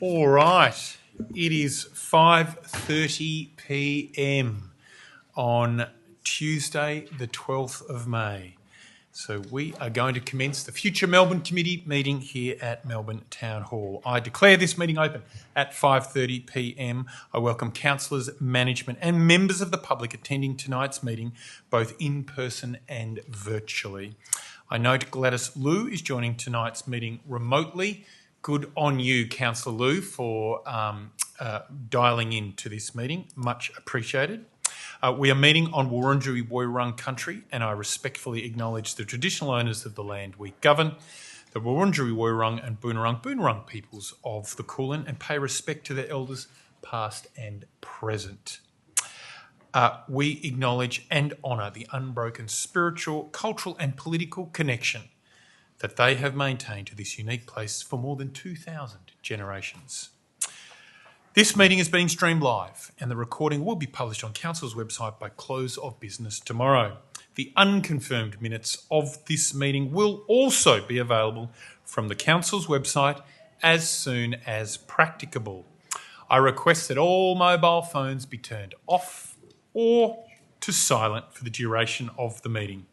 All right, it is 5:30 p.m. on Tuesday the 12th of May. So we are going to commence the Future Melbourne Committee meeting here at Melbourne Town Hall. I declare this meeting open at 5:30 p.m. I welcome councillors, management and members of the public attending tonight's meeting, both in person and virtually. I note Gladys Liu is joining tonight's meeting remotely. Good on you, Councillor Liu, for dialing in to this meeting. Much appreciated. We are meeting on Wurundjeri Woiwurrung country, and I respectfully acknowledge the traditional owners of the land we govern, the Wurundjeri Woiwurrung and Boonwurrung peoples of the Kulin, and pay respect to their elders, past and present. We acknowledge and honour the unbroken spiritual, cultural and political connection that they have maintained to this unique place for more than 2,000 generations. This meeting is being streamed live and the recording will be published on Council's website by close of business tomorrow. The unconfirmed minutes of this meeting will also be available from the Council's website as soon as practicable. I request that all mobile phones be turned off or to silent for the duration of the meeting.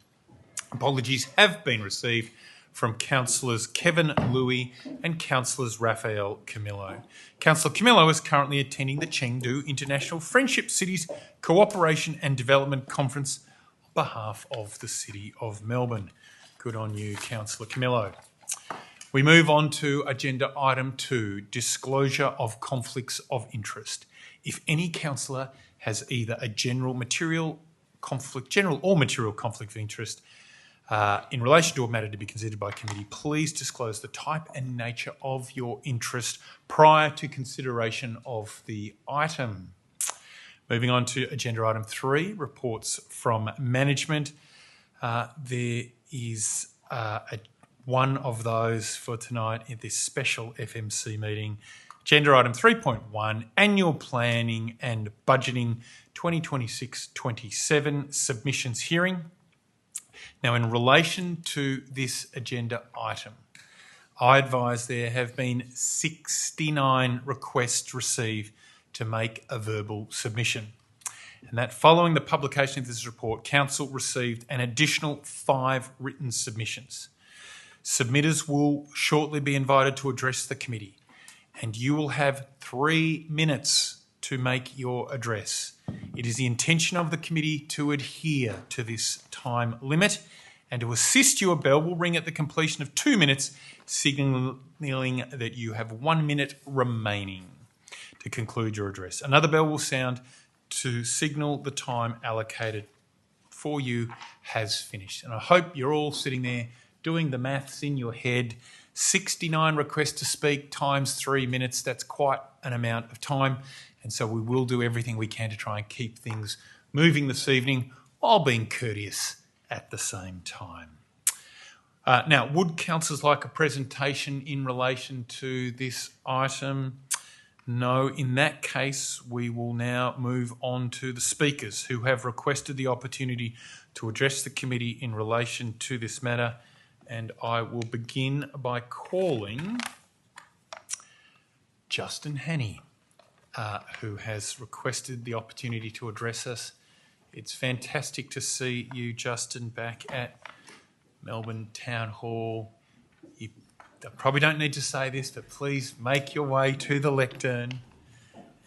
Apologies have been received from Councillors Kevin Louis and Councillors Raphael Camillo. Councillor Camillo is currently attending the Chengdu International Friendship Cities Cooperation and Development Conference on behalf of the City of Melbourne. Good on you, Councillor Camillo. We move on to agenda item 2, disclosure of conflicts of interest. If any councillor has either a general or material conflict of interest in relation to a matter to be considered by committee, please disclose the type and nature of your interest prior to consideration of the item. Moving on to agenda item 3, reports from management. There is one of those for tonight in this special FMC meeting. Agenda item 3.1, annual planning and budgeting 2026-27 submissions hearing. Now, in relation to this agenda item, I advise there have been 69 requests received to make a verbal submission. And that following the publication of this report, Council received an additional 5 written submissions. Submitters will shortly be invited to address the committee, and you will have 3 minutes to make your address. It is the intention of the committee to adhere to this time limit, and to assist you, a bell will ring at the completion of 2 minutes, signalling that you have 1 minute remaining to conclude your address. Another bell will sound to signal the time allocated for you has finished. And I hope you're all sitting there doing the maths in your head. 69 requests to speak times 3 minutes, that's quite an amount of time. And so we will do everything we can to try and keep things moving this evening while being courteous at the same time. Now, would councillors like a presentation in relation to this item? No. In that case, we will now move on to the speakers who have requested the opportunity to address the committee in relation to this matter. And I will begin by calling Justin Hannay, who has requested the opportunity to address us. It's fantastic to see you, Justin, back at Melbourne Town Hall. You probably don't need to say this, but please make your way to the lectern,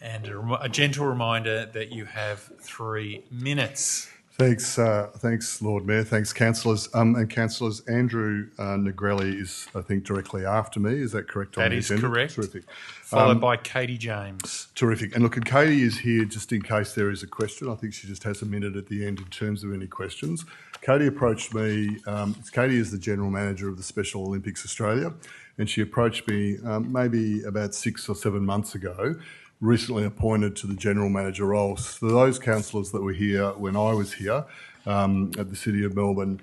and a gentle reminder that you have 3 minutes. Thanks, Lord Mayor. Thanks, councillors. And councillors, Andrew Negrelli is, I think, directly after me. Is that correct? That is correct. Terrific. Followed by Katie James. Terrific. And look, and Katie is here just in case there is a question. I think she just has a minute at the end in terms of any questions. Katie approached me. Katie is the General Manager of the Special Olympics Australia, and she approached me maybe about 6 or 7 months ago, recently appointed to the General Manager role. So for those councillors that were here when I was here at the City of Melbourne,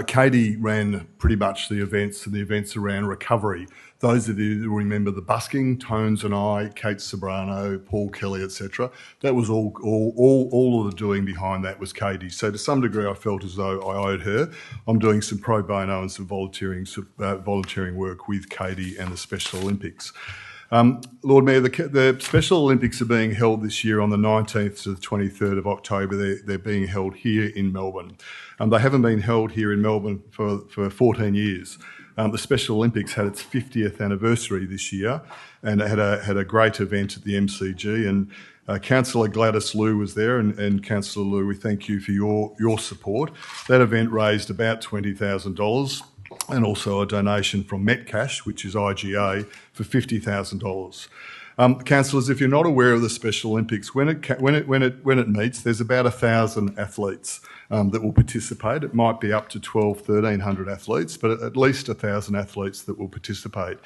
Katie ran pretty much the events, and the events around recovery. Those of you who remember the busking, Tones and I, Kate Sobrano, Paul Kelly, etc., that was all of the doing behind that was Katie. So to some degree, I felt as though I owed her. I'm doing some pro bono and some volunteering work with Katie and the Special Olympics. Lord Mayor, the Special Olympics are being held this year on the 19th to the 23rd of October. They're being held here in Melbourne. They haven't been held here in Melbourne for 14 years. The Special Olympics had its 50th anniversary this year, and it had a great event at the MCG. And Councillor Gladys Liu was there, and Councillor Liu, we thank you for your support. That event raised about $20,000. And also a donation from Metcash, which is IGA, for $50,000. Councillors, if you're not aware of the Special Olympics, when it meets, there's about 1,000 athletes that will participate. It might be up to 1,300 athletes, but at least 1,000 athletes that will participate.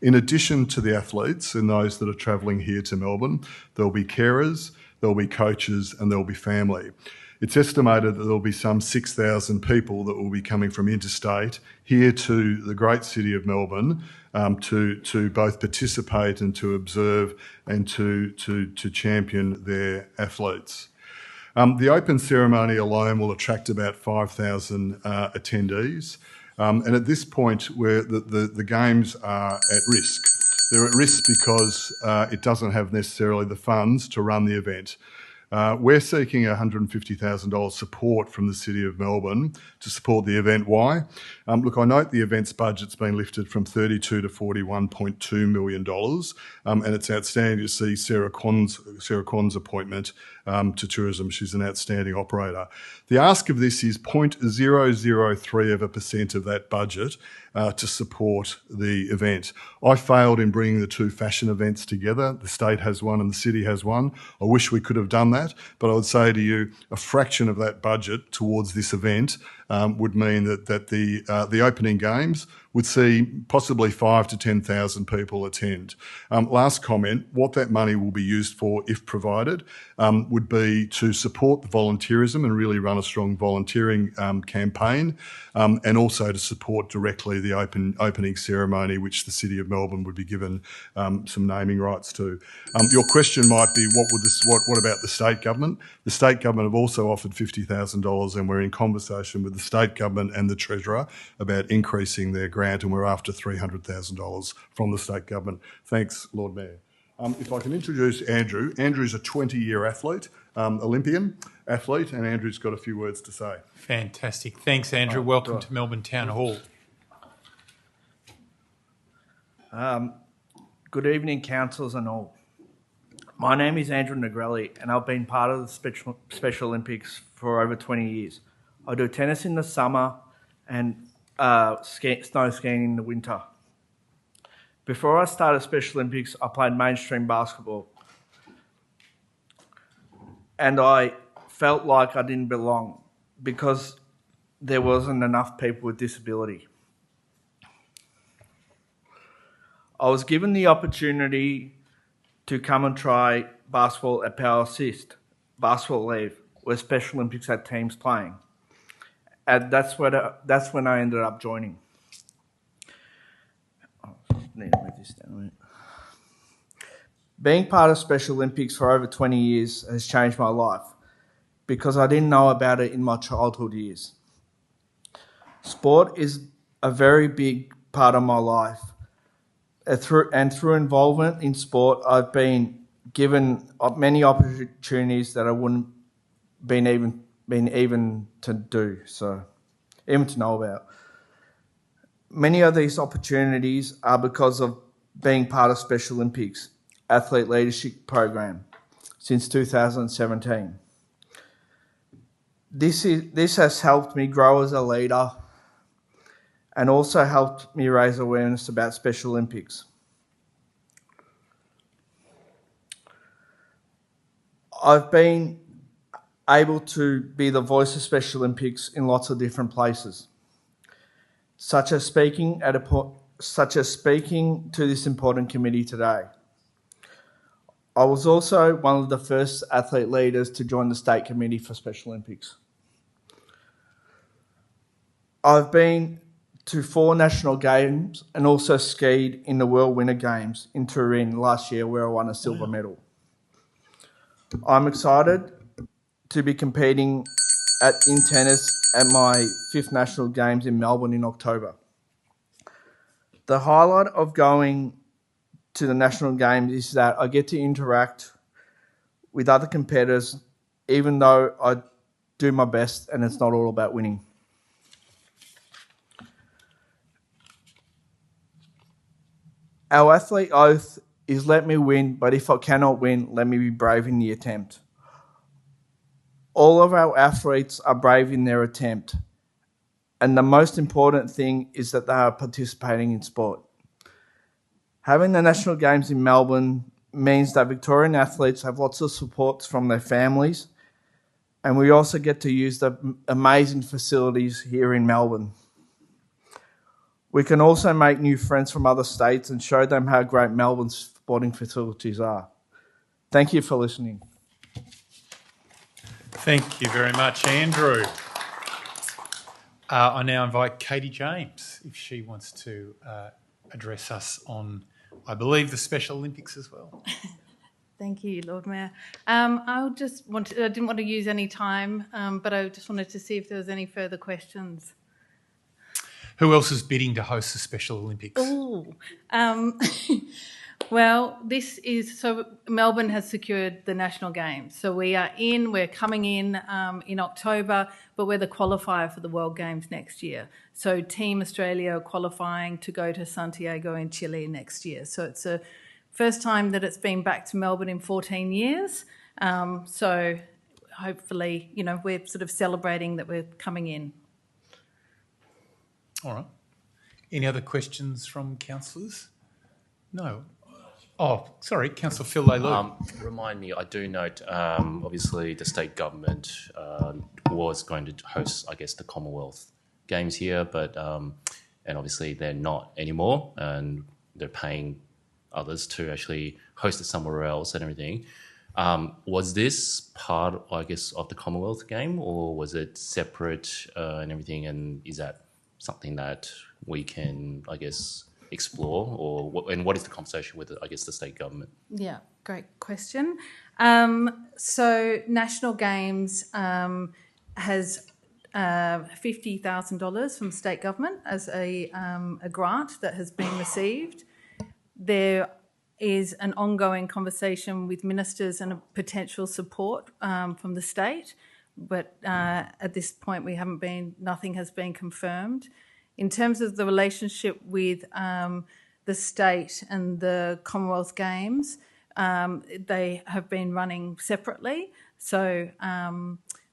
In addition to the athletes and those that are travelling here to Melbourne, there'll be carers, there'll be coaches, and there'll be family. It's estimated that there'll be some 6,000 people that will be coming from interstate here to the great city of Melbourne to both participate and to observe and to champion their athletes. The open ceremony alone will attract about 5,000 attendees. And at this point, where the games are at risk. They're at risk because it doesn't have necessarily the funds to run the event. We're seeking $150,000 support from the City of Melbourne to support the event. Why? Look, I note the event's budget's been lifted from $32 to $41.2 million, and it's outstanding to see Sarah Kwan's appointment to tourism. She's an outstanding operator. The ask of this is 0.003% of that budget to support the event. I failed in bringing the two fashion events together. The state has one and the city has one. I wish we could have done that, but I would say to you, a fraction of that budget towards this event would mean that the opening games would see possibly 5,000 to 10,000 people attend. Last comment, what that money will be used for, if provided, would be to support the volunteerism and really run a strong volunteering campaign, and also to support directly the opening ceremony, which the City of Melbourne would be given some naming rights to. Your question might be, what about the state government? The state government have also offered $50,000, and we're in conversation with the state government and the Treasurer about increasing their grant, and we're after $300,000 from the state government. Thanks, Lord Mayor. If I can introduce Andrew. Andrew's a 20-year athlete, Olympian athlete, and Andrew's got a few words to say. Fantastic. Thanks, Andrew. Welcome to Melbourne Town Hall. Good evening, councillors and all. My name is Andrew Negrelli, and I've been part of the Special Olympics for over 20 years. I do tennis in the summer and snow skiing in the winter. Before I started Special Olympics, I played mainstream basketball, and I felt like I didn't belong because there wasn't enough people with disability. I was given the opportunity to come and try basketball at Power Assist, Basketball Leave, where Special Olympics had teams playing. And that's when I ended up joining. Need to move this down a minute. Being part of Special Olympics for over 20 years has changed my life because I didn't know about it in my childhood years. Sport is a very big part of my life. Through involvement in sport, I've been given many opportunities that I wouldn't been even to do, so even to know about. Many of these opportunities are because of being part of Special Olympics Athlete Leadership Program since 2017. This has helped me grow as a leader and also helped me raise awareness about Special Olympics. I've been able to be the voice of Special Olympics in lots of different places, such as speaking to this important committee today. I was also one of the first athlete leaders to join the State Committee for Special Olympics. I've been to 4 national games and also skied in the World Winter Games in Turin last year, where I won a silver medal. I'm excited to be competing in tennis at my 5th National Games in Melbourne in October. The highlight of going to the National Games is that I get to interact with other competitors, even though I do my best and it's not all about winning. Our athlete oath is let me win, but if I cannot win, let me be brave in the attempt. All of our athletes are brave in their attempt, and the most important thing is that they are participating in sport. Having the National Games in Melbourne means that Victorian athletes have lots of supports from their families, and we also get to use the amazing facilities here in Melbourne. We can also make new friends from other states and show them how great Melbourne's sporting facilities are. Thank you for listening. Thank you very much, Andrew. I now invite Katie James, if she wants to address us on, I believe, the Special Olympics as well. Thank you, Lord Mayor. I didn't want to use any time, but I just wanted to see if there was any further questions. Who else is bidding to host the Special Olympics? Ooh. Well, so Melbourne has secured the National Games. So we're coming in October, but we're the qualifier for the World Games next year. So Team Australia are qualifying to go to Santiago in Chile next year. So it's the first time that it's been back to Melbourne in 14 years. So hopefully, we're sort of celebrating that we're coming in. All right. Any other questions from councillors? No. Oh, sorry, Councillor Phil Lalou. Remind me, I do note, obviously the state government was going to host, I guess, the Commonwealth Games here, but and obviously they're not anymore, and they're paying others to actually host it somewhere else and everything. Was this part, I guess, of the Commonwealth game, or was it separate and everything, and is that something that we can, I guess, explore, and what is the conversation with, I guess, the state government? Yeah, great question. So National Games has $50,000 from state government as a grant that has been received. There is an ongoing conversation with ministers and a potential support from the state, but at this point nothing has been confirmed. In terms of the relationship with the state and the Commonwealth Games, they have been running separately. So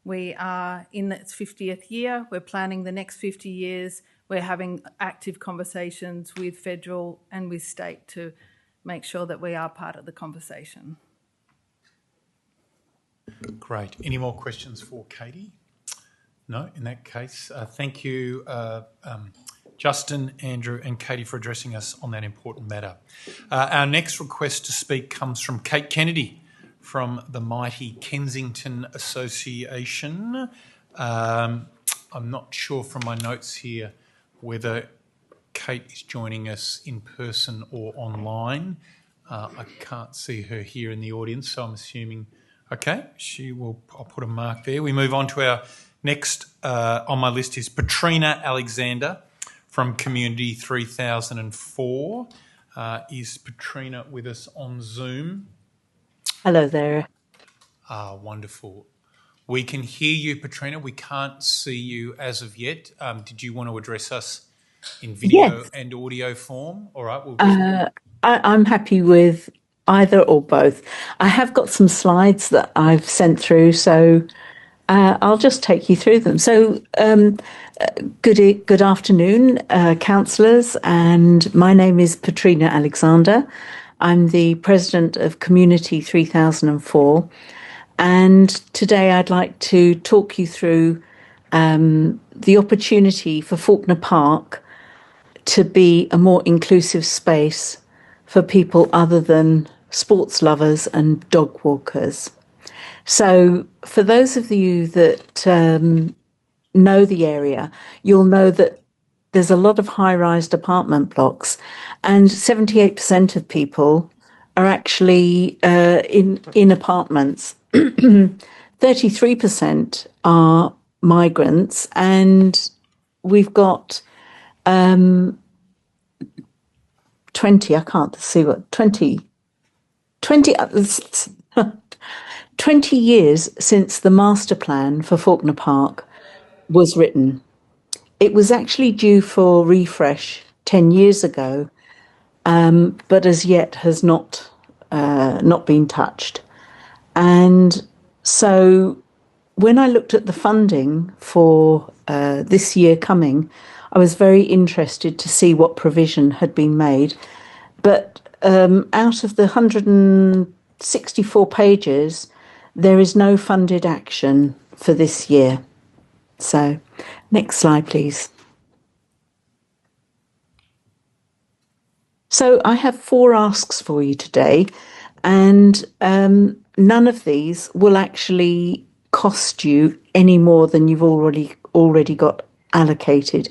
we are in its 50th year. We're planning the next 50 years. We're having active conversations with federal and with state to make sure that we are part of the conversation. Great. Any more questions for Katie? No, in that case, thank you, Justin, Andrew and Katie for addressing us on that important matter. Our next request to speak comes from Kate Kennedy from the mighty Kensington Association. I'm not sure from my notes here whether Kate is joining us in person or online. I can't see her here in the audience, so I'm assuming, okay, I'll put a mark there. We move on to our next on my list is Patrina Alexander from Community 3004. Is Patrina with us on Zoom? Hello there. Wonderful. We can hear you, Patrina. We can't see you as of yet. Did you want to address us in video Yes. and audio form? All right. We'll just... I'm happy with either or both. I have got some slides that I've sent through, so I'll just take you through them. So good afternoon, councillors, and my name is Patrina Alexander. I'm the president of Community 3004, and today I'd like to talk you through the opportunity for Faulkner Park to be a more inclusive space for people other than sports lovers and dog walkers. So for those of you that know the area, you'll know that there's a lot of high-rise apartment blocks, and 78% of people are actually in apartments. 33% are migrants, and we've got 20, I can't see what, 20 years since the master plan for Faulkner Park was written. It was actually due for refresh 10 years ago, but as yet has not been touched. And so when I looked at the funding for this year coming, I was very interested to see what provision had been made. But out of the 164 pages, there is no funded action for this year. So, next slide, please. So I have 4 asks for you today, and none of these will actually cost you any more than you've already got allocated.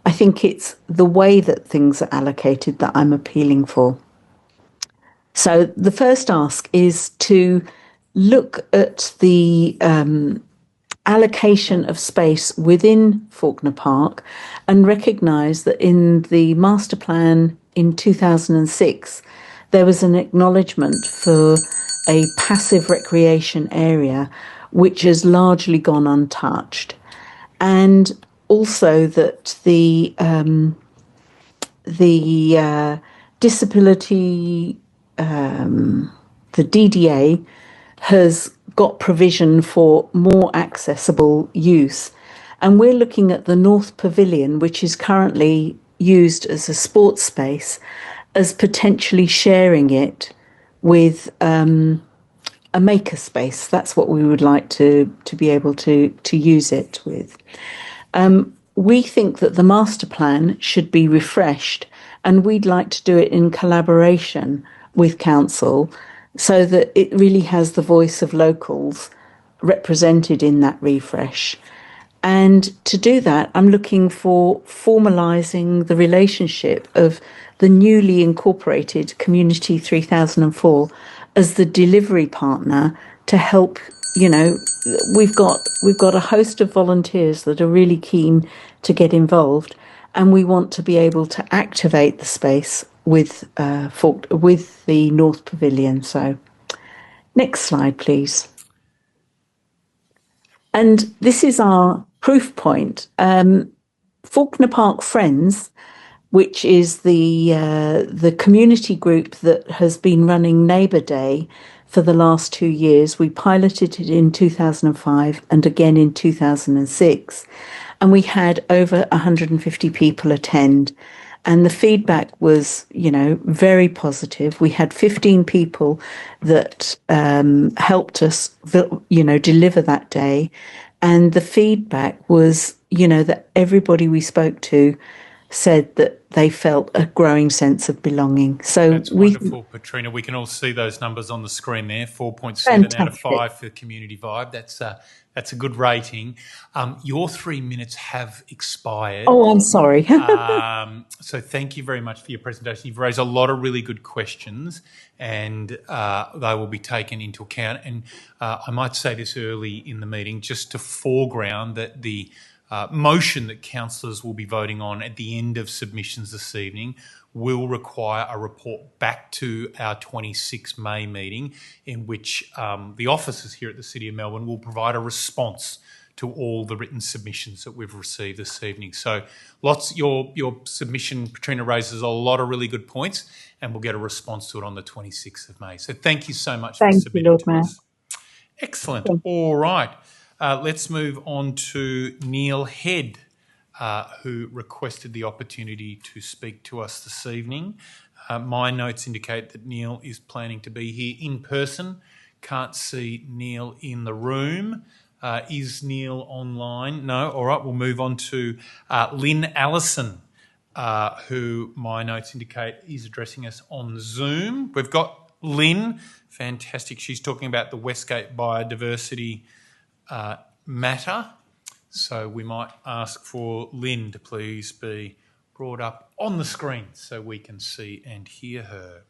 I think it's the way that things are allocated that I'm appealing for. So the first ask is to look at the allocation of space within Faulkner Park and recognise that in the master plan in 2006, there was an acknowledgement for a passive recreation area which has largely gone untouched. And also that the disability, the DDA has got provision for more accessible use. And we're looking at the North Pavilion, which is currently used as a sports space, as potentially sharing it with a maker space. That's what we would like to be able to use it with. We think that the master plan should be refreshed, and we'd like to do it in collaboration with council so that it really has the voice of locals represented in that refresh. And to do that, I'm looking for formalising the relationship of the newly incorporated Community 3004 as the delivery partner to help. You know, we've got a host of volunteers that are really keen to get involved, and we want to be able to activate the space with the North Pavilion. So, next slide, please. And this is our proof point. Faulkner Park Friends, which is the community group that has been running Neighbour Day for the last 2 years. We piloted it in 2005 and again in 2006. And we had over 150 people attend. And the feedback was, very positive. We had 15 people that helped us, deliver that day. And the feedback was, that everybody we spoke to said that they felt a growing sense of belonging. So that's wonderful, Petrina. We can all see those numbers on the screen there. 4.7 out of 5 for Community Vibe. That's a good rating. Your 3 minutes have expired. Oh, I'm sorry. So thank you very much for your presentation. You've raised a lot of really good questions, and they will be taken into account. And I might say this early in the meeting, just to foreground that the motion that councillors will be voting on at the end of submissions this evening will require a report back to our 26 May meeting, in which the officers here at the City of Melbourne will provide a response to all the written submissions that we've received this evening. So your submission, Petrina, raises a lot of really good points, and we'll get a response to it on the 26th of May. So thank you so much for submitting to us. Excellent. All right. Let's move on to Neil Head, who requested the opportunity to speak to us this evening. My notes indicate that Neil is planning to be here in person. Can't see Neil in the room. Is Neil online? No. All right, we'll move on to Lynn Allison, who my notes indicate is addressing us on Zoom. We've got Lynn. Fantastic. She's talking about the Westgate biodiversity matter. So we might ask for Lynn to please be brought up on the screen so we can see and hear her.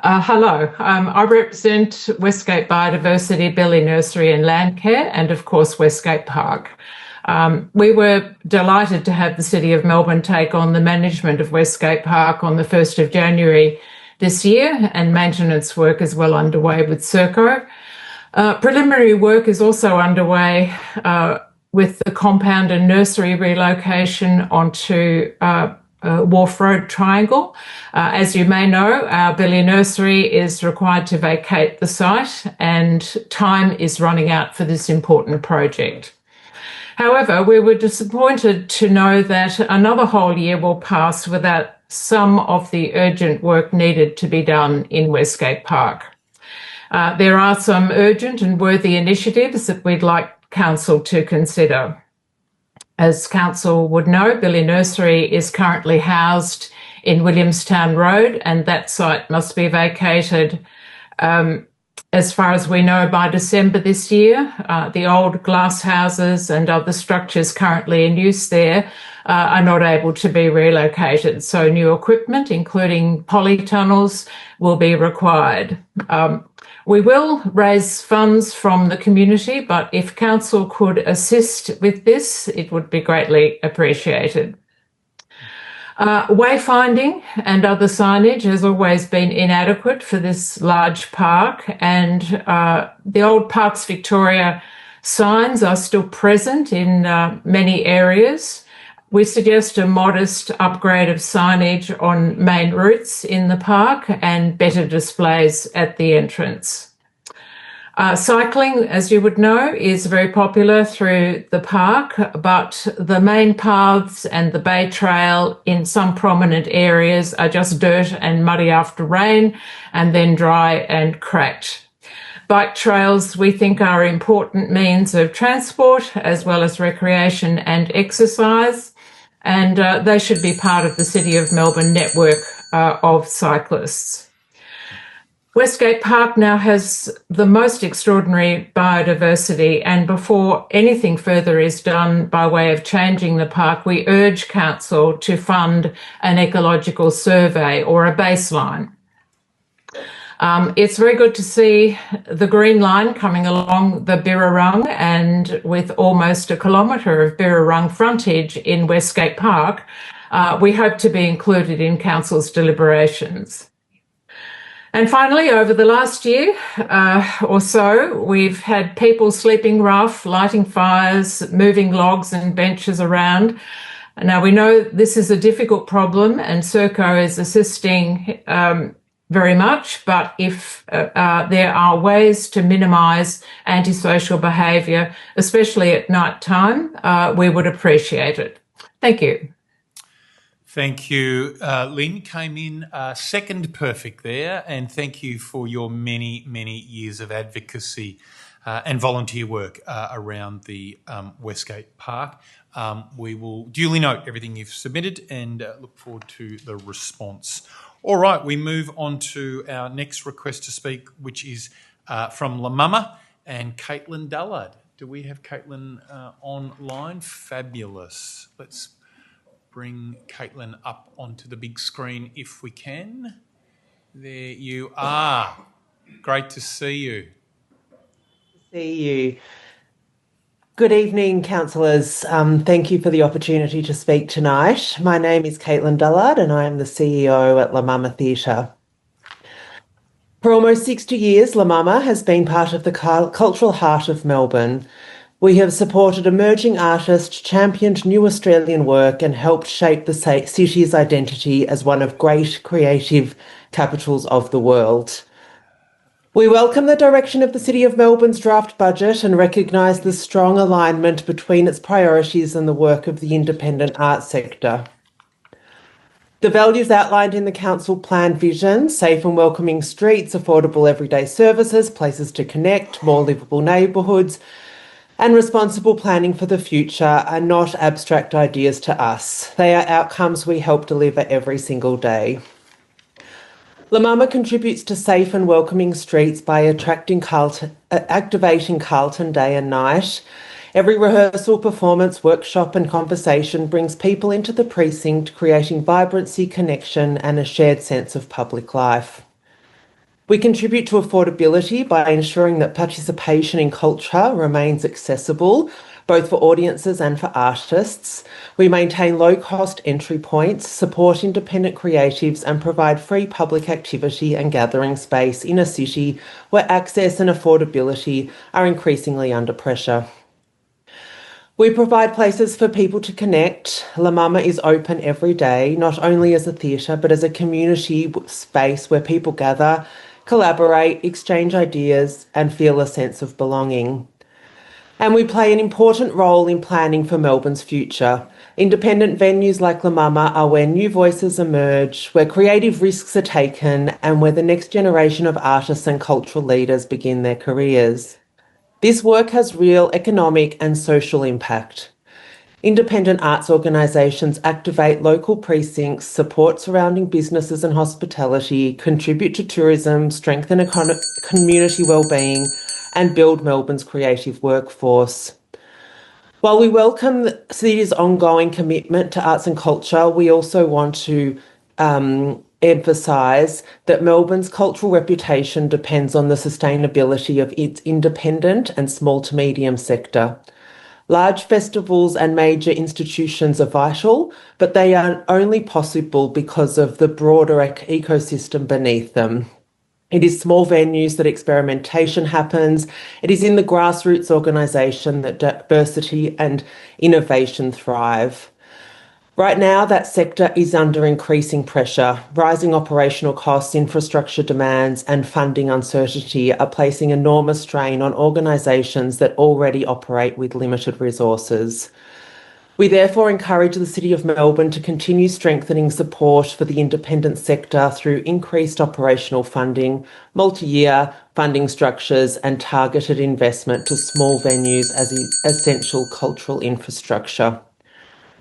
Hello, I represent Westgate Biodiversity, Billy Nursery and Landcare, and of course Westgate Park. We were delighted to have the City of Melbourne take on the management of Westgate Park on the 1st of January this year, and maintenance work is well underway with Serco. Preliminary work is also underway with the compound and nursery relocation onto Wharf Road Triangle. As you may know, our Billy Nursery is required to vacate the site and time is running out for this important project. However, we were disappointed to know that another whole year will pass without some of the urgent work needed to be done in Westgate Park. There are some urgent and worthy initiatives that we'd like Council to consider. As Council would know, Billy Nursery is currently housed in Williamstown Road, and that site must be vacated, as far as we know, by December this year. The old glass houses and other structures currently in use there are not able to be relocated. So new equipment, including polytunnels, will be required. We will raise funds from the community, but if Council could assist with this, it would be greatly appreciated. Wayfinding and other signage has always been inadequate for this large park, and the old Parks Victoria signs are still present in many areas. We suggest a modest upgrade of signage on main routes in the park and better displays at the entrance. Cycling, as you would know, is very popular through the park, but the main paths and the Bay Trail in some prominent areas are just dirt and muddy after rain and then dry and cracked. Bike trails, we think, are important means of transport as well as recreation and exercise, and they should be part of the City of Melbourne network of cyclists. Westgate Park now has the most extraordinary biodiversity, and before anything further is done by way of changing the park, we urge Council to fund an ecological survey or a baseline. It's very good to see the Green Line coming along the Birrarung, and with almost a kilometre of Birrarung frontage in Westgate Park, we hope to be included in Council's deliberations. And finally, over the last year or so, we've had people sleeping rough, lighting fires, moving logs and benches around. Now, we know this is a difficult problem, and Serco is assisting very much, but if there are ways to minimise antisocial behaviour, especially at night time, we would appreciate it. Thank you. Thank you. Lynn came in second perfect there, and thank you for your many, many years of advocacy and volunteer work around the Westgate Park. We will duly note everything you've submitted and look forward to the response. All right, we move on to our next request to speak, which is from La Mama and Caitlin Dullard. Do we have Caitlin online? Fabulous. Let's bring Caitlin up onto the big screen if we can. There you are. Great to see you. See you. Good evening, councillors. Thank you for the opportunity to speak tonight. My name is Caitlin Dullard and I am the CEO at La Mama Theatre. For almost 60 years, La Mama has been part of the cultural heart of Melbourne. We have supported emerging artists, championed new Australian work and helped shape the city's identity as one of great creative capitals of the world. We welcome the direction of the City of Melbourne's draft budget and recognise the strong alignment between its priorities and the work of the independent arts sector. The values outlined in the Council Plan vision, safe and welcoming streets, affordable everyday services, places to connect, more livable neighbourhoods, and responsible planning for the future are not abstract ideas to us. They are outcomes we help deliver every single day. La Mama contributes to safe and welcoming streets by activating Carlton day and night. Every rehearsal, performance, workshop and conversation brings people into the precinct, creating vibrancy, connection and a shared sense of public life. We contribute to affordability by ensuring that participation in culture remains accessible, both for audiences and for artists. We maintain low-cost entry points, support independent creatives and provide free public activity and gathering space in a city where access and affordability are increasingly under pressure. We provide places for people to connect. La Mama is open every day, not only as a theatre, but as a community space where people gather, collaborate, exchange ideas, and feel a sense of belonging. And we play an important role in planning for Melbourne's future. Independent venues like La Mama are where new voices emerge, where creative risks are taken, and where the next generation of artists and cultural leaders begin their careers. This work has real economic and social impact. Independent arts organisations activate local precincts, support surrounding businesses and hospitality, contribute to tourism, strengthen community wellbeing, and build Melbourne's creative workforce. While we welcome the city's ongoing commitment to arts and culture, we also want to emphasise that Melbourne's cultural reputation depends on the sustainability of its independent and small to medium sector. Large festivals and major institutions are vital, but they are only possible because of the broader ecosystem beneath them. It is small venues that experimentation happens. It is in the grassroots organisation that diversity and innovation thrive. Right now, that sector is under increasing pressure. Rising operational costs, infrastructure demands and funding uncertainty are placing enormous strain on organisations that already operate with limited resources. We therefore encourage the City of Melbourne to continue strengthening support for the independent sector through increased operational funding, multi-year funding structures and targeted investment to small venues as essential cultural infrastructure.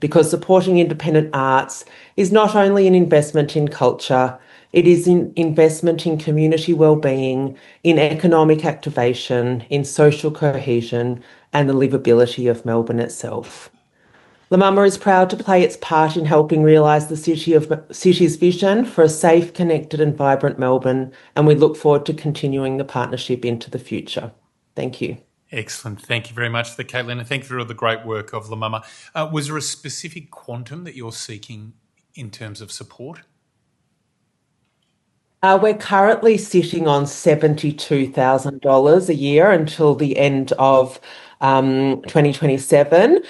Because supporting independent arts is not only an investment in culture, it is an investment in community wellbeing, in economic activation, in social cohesion and the livability of Melbourne itself. La Mama is proud to play its part in helping realise the city's vision for a safe, connected and vibrant Melbourne, and we look forward to continuing the partnership into the future. Thank you. Excellent. Thank you very much for the, Caitlin, and thank you for all the great work of La Mama. Was there a specific quantum that you're seeking in terms of support? We're currently sitting on $72,000 a year until the end of 2027.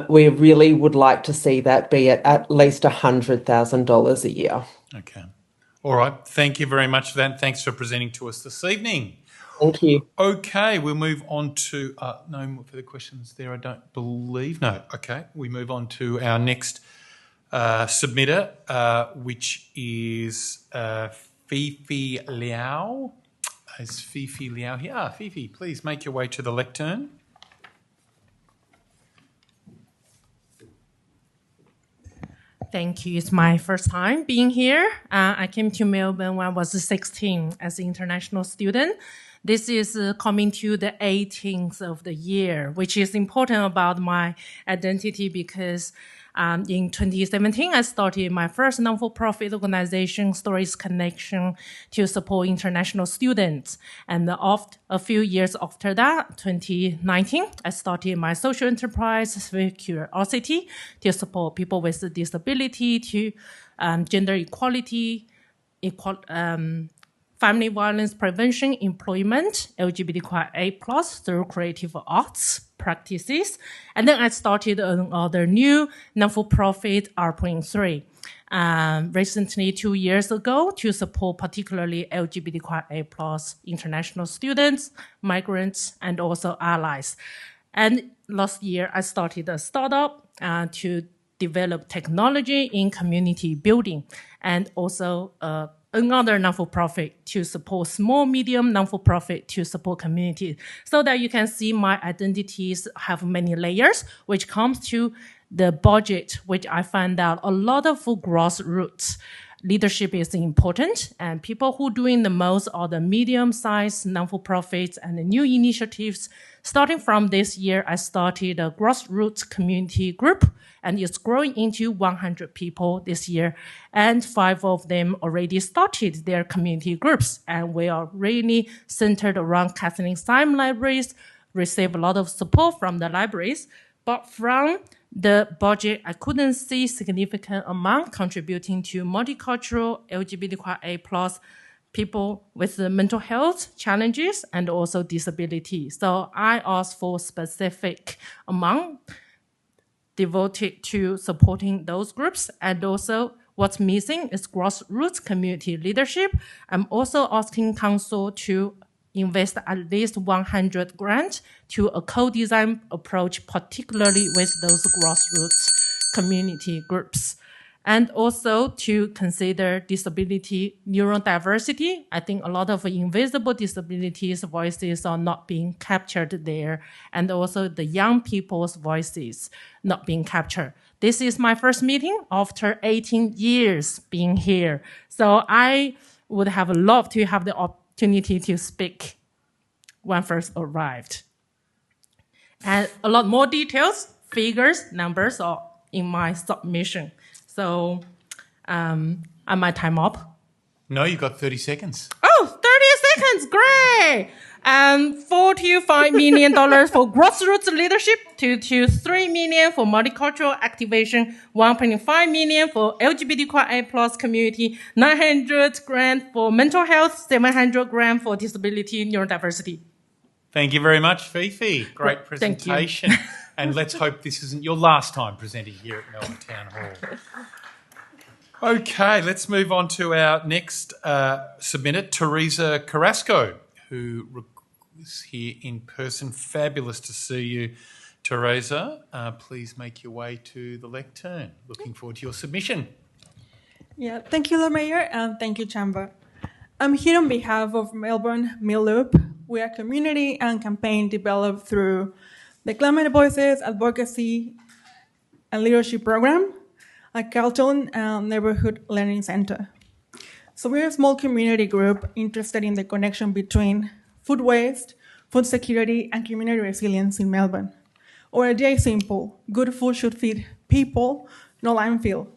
We really would like to see that be at least $100,000 a year. Okay. All right. Thank you very much for that. Thanks for presenting to us this evening. Thank you. Okay, we'll move on to no more further questions there, I don't believe. No, okay. We move on to our next submitter, which is Fifi Liao. Is Fifi Liao here? Fifi, please make your way to the lectern. Thank you. It's my first time being here. I came to Melbourne when I was 16 as an international student. This is coming to the 18th of the year, which is important about my identity because in 2017, I started my first non-for-profit organization, Stories Connection, to support international students. And a few years after that, 2019, I started my social enterprise, Curiosity, to support people with disability, to gender equality, family violence prevention, employment, LGBTQIA+, through creative arts practices. And then I started another new non-for-profit, R.3, recently 2 years ago to support particularly LGBTQIA+ international students, migrants, and also allies. And last year, I started a startup to develop technology in community building and also another non-for-profit to support small, medium non-for-profit to support communities, so that you can see my identities have many layers, which comes to the budget, which I found out a lot of grassroots leadership is important, and people who are doing the most are the medium-sized non-for-profits and the new initiatives. Starting from this year, I started a grassroots community group, and it's growing into 100 people this year. And 5 of them already started their community groups, and we are really centered around Kathleen Syme libraries, receive a lot of support from the libraries. But from the budget, I couldn't see significant amount contributing to multicultural LGBTQIA+ people with the mental health challenges and also disability. So I asked for specific amount devoted to supporting those groups. And also what's missing is grassroots community leadership. I'm also asking council to invest at least 100 grants to a co-design approach, particularly with those grassroots community groups. And also to consider disability neurodiversity. I think a lot of invisible disabilities voices are not being captured there, and also the young people's voices not being captured. This is my first meeting after 18 years being here. So I would have loved to have the opportunity to speak when first arrived. And a lot more details, figures, numbers are in my submission. So, am I time up? No, you've got 30 seconds. Oh, 30 seconds, great! $45 million for grassroots leadership, to $3 million for multicultural activation, $1.5 million for LGBTQIA+ community, 900 grant for mental health, 700 grant for disability neurodiversity. Thank you very much, Fifi. Great Thank you. presentation. And let's hope this isn't your last time presenting here at Melbourne Town Hall. Okay, let's move on to our next submitter, Teresa Carrasco, who is here in person. Fabulous to see you, Teresa. Please make your way to the lectern. Looking forward to your submission. Yeah, thank you, Lord Mayor, and thank you, Chamber. I'm here on behalf of Melbourne MILLOOP. We are a community and campaign developed through the Climate Voices Advocacy and Leadership Program at Carlton Neighbourhood Learning Centre. So we're a small community group interested in the connection between food waste, food security, and community resilience in Melbourne. Our idea is simple: good food should feed people, no landfill.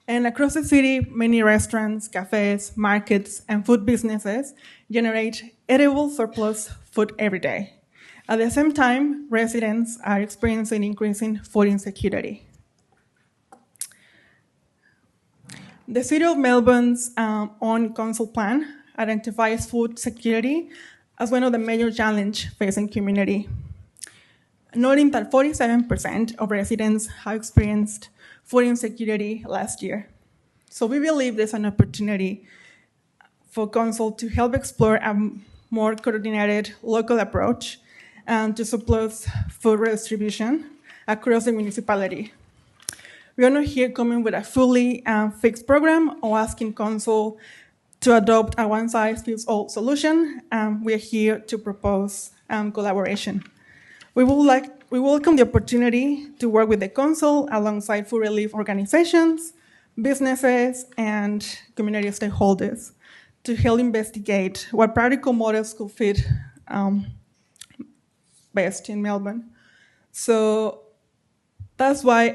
And across the city, many restaurants, cafes, markets, and food businesses generate edible surplus food every day. At the same time, residents are experiencing increasing food insecurity. The City of Melbourne's own council plan identifies food security as one of the major challenges facing community, noting that 47% of residents have experienced food insecurity last year. So we believe there's an opportunity for council to help explore a more coordinated local approach to surplus food redistribution across the municipality. We are not here coming with a fully fixed program or asking council to adopt a one-size-fits-all solution. We are here to propose collaboration. We welcome the opportunity to work with the council alongside food relief organizations, businesses, and community stakeholders to help investigate what practical models could fit best in Melbourne. So that's why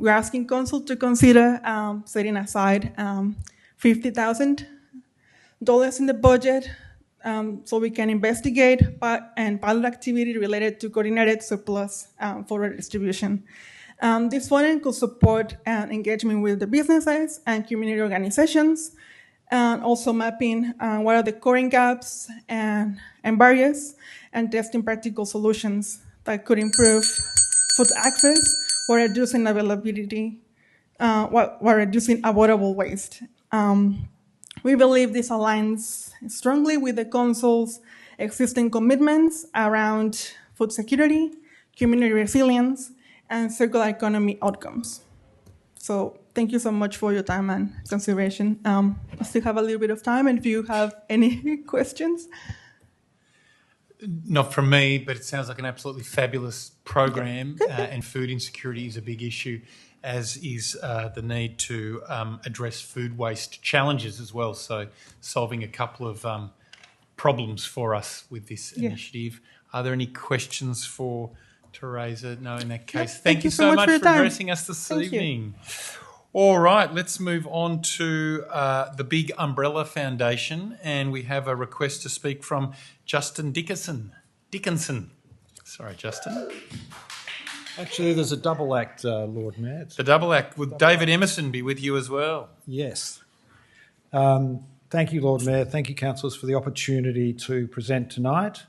we're asking council to consider setting aside $50,000 in the budget so we can investigate and pilot activity related to coordinated surplus for redistribution. This funding could support engagement with the businesses and community organizations, and also mapping what are the current gaps and barriers, and testing practical solutions that could improve food access while reducing availability, while reducing avoidable waste. We believe this aligns strongly with the council's existing commitments around food security, community resilience, and circular economy outcomes. So thank you so much for your time and consideration. I still have a little bit of time, and if you have any questions. Not from me, but it sounds like an absolutely fabulous program, and food insecurity is a big issue. as is the need to address food waste challenges as well. So solving a couple of problems for us with this initiative. Are there any questions for Teresa? No, in that case, thank you so much for addressing us this evening. All right, let's move on to the Big Umbrella Foundation, and we have a request to speak from Justin Dickinson. Sorry, Justin. Actually, there's a double act, Lord Mayor. The double act. Would David Emerson be with you as well? Yes. Thank you, Lord Mayor. Thank you, councillors, for the opportunity to present tonight.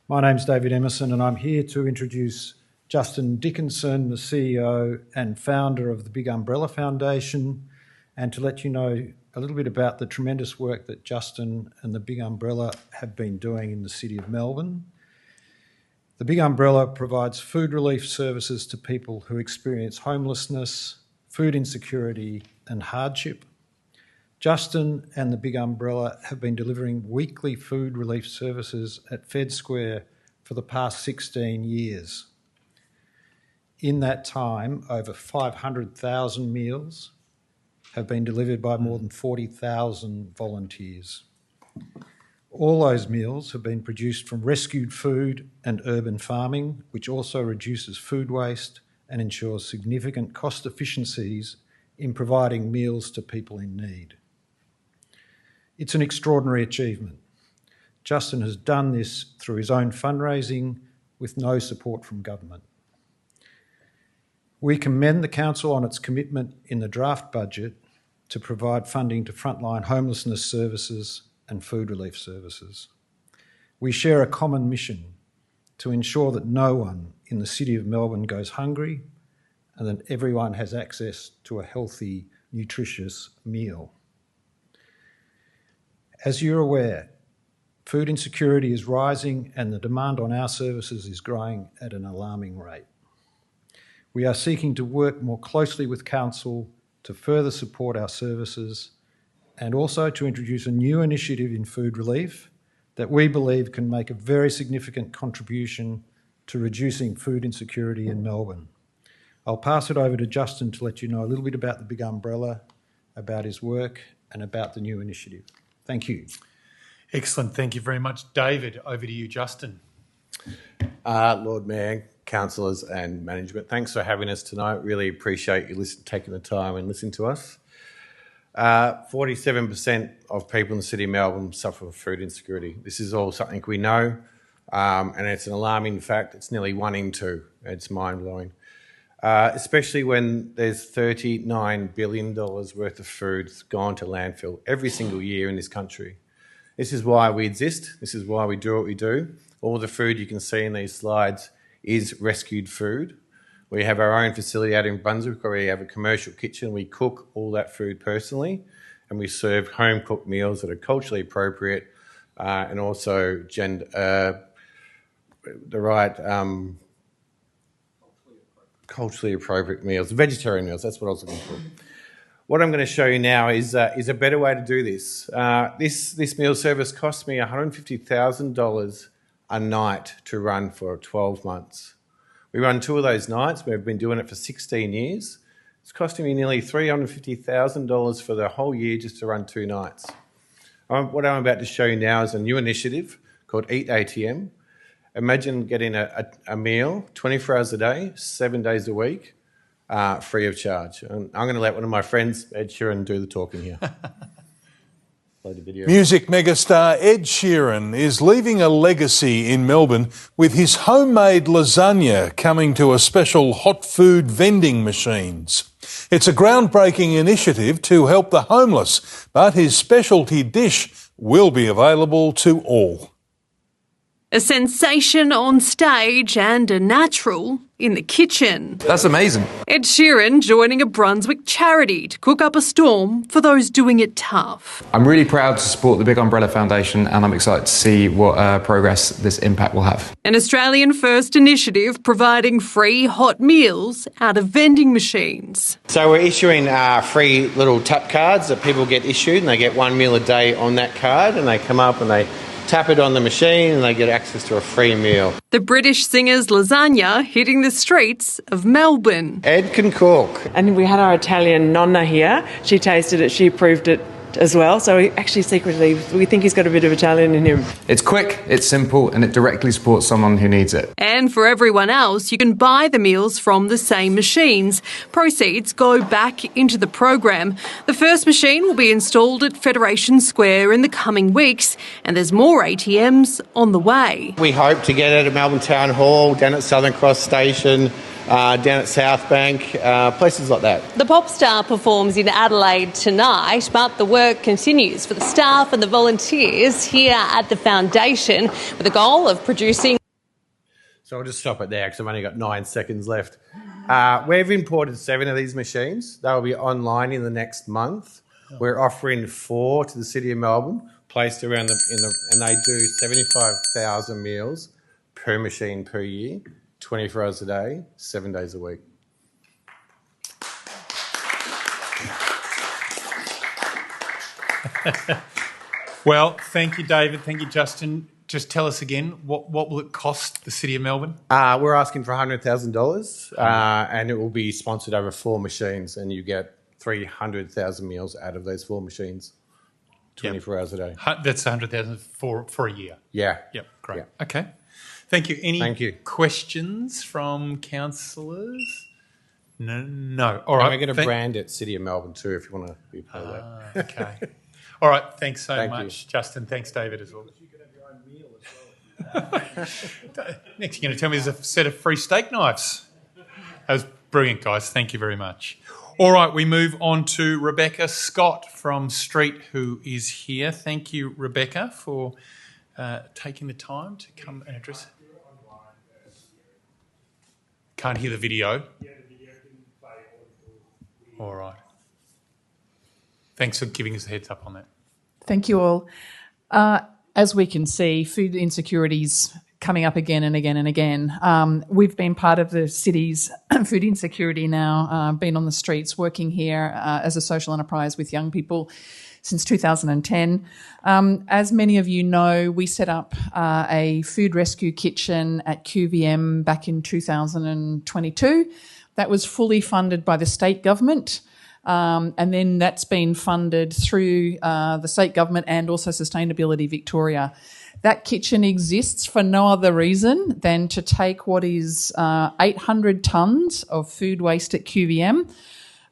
My name's David Emerson, and I'm here to introduce Justin Dickinson, the CEO and founder of the Big Umbrella Foundation, and to let you know a little bit about the tremendous work that Justin and the Big Umbrella have been doing in the City of Melbourne. The Big Umbrella provides food relief services to people who experience homelessness, food insecurity and hardship. Justin and the Big Umbrella have been delivering weekly food relief services at Fed Square for the past 16 years. In that time, over 500,000 meals have been delivered by more than 40,000 volunteers. All those meals have been produced from rescued food and urban farming, which also reduces food waste and ensures significant cost efficiencies in providing meals to people in need. It's an extraordinary achievement. Justin has done this through his own fundraising with no support from government. We commend the Council on its commitment in the draft budget to provide funding to frontline homelessness services and food relief services. We share a common mission to ensure that no one in the City of Melbourne goes hungry and that everyone has access to a healthy, nutritious meal. As you're aware, food insecurity is rising and the demand on our services is growing at an alarming rate. We are seeking to work more closely with Council to further support our services and also to introduce a new initiative in food relief that we believe can make a very significant contribution to reducing food insecurity in Melbourne. I'll pass it over to Justin to let you know a little bit about the Big Umbrella, about his work and about the new initiative. Thank you. Excellent. Thank you very much. David, over to you, Justin. Lord Mayor, councillors and management, thanks for having us tonight. Really appreciate you taking the time and listening to us. 47% of people in the City of Melbourne suffer from food insecurity. This is all something we know, and it's an alarming fact. It's nearly 1 in 2. It's mind-blowing, especially when there's $39 billion worth of food gone to landfill every single year in this country. This is why we exist. This is why we do what we do. All the food you can see in these slides is rescued food. We have our own facility out in Brunswick where we have a commercial kitchen. We cook all that food personally and we serve home-cooked meals that are culturally appropriate and also culturally appropriate meals, vegetarian meals, that's what I was looking for. What I'm going to show you now is a better way to do this. This meal service cost me $150,000 a night to run for 12 months. We run 2 of those nights. We've been doing it for 16 years. It's costing me nearly $350,000 for the whole year just to run 2 nights. What I'm about to show you now is a new initiative called Eat ATM. Imagine getting a meal 24 hours a day, 7 days a week, free of charge. And I'm going to let one of my friends, Ed Sheeran, do the talking here. Play the video. Music megastar Ed Sheeran is leaving a legacy in Melbourne with his homemade lasagna coming to a special hot food vending machines. It's a groundbreaking initiative to help the homeless, but his specialty dish will be available to all. A sensation on stage and a natural in the kitchen. That's amazing. Ed Sheeran joining a Brunswick charity to cook up a storm for those doing it tough. I'm really proud to support the Big Umbrella Foundation and I'm excited to see what progress this impact will have. An Australian first initiative providing free hot meals out of vending machines. So we're issuing free little tap cards that people get issued and they get 1 meal a day on that card and they come up and they tap it on the machine and they get access to a free meal. The British singer's lasagna hitting the streets of Melbourne. Ed can cook. And we had our Italian nonna here. She tasted it, she approved it as well. So actually secretly, we think he's got a bit of Italian in him. It's quick, it's simple, and it directly supports someone who needs it. And for everyone else, you can buy the meals from the same machines. Proceeds go back into the program. The first machine will be installed at Federation Square in the coming weeks, and there's more ATMs on the way. We hope to get it at Melbourne Town Hall, down at Southern Cross Station, down at South Bank, places like that. The pop star performs in Adelaide tonight, but the work continues for the staff and the volunteers here at the foundation with the goal of producing. So I'll just stop it there because I've only got 9 seconds left. We've imported 7 of these machines. They will be online in the next month. We're offering 4 to the City of Melbourne, placed around and they do 75,000 meals per machine per year. 24 hours a day, 7 days a week. Well, thank you, David. Thank you, Justin. Just tell us again, what will it cost the City of Melbourne? We're asking for $100,000 and it will be sponsored over 4 machines and you get 300,000 meals out of those 4 machines, 24 hours a day. That's 100,000 for a year? Yeah. Yep, great. Yeah. Okay. Thank you. Any Thank you. questions from councillors? No. All right. And we're going to brand it City of Melbourne too, if you want to be part of that. Okay. All right. Thanks so Thank much, you. Justin. Thanks, David, as well. You can have your own meal as well. Next, you're going to tell me there's a set of free steak knives. That was brilliant, guys. Thank you very much. All right, we move on to Rebecca Scott from Street, who is here. Thank you, Rebecca, for taking the time to come and address. Can't hear the video. All right. Thanks for giving us a heads up on that. Thank you all. As we can see, food insecurity is coming up again and again and again. We've been part of the city's food insecurity now, been on the streets working here as a social enterprise with young people since 2010. As many of you know, we set up a food rescue kitchen at QVM back in 2022. That was fully funded by the state government. And then that's been funded through the state government and also Sustainability Victoria. That kitchen exists for no other reason than to take what is 800 tonnes of food waste at QVM,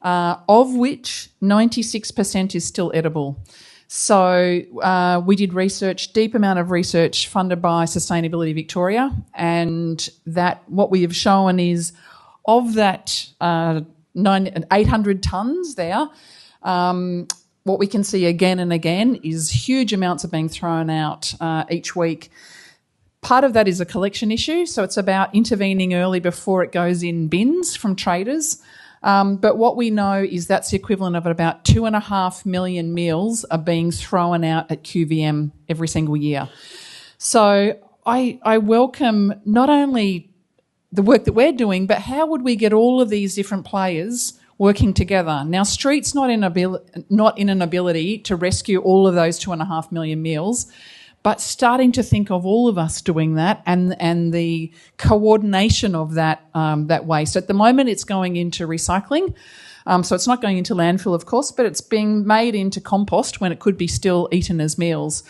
of which 96% is still edible. So we did research, deep amount of research funded by Sustainability Victoria, and that what we have shown is of that 800 tonnes there, what we can see again and again is huge amounts are being thrown out each week. Part of that is a collection issue, so it's about intervening early before it goes in bins from traders. But what we know is that's the equivalent of about 2.5 million meals are being thrown out at QVM every single year. So I welcome not only the work that we're doing, but how would we get all of these different players working together? Now, Street's not in an ability to rescue all of those 2.5 million meals, but starting to think of all of us doing that and the coordination of that waste. At the moment, it's going into recycling. So it's not going into landfill, of course, but it's being made into compost when it could be still eaten as meals.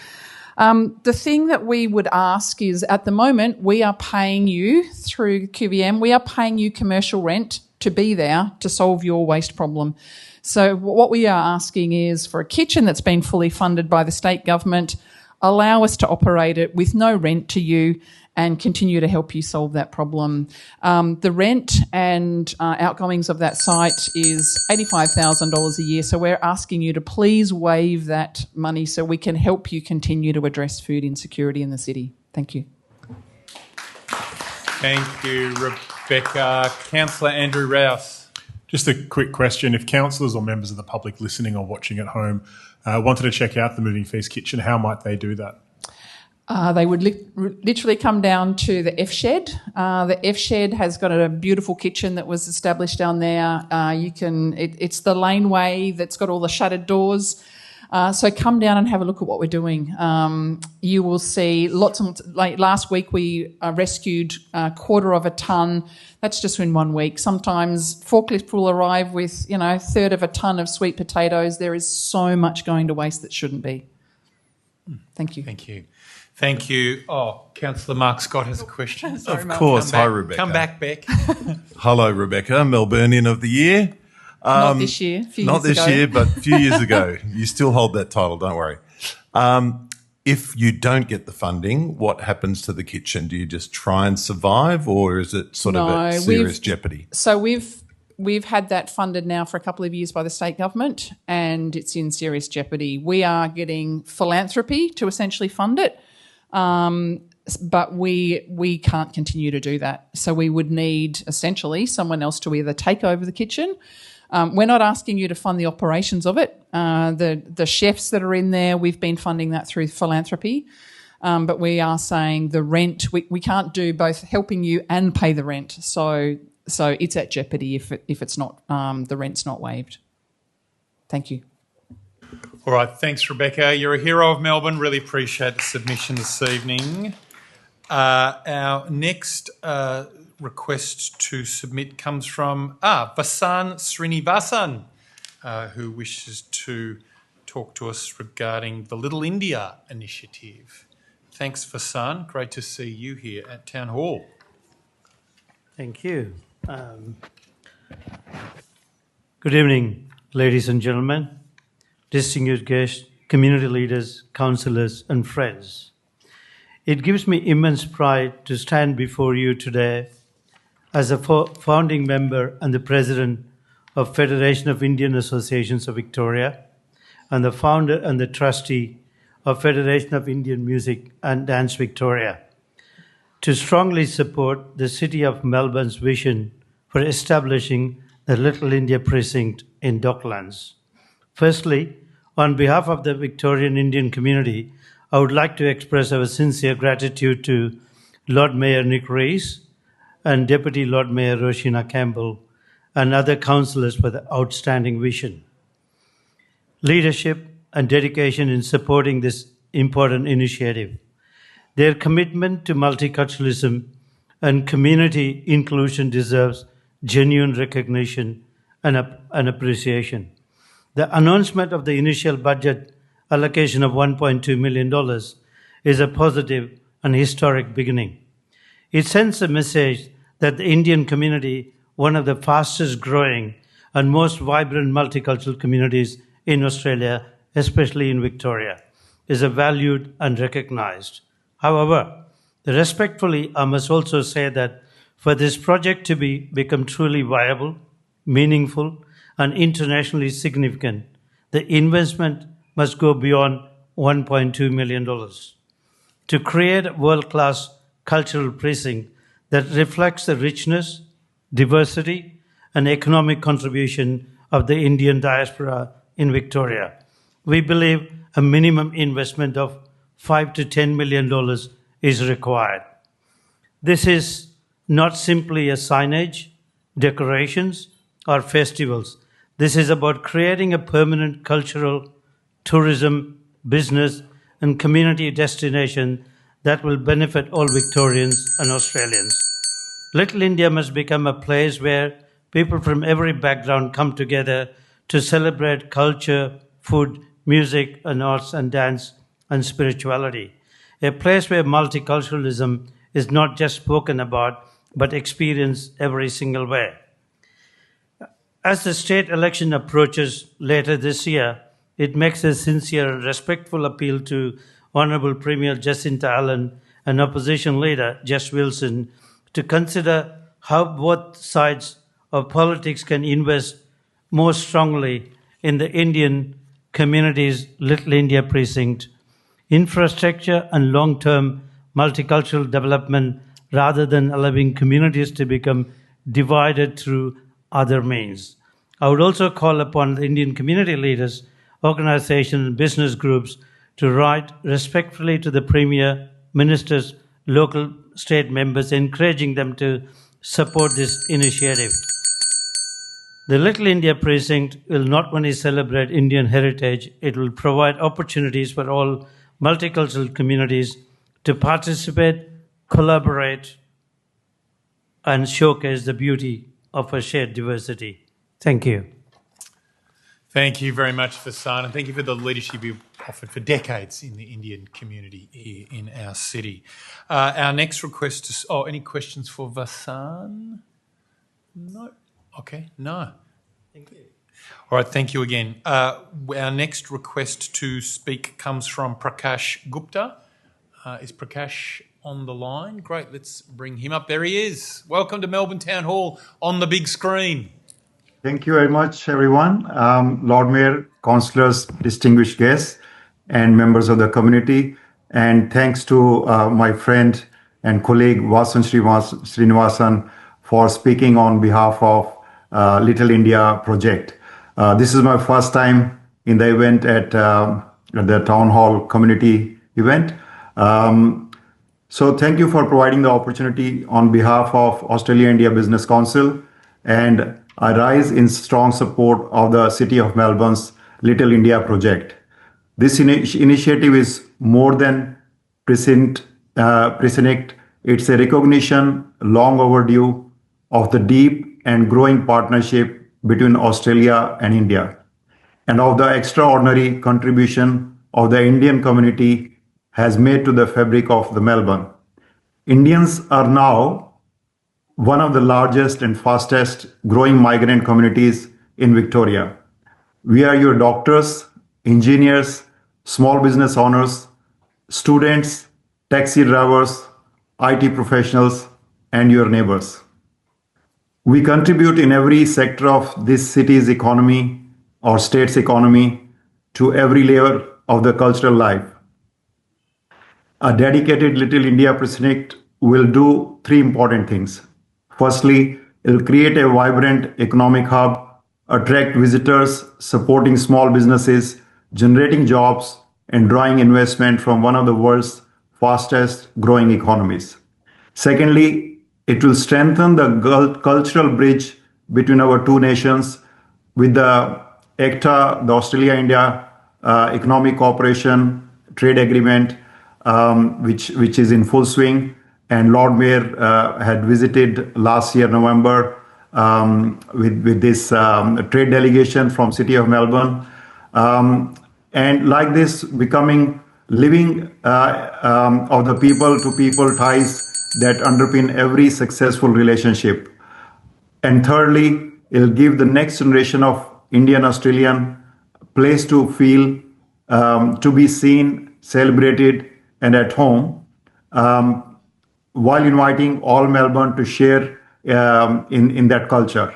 The thing that we would ask is, at the moment, we are paying you through QVM, we are paying you commercial rent to be there to solve your waste problem. So what we are asking is for a kitchen that's been fully funded by the state government, allow us to operate it with no rent to you and continue to help you solve that problem. The rent and outgoings of that site is $85,000 a year, so we're asking you to please waive that money so we can help you continue to address food insecurity in the city. Thank you. Thank you, Rebecca. Councillor Andrew Rouse. Just a quick question. If councillors or members of the public listening or watching at home wanted to check out the Moving Feast kitchen, how might they do that? They would literally come down to the F-Shed. The F-Shed has got a beautiful kitchen that was established down there. It's the laneway that's got all the shuttered doors. So come down and have a look at what we're doing. You will see lots of, like last week we rescued a quarter of a tonne. That's just in 1 week. Sometimes forklift will arrive with, a third of a tonne of sweet potatoes. There is so much going to waste that shouldn't be. Thank you. Thank you. Thank you. Oh, Councillor Mark Scott has a question. Of course. Hi, Rebecca. Come back, Beck. Hello, Rebecca. Melburnian of the Year. Not this year. Not this year, but a few years ago. You still hold that title, don't worry. If you don't get the funding, what happens to the kitchen? Do you just try and survive, or is it sort of at serious jeopardy? So we've had that funded now for a couple of years by the state government, and it's in serious jeopardy. We are getting philanthropy to essentially fund it, but we can't continue to do that. So we would need essentially someone else to either take over the kitchen. We're not asking you to fund the operations of it. The chefs that are in there, we've been funding that through philanthropy. But we are saying the rent, we can't do both helping you and pay the rent. So it's at jeopardy if it's not, the rent's not waived. Thank you. All right, thanks, Rebecca. You're a hero of Melbourne. Really appreciate the submission this evening. Our next request to submit comes from Vasan Srinivasan, who wishes to talk to us regarding the Little India initiative. Thanks, Vasan. Great to see you here at Town Hall. Thank you. Good evening, ladies and gentlemen, distinguished guests, community leaders, councillors and friends. It gives me immense pride to stand before you today as a founding member and the president of Federation of Indian Associations of Victoria and the founder and the trustee of Federation of Indian Music and Dance Victoria, to strongly support the City of Melbourne's vision for establishing the Little India precinct in Docklands. Firstly, on behalf of the Victorian Indian community, I would like to express our sincere gratitude to Lord Mayor Nick Rees and Deputy Lord Mayor Roshina Campbell and other councillors for the outstanding vision, leadership and dedication in supporting this important initiative. Their commitment to multiculturalism and community inclusion deserves genuine recognition and appreciation. The announcement of the initial budget allocation of $1.2 million is a positive and historic beginning. It sends a message that the Indian community, one of the fastest growing and most vibrant multicultural communities in Australia, especially in Victoria, is valued and recognized. However, respectfully, I must also say that for this project to become truly viable, meaningful, and internationally significant, the investment must go beyond $1.2 million. To create a world-class cultural precinct that reflects the richness, diversity, and economic contribution of the Indian diaspora in Victoria, we believe a minimum investment of $5 to $10 million is required. This is not simply a signage, decorations, or festivals. This is about creating a permanent cultural, tourism, business, and community destination that will benefit all Victorians and Australians. Little India must become a place where people from every background come together to celebrate culture, food, music, and arts and dance and spirituality. A place where multiculturalism is not just spoken about, but experienced every single way. As the state election approaches later this year, it makes a sincere and respectful appeal to Honourable Premier Jacinta Allen and Opposition Leader Jess Wilson to consider how both sides of politics can invest more strongly in the Indian community's Little India precinct, infrastructure and long-term multicultural development rather than allowing communities to become divided through other means. I would also call upon the Indian community leaders, organizations and business groups to write respectfully to the Premier, ministers, local state members, encouraging them to support this initiative. The Little India Precinct will not only celebrate Indian heritage, it will provide opportunities for all multicultural communities to participate, collaborate, and showcase the beauty of our shared diversity. Thank you. Thank you very much, Vasan, and thank you for the leadership you've offered for decades in the Indian community here in our city. Our next request is... Oh, any questions for Vasan? No. Okay, no. Thank you. All right, thank you again. Our next request to speak comes from Prakash Gupta. Is Prakash on the line? Great, let's bring him up. There he is. Welcome to Melbourne Town Hall on the big screen. Thank you very much, everyone. Lord Mayor, councillors, distinguished guests, and members of the community. And thanks to my friend and colleague Vasan Srinivasan for speaking on behalf of Little India project. This is my first time in the event at the Town Hall community event. So thank you for providing the opportunity on behalf of Australia-India Business Council, and I rise in strong support of the City of Melbourne's Little India project. This initiative is more than precinct. It's a recognition, long overdue, of the deep and growing partnership between Australia and India, and of the extraordinary contribution of the Indian community has made to the fabric of the Melbourne. Indians are now one of the largest and fastest growing migrant communities in Victoria. We are your doctors, engineers, small business owners, students, taxi drivers, IT professionals, and your neighbors. We contribute in every sector of this city's economy or state's economy to every layer of the cultural life. A dedicated Little India Precinct will do three important things. Firstly, it will create a vibrant economic hub, attract visitors, supporting small businesses, generating jobs, and drawing investment from one of the world's fastest growing economies. Secondly, it will strengthen the cultural bridge between our two nations with the ACTA, the Australia-India Economic Cooperation Trade Agreement, which is in full swing. And Lord Mayor had visited last year, November, with this trade delegation from City of Melbourne. And like this, becoming living of the people-to-people ties that underpin every successful relationship. And thirdly, it'll give the next generation of Indian-Australian place to feel, to be seen, celebrated, and at home, while inviting all Melbourne to share in that culture.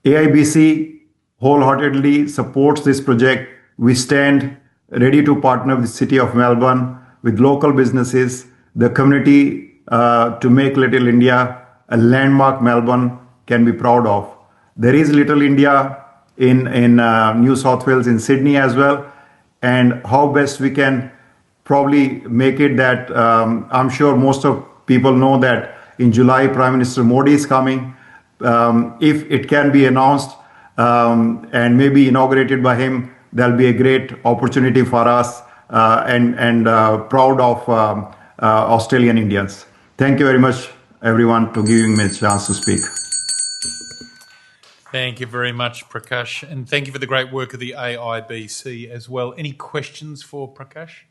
AIBC wholeheartedly supports this project. We stand ready to partner with the City of Melbourne, with local businesses, the community, to make Little India a landmark Melbourne can be proud of. There is Little India in New South Wales, in Sydney as well, and how best we can probably make it that I'm sure most of people know that in July Prime Minister Modi is coming. If it can be announced and maybe inaugurated by him, there'll be a great opportunity for us and proud of Australian Indians. Thank you very much, everyone, for giving me a chance to speak. Thank you very much, Prakash, and thank you for the great work of the AIBC as well. Any questions for Prakash?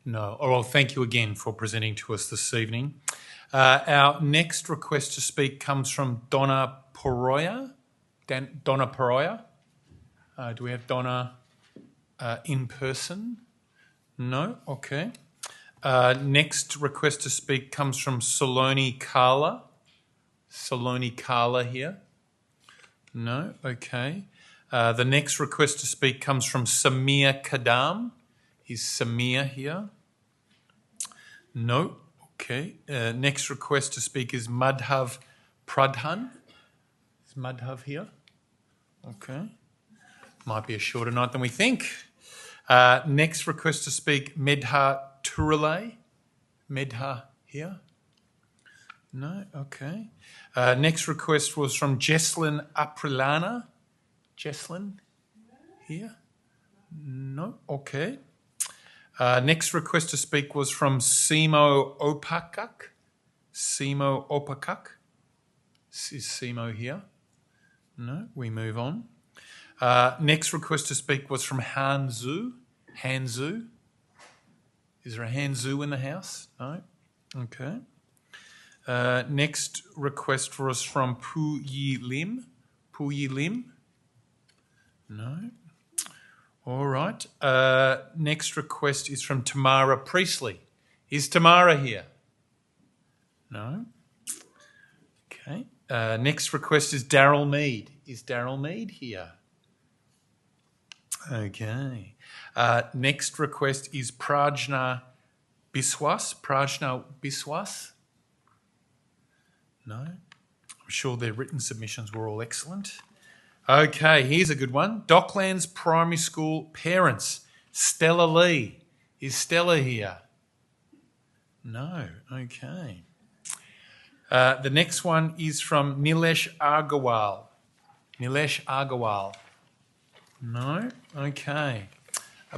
No. Oh, well, thank you again for presenting to us this evening. Our next request to speak comes from Donna Poroya. Donna Poroya. Do we have Donna in person? No? Okay. Next request to speak comes from Saloni Kala. Saloni Kala here. No? Okay. The next request to speak comes from Samir Kadam. Is Samir here? No? Okay. Next request to speak is Madhav Pradhan. Is Madhav here? Okay. Might be a shorter night than we think. Next request to speak, Medha Turale. Medha here? No? Okay. Next request was from Jesslyn Aprilana. Jesslyn? Here? No? Okay. Next request to speak was from Simo Opakak. Simo Opakak. Is Simo here? No? We move on. Next request to speak was from Hanzu. Hanzu? Is there a Hanzu in the house? No? Okay. Next request was from Pu Yi Lim. Pu Yi Lim? No? All right. Next request is from Tamara Priestley. Is Tamara here? No? Okay. Next request is Daryl Mead. Is Daryl Mead here? Okay. Next request is Prajna Biswas. Prajna Biswas? No? I'm sure their written submissions were all excellent. Okay, here's a good one. Docklands Primary School parents. Stella Lee. Is Stella here? No. Okay. The next one is from Nilesh Agarwal. Nilesh Agarwal. No? Okay.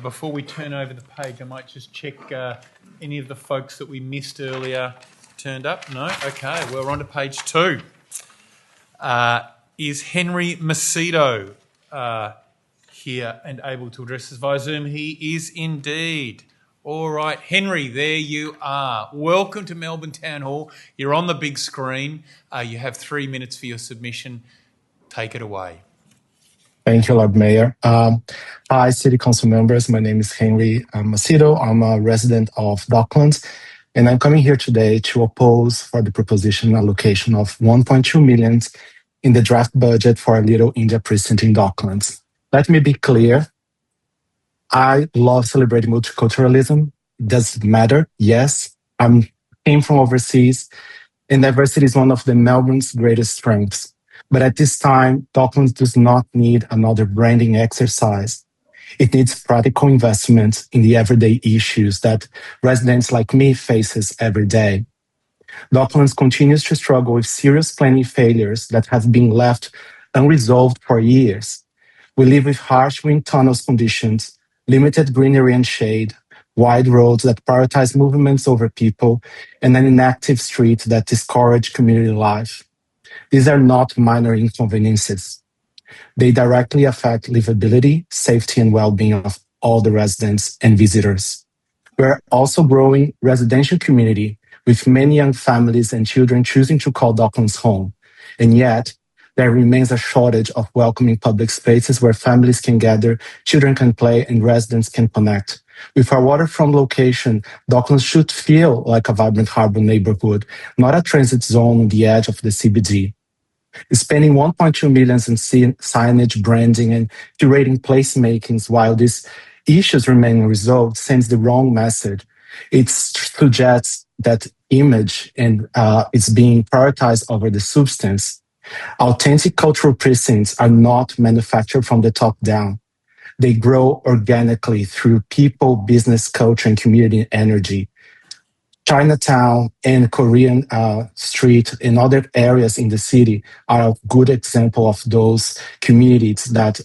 Before we turn over the page, I might just check any of the folks that we missed earlier turned up. No? Okay, we're on to page 2. Is Henry Macedo here and able to address us via Zoom? He is indeed. All right, Henry, there you are. Welcome to Melbourne Town Hall. You're on the big screen. You have 3 minutes for your submission. Take it away. Thank you, Lord Mayor. Hi, City Council members. My name is Henry Macedo. I'm a resident of Docklands, and I'm coming here today to oppose for the proposition allocation of $1.2 million in the draft budget for Little India precinct in Docklands. Let me be clear. I love celebrating multiculturalism. It does matter. Yes, I came from overseas, and diversity is one of the Melbourne's greatest strengths. But at this time, Docklands does not need another branding exercise. It needs practical investments in the everyday issues that residents like me faces every day. Docklands continues to struggle with serious planning failures that have been left unresolved for years. We live with harsh wind tunnels conditions, limited greenery and shade, wide roads that prioritize movements over people, and an inactive street that discourage community life. These are not minor inconveniences. They directly affect livability, safety, and well-being of all the residents and visitors. We're also growing residential community with many young families and children choosing to call Docklands home. And yet, there remains a shortage of welcoming public spaces where families can gather, children can play, and residents can connect. With our waterfront location, Docklands should feel like a vibrant harbour neighbourhood, not a transit zone on the edge of the CBD. Spending $1.2 million in signage, branding, and curating placemakings while these issues remain unresolved sends the wrong message. It suggests that image and it's being prioritized over the substance. Authentic cultural precincts are not manufactured from the top down. They grow organically through people, business, culture, and community energy. Chinatown and Korean Street and other areas in the city are a good example of those communities that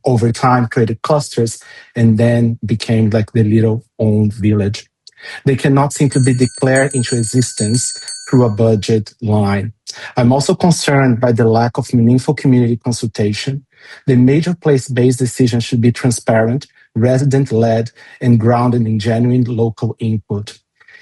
over time created clusters and then became like the little owned village. They cannot simply be declared into existence through a budget line. I'm also concerned by the lack of meaningful community consultation. The major place-based decisions should be transparent, resident-led, and grounded in genuine local input.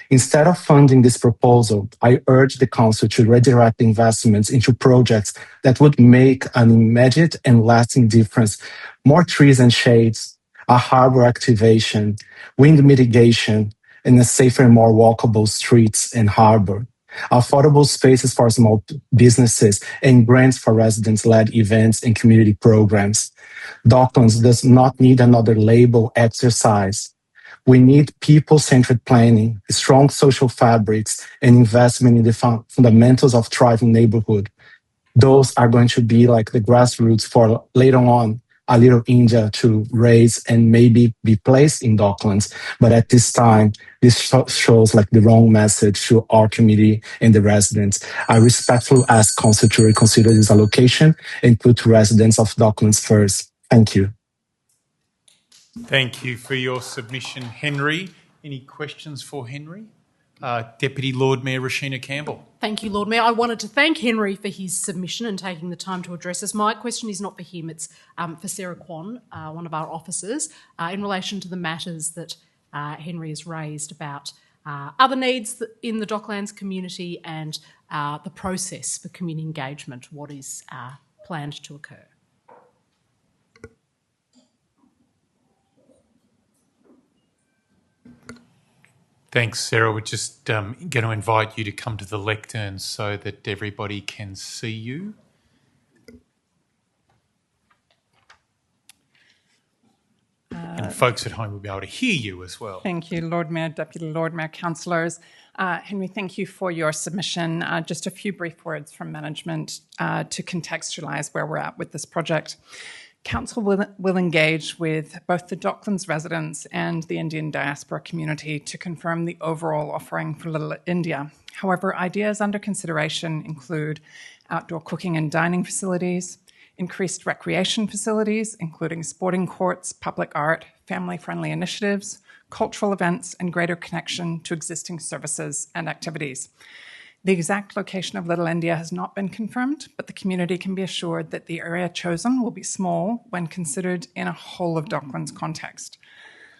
Instead of funding this proposal, I urge the Council to redirect investments into projects that would make an immediate and lasting difference. More trees and shades, a harbour activation, wind mitigation, and a safer and more walkable streets and harbour. Affordable spaces for small businesses and grants for residents-led events and community programs. Docklands does not need another label exercise. We need people-centered planning, strong social fabrics, and investment in the fundamentals of thriving neighborhood. Those are going to be like the grassroots for later on a little India to raise and maybe be placed in Docklands. But at this time, this shows like the wrong message to our community and the residents. I respectfully ask Council to reconsider this allocation and put residents of Docklands first. Thank you. Thank you for your submission, Henry. Any questions for Henry? Deputy Lord Mayor Rashina Campbell. Thank you, Lord Mayor. I wanted to thank Henry for his submission and taking the time to address us. My question is not for him, it's for Sarah Kwan, one of our officers, in relation to the matters that Henry has raised about other needs in the Docklands community and the process for community engagement, what is planned to occur. Thanks, Sarah. We're just going to invite you to come to the lectern so that everybody can see you. And folks at home will be able to hear you as well. Thank you, Lord Mayor, Deputy Lord Mayor, councillors. Henry, thank you for your submission. Just a few brief words from management to contextualise where we're at with this project. Council will engage with both the Docklands residents and the Indian diaspora community to confirm the overall offering for Little India. However, ideas under consideration include outdoor cooking and dining facilities, increased recreation facilities, including sporting courts, public art, family-friendly initiatives, cultural events, and greater connection to existing services and activities. The exact location of Little India has not been confirmed, but the community can be assured that the area chosen will be small when considered in a whole of Docklands context.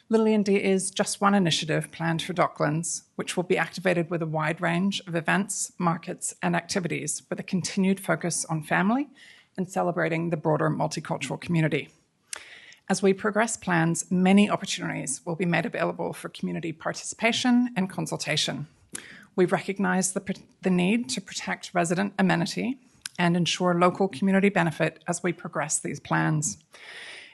Little India is just one initiative planned for Docklands, which will be activated with a wide range of events, markets, and activities with a continued focus on family and celebrating the broader multicultural community. As we progress plans, many opportunities will be made available for community participation and consultation. We recognise the need to protect resident amenity and ensure local community benefit as we progress these plans.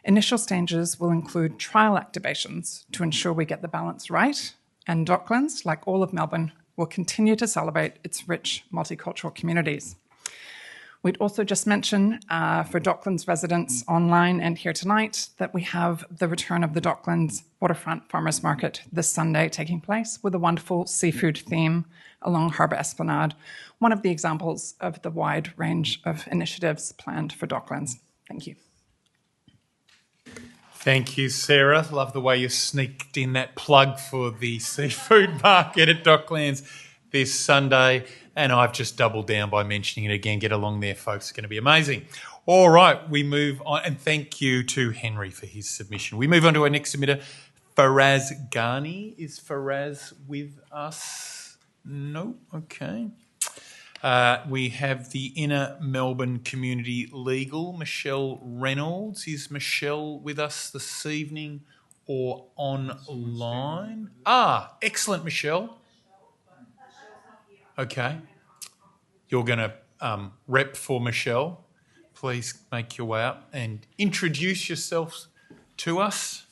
Initial stages will include trial activations to ensure we get the balance right, and Docklands, like all of Melbourne, will continue to celebrate its rich multicultural communities. We'd also just mention for Docklands residents online and here tonight that we have the return of the Docklands Waterfront Farmers Market this Sunday taking place with a wonderful seafood theme along Harbour Esplanade, one of the examples of the wide range of initiatives planned for Docklands. Thank you. Thank you, Sarah. Love the way you sneaked in that plug for the seafood market at Docklands this Sunday. And I've just doubled down by mentioning it again. Get along there, folks. It's going to be amazing. All right, we move on. And thank you to Henry for his submission. We move on to our next submitter, Faraz Ghani. Is Faraz with us? No? Okay. We have the Inner Melbourne Community Legal, Michelle Reynolds. Is Michelle with us this evening or online? Excellent, Michelle. Okay. You're going to rep for Michelle. Please make your way up and introduce yourselves to us.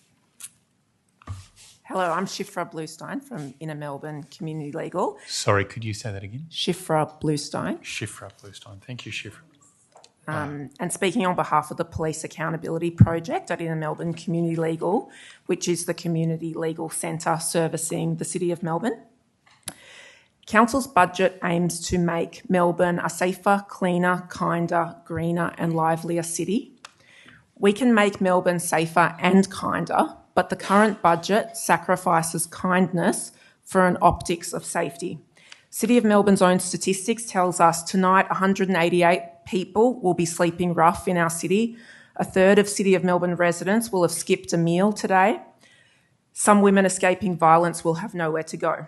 Hello, I'm Shifra Bluestein from Inner Melbourne Community Legal. Sorry, could you say that again? Shifra Bluestein. Shifra Bluestein. Thank you, Shifra. And speaking on behalf of the Police Accountability Project at Inner Melbourne Community Legal, which is the community legal centre servicing the City of Melbourne. Council's budget aims to make Melbourne a safer, cleaner, kinder, greener and livelier city. We can make Melbourne safer and kinder, but the current budget sacrifices kindness for an optics of safety. City of Melbourne's own statistics tells us tonight 188 people will be sleeping rough in our city. A third of City of Melbourne residents will have skipped a meal today. Some women escaping violence will have nowhere to go.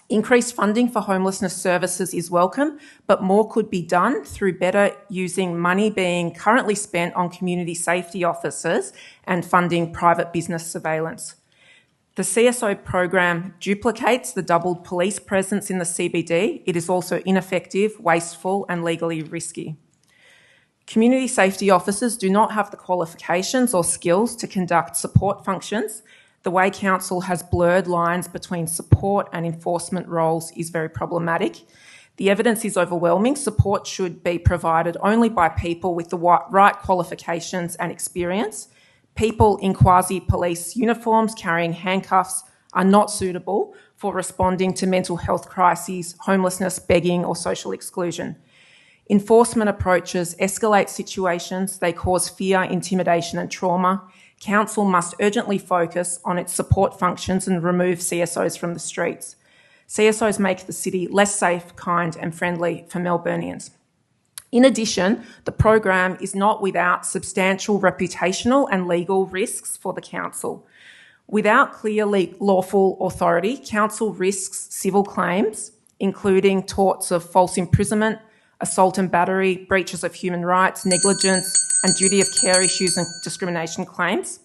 Increased funding for homelessness services is welcome, but more could be done through better using money being currently spent on community safety officers and funding private business surveillance. The CSO program duplicates the doubled police presence in the CBD. It is also ineffective, wasteful and legally risky. Community safety officers do not have the qualifications or skills to conduct support functions. The way Council has blurred lines between support and enforcement roles is very problematic. The evidence is overwhelming. Support should be provided only by people with the right qualifications and experience. People in quasi-police uniforms carrying handcuffs are not suitable for responding to mental health crises, homelessness, begging, or social exclusion. Enforcement approaches escalate situations. They cause fear, intimidation, and trauma. Council must urgently focus on its support functions and remove CSOs from the streets. CSOs make the city less safe, kind, and friendly for Melburnians. In addition, the program is not without substantial reputational and legal risks for the council. Without clear lawful authority, council risks civil claims, including torts of false imprisonment, assault and battery, breaches of human rights, negligence, and duty of care issues and discrimination claims.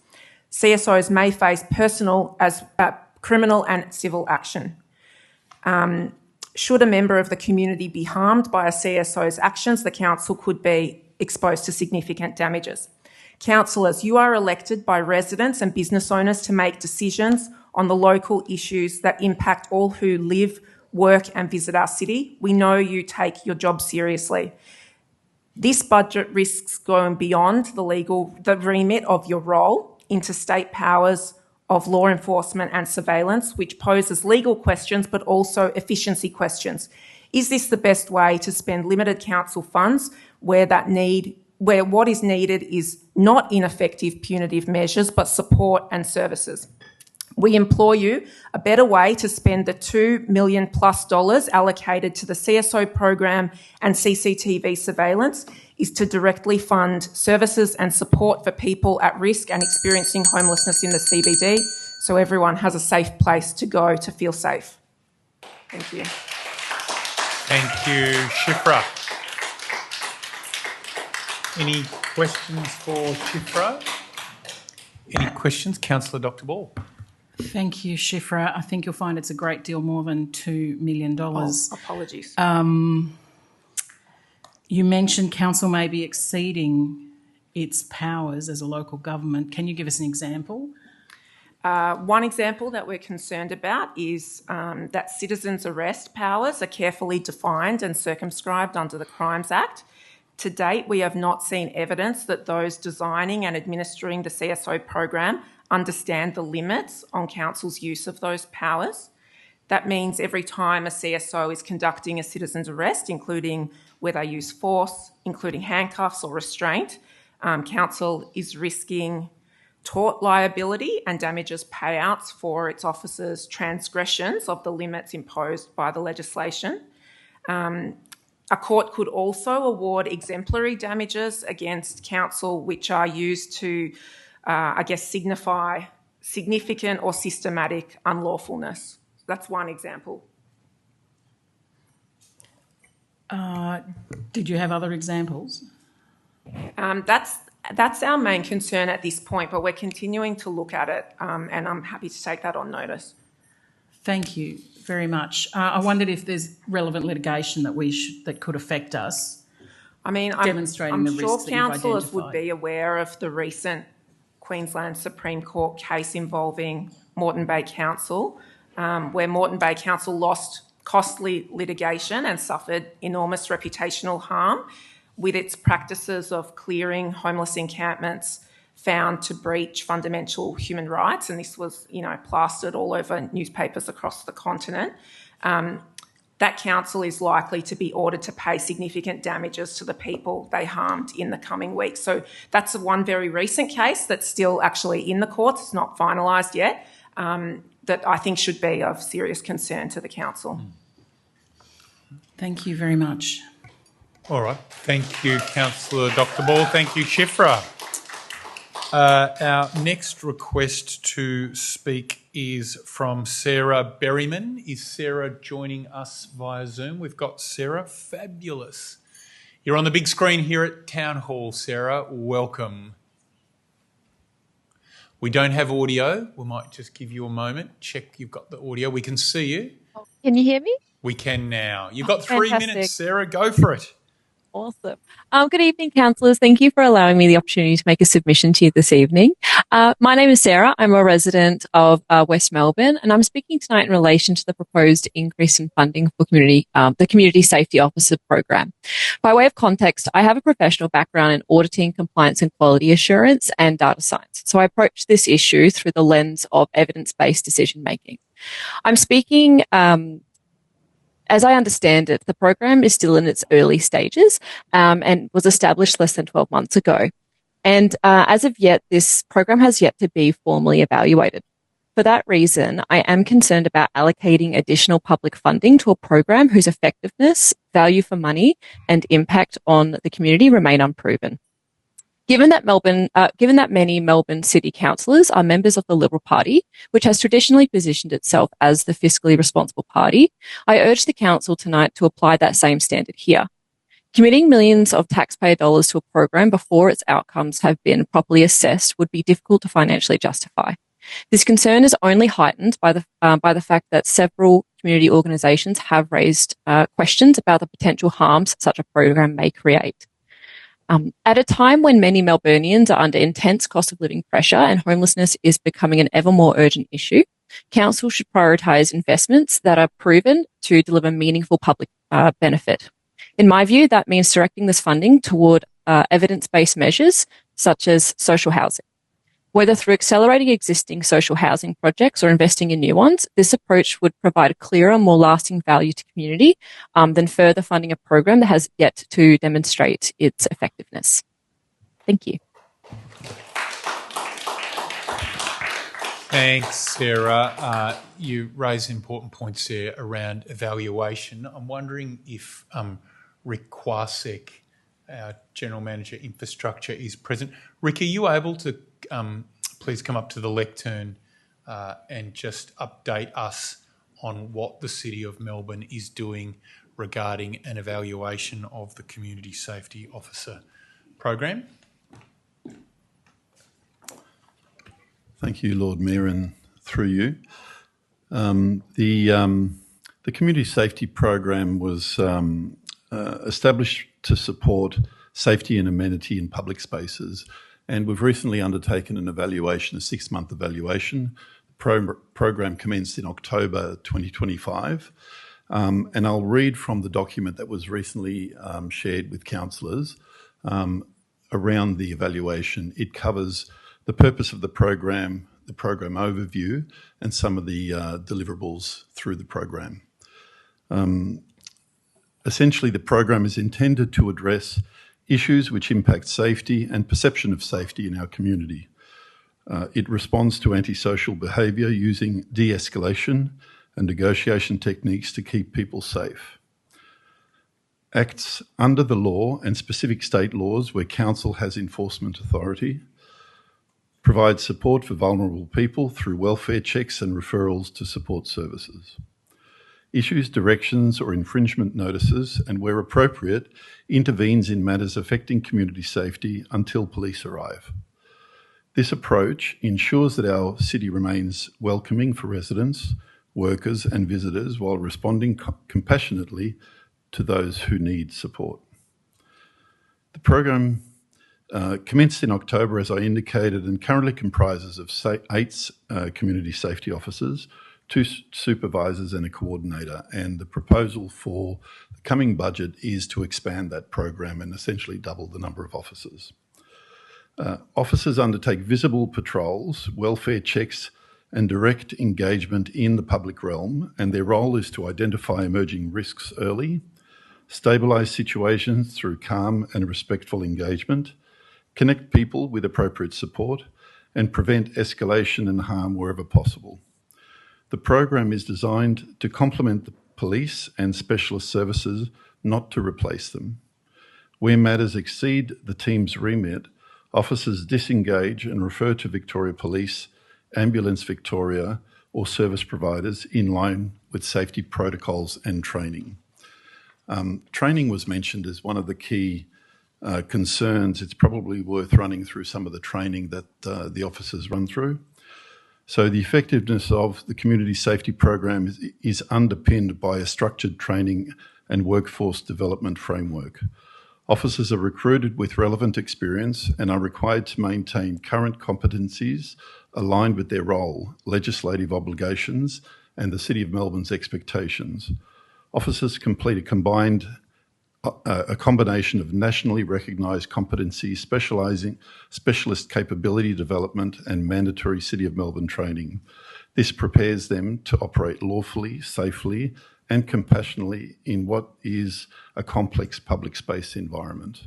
CSOs may face criminal and civil action. Should a member of the community be harmed by a CSO's actions, the council could be exposed to significant damages. Councillors, you are elected by residents and business owners to make decisions on the local issues that impact all who live, work and visit our city. We know you take your job seriously. This budget risks going beyond the remit of your role into state powers of law enforcement and surveillance, which poses legal questions but also efficiency questions. Is this the best way to spend limited council funds where what is needed is not ineffective punitive measures but support and services? We implore you, a better way to spend the $2 million+ allocated to the CSO program and CCTV surveillance is to directly fund services and support for people at risk and experiencing homelessness in the CBD, so everyone has a safe place to go to feel safe. Thank you. Thank you, Shifra. Any questions for Shifra? Any questions? Councillor Dr. Ball. Thank you, Shifra. I think you'll find it's a great deal more than $2 million. Oh, apologies. You mentioned council may be exceeding its powers as a local government. Can you give us an example? One example that we're concerned about is that citizens' arrest powers are carefully defined and circumscribed under the Crimes Act. To date, we have not seen evidence that those designing and administering the CSO program understand the limits on council's use of those powers. That means every time a CSO is conducting a citizen's arrest, including where they use force, including handcuffs or restraint, council is risking tort liability and damages payouts for its officers' transgressions of the limits imposed by the legislation. A court could also award exemplary damages against council which are used to, signify significant or systematic unlawfulness. That's one example. Did you have other examples? That's our main concern at this point, but we're continuing to look at it, and I'm happy to take that on notice. Thank you very much. I wondered if there's relevant litigation that could affect us. I mean, demonstrating I'm the sure risks that you've councillors would identified. be aware of the recent Queensland Supreme Court case involving Moreton Bay Council, where Moreton Bay Council lost costly litigation and suffered enormous reputational harm with its practices of clearing homeless encampments found to breach fundamental human rights, and this was, plastered all over newspapers across the continent. That council is likely to be ordered to pay significant damages to the people they harmed in the coming weeks. So that's one very recent case that's still actually in the courts, it's not finalised yet, that I think should be of serious concern to the council. Thank you very much. All right. Thank you, Councillor Dr. Ball. Thank you, Shifra. Our next request to speak is from Sarah Berryman. Is Sarah joining us via Zoom? We've got Sarah. Fabulous. You're on the big screen here at Town Hall, Sarah. Welcome. We don't have audio. We might just give you a moment. Check you've got the audio. We can see you. Can you hear me? We can now. You've got 3 Fantastic. minutes, Sarah. Go for it. Awesome. Good evening, councillors. Thank you for allowing me the opportunity to make a submission to you this evening. My name is Sarah. I'm a resident of West Melbourne, and I'm speaking tonight in relation to the proposed increase in funding for the Community Safety Officer program. By way of context, I have a professional background in auditing, compliance and quality assurance and data science. So I approach this issue through the lens of evidence-based decision making. I'm speaking as I understand it, the program is still in its early stages and was established less than 12 months ago. And as of yet, this program has yet to be formally evaluated. For that reason, I am concerned about allocating additional public funding to a program whose effectiveness, value for money, and impact on the community remain unproven. Given that many Melbourne City councillors are members of the Liberal Party, which has traditionally positioned itself as the fiscally responsible party, I urge the council tonight to apply that same standard here. Committing millions of taxpayer dollars to a program before its outcomes have been properly assessed would be difficult to financially justify. This concern is only heightened by the fact that several community organisations have raised questions about the potential harms such a program may create. At a time when many Melburnians are under intense cost of living pressure and homelessness is becoming an ever more urgent issue, council should prioritise investments that are proven to deliver meaningful public benefit. In my view, that means directing this funding toward evidence-based measures such as social housing. Whether through accelerating existing social housing projects or investing in new ones, this approach would provide a clearer, more lasting value to community than further funding a program that has yet to demonstrate its effectiveness. Thank you. Thanks, Sarah. You raise important points there around evaluation. I'm wondering if Rick Kwasek, our General Manager Infrastructure, is present. Rick, are you able to please come up to the lectern and just update us on what the City of Melbourne is doing regarding an evaluation of the Community Safety Officer program? Thank you, Lord Mayor, and through you. The Community Safety Program was established to support safety and amenity in public spaces, and we've recently undertaken an evaluation, a 6-month evaluation. The program commenced in October 2025, and I'll read from the document that was recently shared with councillors around the evaluation. It covers the purpose of the program overview, and some of the deliverables through the program. Essentially, the program is intended to address issues which impact safety and perception of safety in our community. It responds to antisocial behaviour using de-escalation and negotiation techniques to keep people safe. Acts under the law and specific state laws where council has enforcement authority. Provides support for vulnerable people through welfare checks and referrals to support services. Issues directions or infringement notices, and where appropriate, intervenes in matters affecting community safety until police arrive. This approach ensures that our city remains welcoming for residents, workers and visitors while responding compassionately to those who need support. The program commenced in October, as I indicated, and currently comprises of 8 community safety officers, 2 supervisors and a coordinator, and the proposal for the coming budget is to expand that program and essentially double the number of officers. Officers undertake visible patrols, welfare checks and direct engagement in the public realm, and their role is to identify emerging risks early, stabilise situations through calm and respectful engagement, connect people with appropriate support, and prevent escalation and harm wherever possible. The program is designed to complement the police and specialist services, not to replace them. Where matters exceed the team's remit, officers disengage and refer to Victoria Police, Ambulance Victoria, or service providers in line with safety protocols and training. Training was mentioned as one of the key concerns. It's probably worth running through some of the training that the officers run through. So the effectiveness of the community safety program is underpinned by a structured training and workforce development framework. Officers are recruited with relevant experience and are required to maintain current competencies aligned with their role, legislative obligations, and the City of Melbourne's expectations. Officers complete a combination of nationally recognised competencies, specialist capability development, and mandatory City of Melbourne training. This prepares them to operate lawfully, safely, and compassionately in what is a complex public space environment.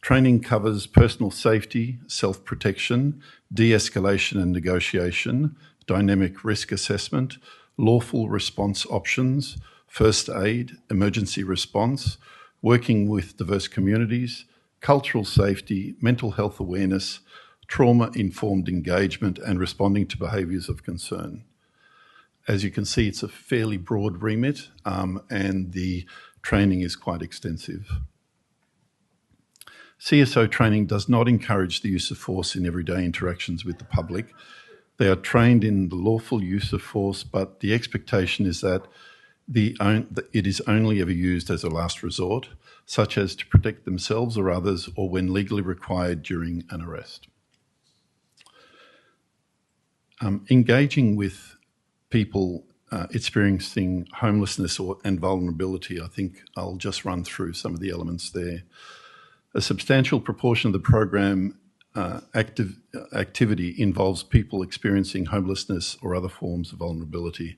Training covers personal safety, self-protection, de-escalation and negotiation, dynamic risk assessment, lawful response options, first aid, emergency response, working with diverse communities, cultural safety, mental health awareness, trauma-informed engagement, and responding to behaviours of concern. As you can see, it's a fairly broad remit, and the training is quite extensive. CSO training does not encourage the use of force in everyday interactions with the public. They are trained in the lawful use of force, but the expectation is that it is only ever used as a last resort, such as to protect themselves or others, or when legally required during an arrest. Engaging with people experiencing homelessness and vulnerability, I think I'll just run through some of the elements there. A substantial proportion of the program activity involves people experiencing homelessness or other forms of vulnerability.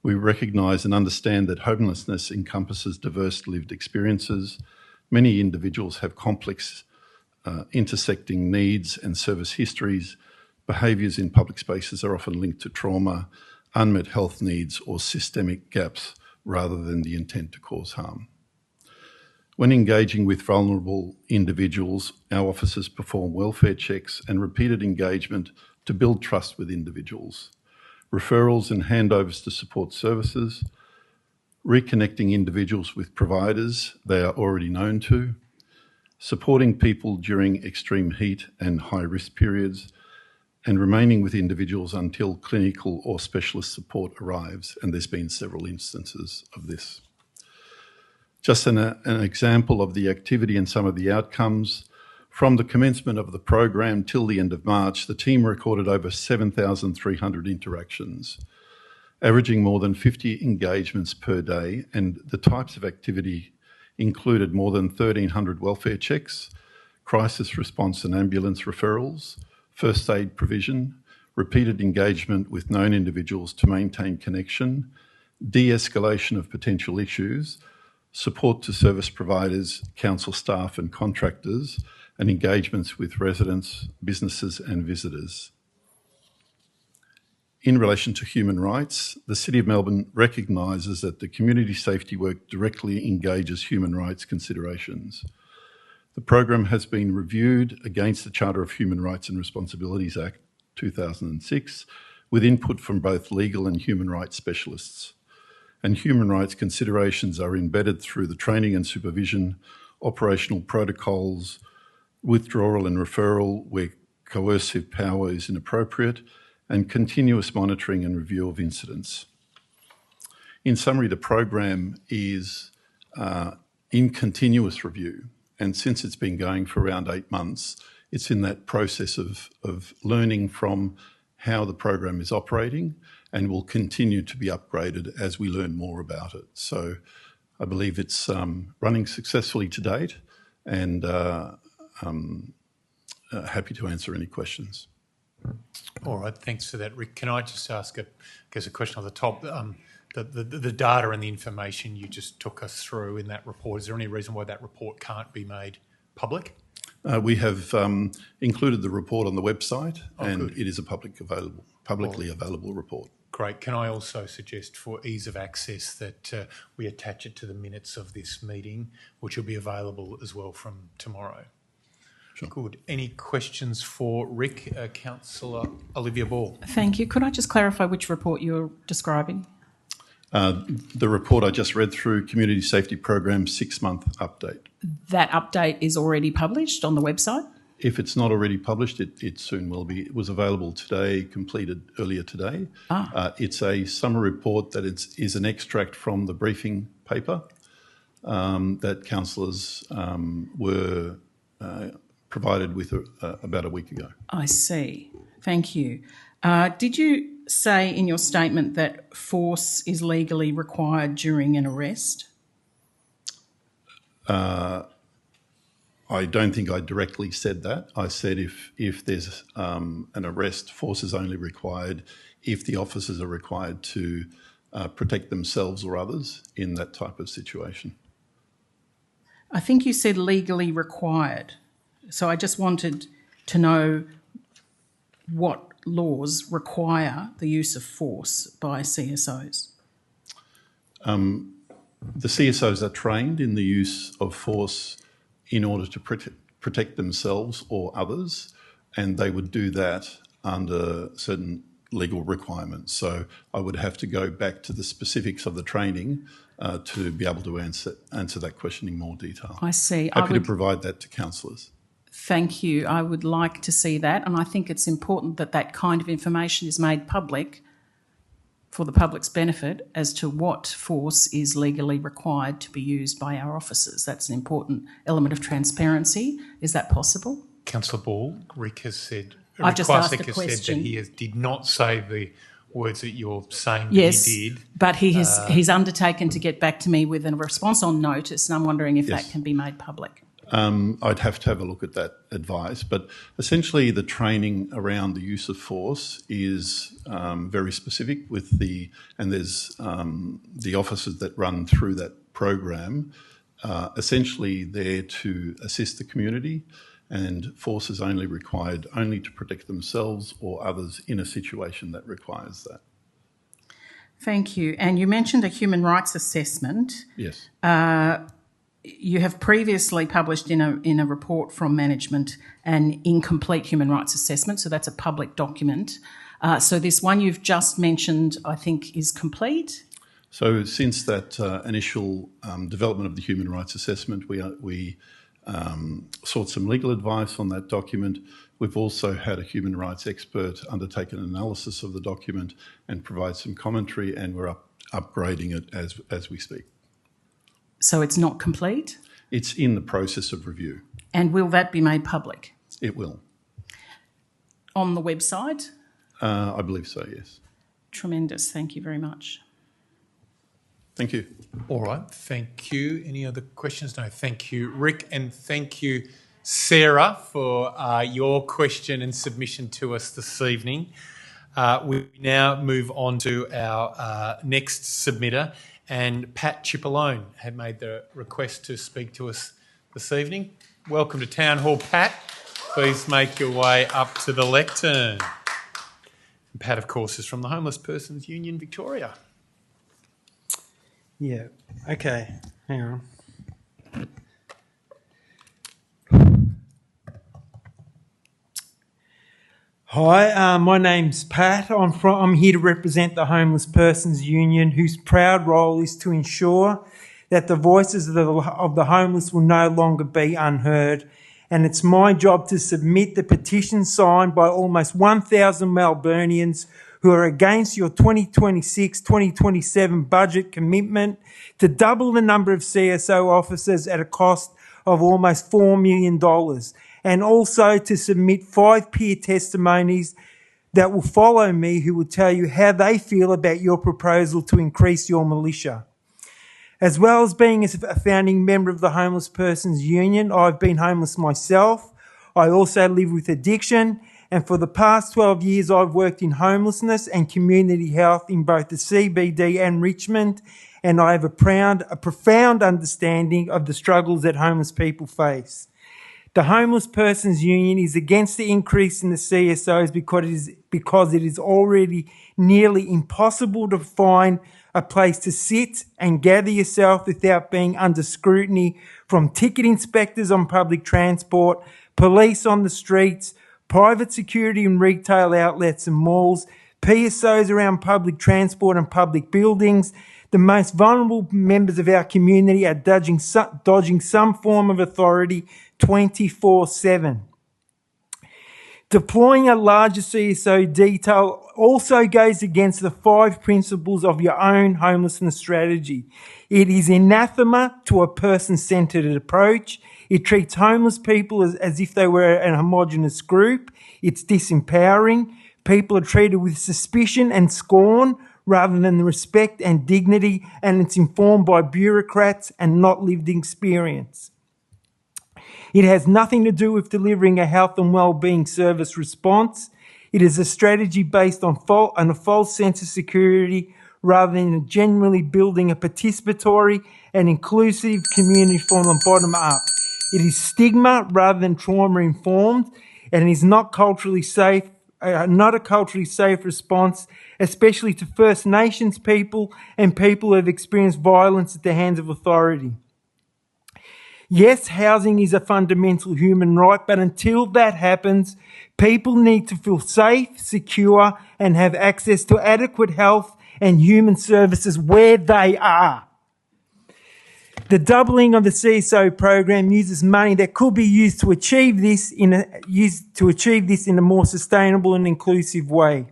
We recognise and understand that homelessness encompasses diverse lived experiences. Many individuals have complex intersecting needs and service histories. Behaviours in public spaces are often linked to trauma, unmet health needs, or systemic gaps rather than the intent to cause harm. When engaging with vulnerable individuals, our officers perform welfare checks and repeated engagement to build trust with individuals. Referrals and handovers to support services, reconnecting individuals with providers they are already known to, supporting people during extreme heat and high-risk periods, and remaining with individuals until clinical or specialist support arrives, and there's been several instances of this. Just an example of the activity and some of the outcomes. From the commencement of the program till the end of March, the team recorded over 7,300 interactions, averaging more than 50 engagements per day, and the types of activity included more than 1,300 welfare checks, crisis response and ambulance referrals, first aid provision, repeated engagement with known individuals to maintain connection, de-escalation of potential issues, support to service providers, council staff and contractors, and engagements with residents, businesses and visitors. In relation to human rights, the City of Melbourne recognises that the community safety work directly engages human rights considerations. The program has been reviewed against the Charter of Human Rights and Responsibilities Act 2006, with input from both legal and human rights specialists. And human rights considerations are embedded through the training and supervision, operational protocols, withdrawal and referral where coercive power is inappropriate, and continuous monitoring and review of incidents. In summary, the program is in continuous review, and since it's been going for around 8 months, it's in that process of learning from how the program is operating, and will continue to be upgraded as we learn more about it. So I believe it's running successfully to date, and happy to answer any questions. All right, thanks for that, Rick. Can I just ask a question on the top? The data and the information you just took us through in that report, is there any reason why that report can't be made public? We have included the report on the website, and it is a publicly available report. Great. Can I also suggest, for ease of access, that we attach it to the minutes of this meeting, which will be available as well from tomorrow? Sure. Good. Any questions for Rick? Councillor Olivia Ball. Thank you. Could I just clarify which report you're describing? The report I just read through, Community Safety Program 6-month update. That update is already published on the website? If it's not already published, it soon will be. It was available today, completed earlier today. It's a summary report that is an extract from the briefing paper that councillors were provided with about a week ago. I see. Thank you. Did you say in your statement that force is legally required during an arrest? I don't think I directly said that. I said if there's an arrest, force is only required if the officers are required to protect themselves or others in that type of situation. I think you said legally required. So I just wanted to know what laws require the use of force by CSOs. The CSOs are trained in the use of force in order to protect themselves or others, and they would do that under certain legal requirements. So I would have to go back to the specifics of the training to be able to answer that question in more detail. I see. Happy to provide that to councillors. Thank you. I would like to see that, and I think it's important that that kind of information is made public for the public's benefit as to what force is legally required to be used by our officers. That's an important element of transparency. Is that possible? Councillor Ball, Rick has said, I've just asked a Quasick has question. said that he did not say the words that you're saying Yes, that he did. but he's undertaken to get back to me with a response on notice, and I'm wondering if that can be made public. I'd have to have a look at that advice, but essentially the training around the use of force is very specific and there's the officers that run through that program essentially there to assist the community, and force is only required only to protect themselves or others in a situation that requires that. Thank you. And you mentioned a human rights assessment. Yes. You have previously published in a report from management an incomplete human rights assessment, so that's a public document. So this one you've just mentioned, I think, is complete. So since that initial development of the human rights assessment, we sought some legal advice on that document. We've also had a human rights expert undertake an analysis of the document and provide some commentary, and we're upgrading it as we speak. So it's not complete? It's in the process of review. And will that be made public? It will. On the website? I believe so, yes. Tremendous. Thank you very much. Thank you. All right, thank you. Any other questions? No, thank you, Rick, and thank you, Sarah, for your question and submission to us this evening. We now move on to our next submitter, and Pat Cipollone had made the request to speak to us this evening. Welcome to Town Hall, Pat. Please make your way up to the lectern. And Pat, of course, is from the Homeless Persons Union Victoria. Yeah, okay, hang on. Hi, my name's Pat. I'm here to represent the Homeless Persons Union, whose proud role is to ensure that the voices of the homeless will no longer be unheard. And it's my job to submit the petition signed by almost 1,000 Melburnians who are against your 2026-2027 budget commitment to double the number of CSO officers at a cost of almost $4 million. And also to submit 5 peer testimonies that will follow me, who will tell you how they feel about your proposal to increase your militia. As well as being a founding member of the Homeless Persons Union, I've been homeless myself. I also live with addiction, and for the past 12 years I've worked in homelessness and community health in both the CBD and Richmond, and I have a profound understanding of the struggles that homeless people face. The Homeless Persons Union is against the increase in the CSOs because it is already nearly impossible to find a place to sit and gather yourself without being under scrutiny from ticket inspectors on public transport, police on the streets, private security in retail outlets and malls, PSOs around public transport and public buildings. The most vulnerable members of our community are dodging some form of authority 24/7. Deploying a larger CSO detail also goes against the 5 principles of your own homelessness strategy. It is anathema to a person-centred approach. It treats homeless people as if they were a homogenous group. It's disempowering. People are treated with suspicion and scorn rather than respect and dignity, and it's informed by bureaucrats and not lived experience. It has nothing to do with delivering a health and wellbeing service response. It is a strategy based on a false sense of security rather than genuinely building a participatory and inclusive community from the bottom up. It is stigma rather than trauma-informed, and is not culturally safe, not a culturally safe response, especially to First Nations people and people who have experienced violence at the hands of authority. Yes, housing is a fundamental human right, but until that happens, people need to feel safe, secure, and have access to adequate health and human services where they are. The doubling of the CSO program uses money that could be used to achieve this in a more sustainable and inclusive way.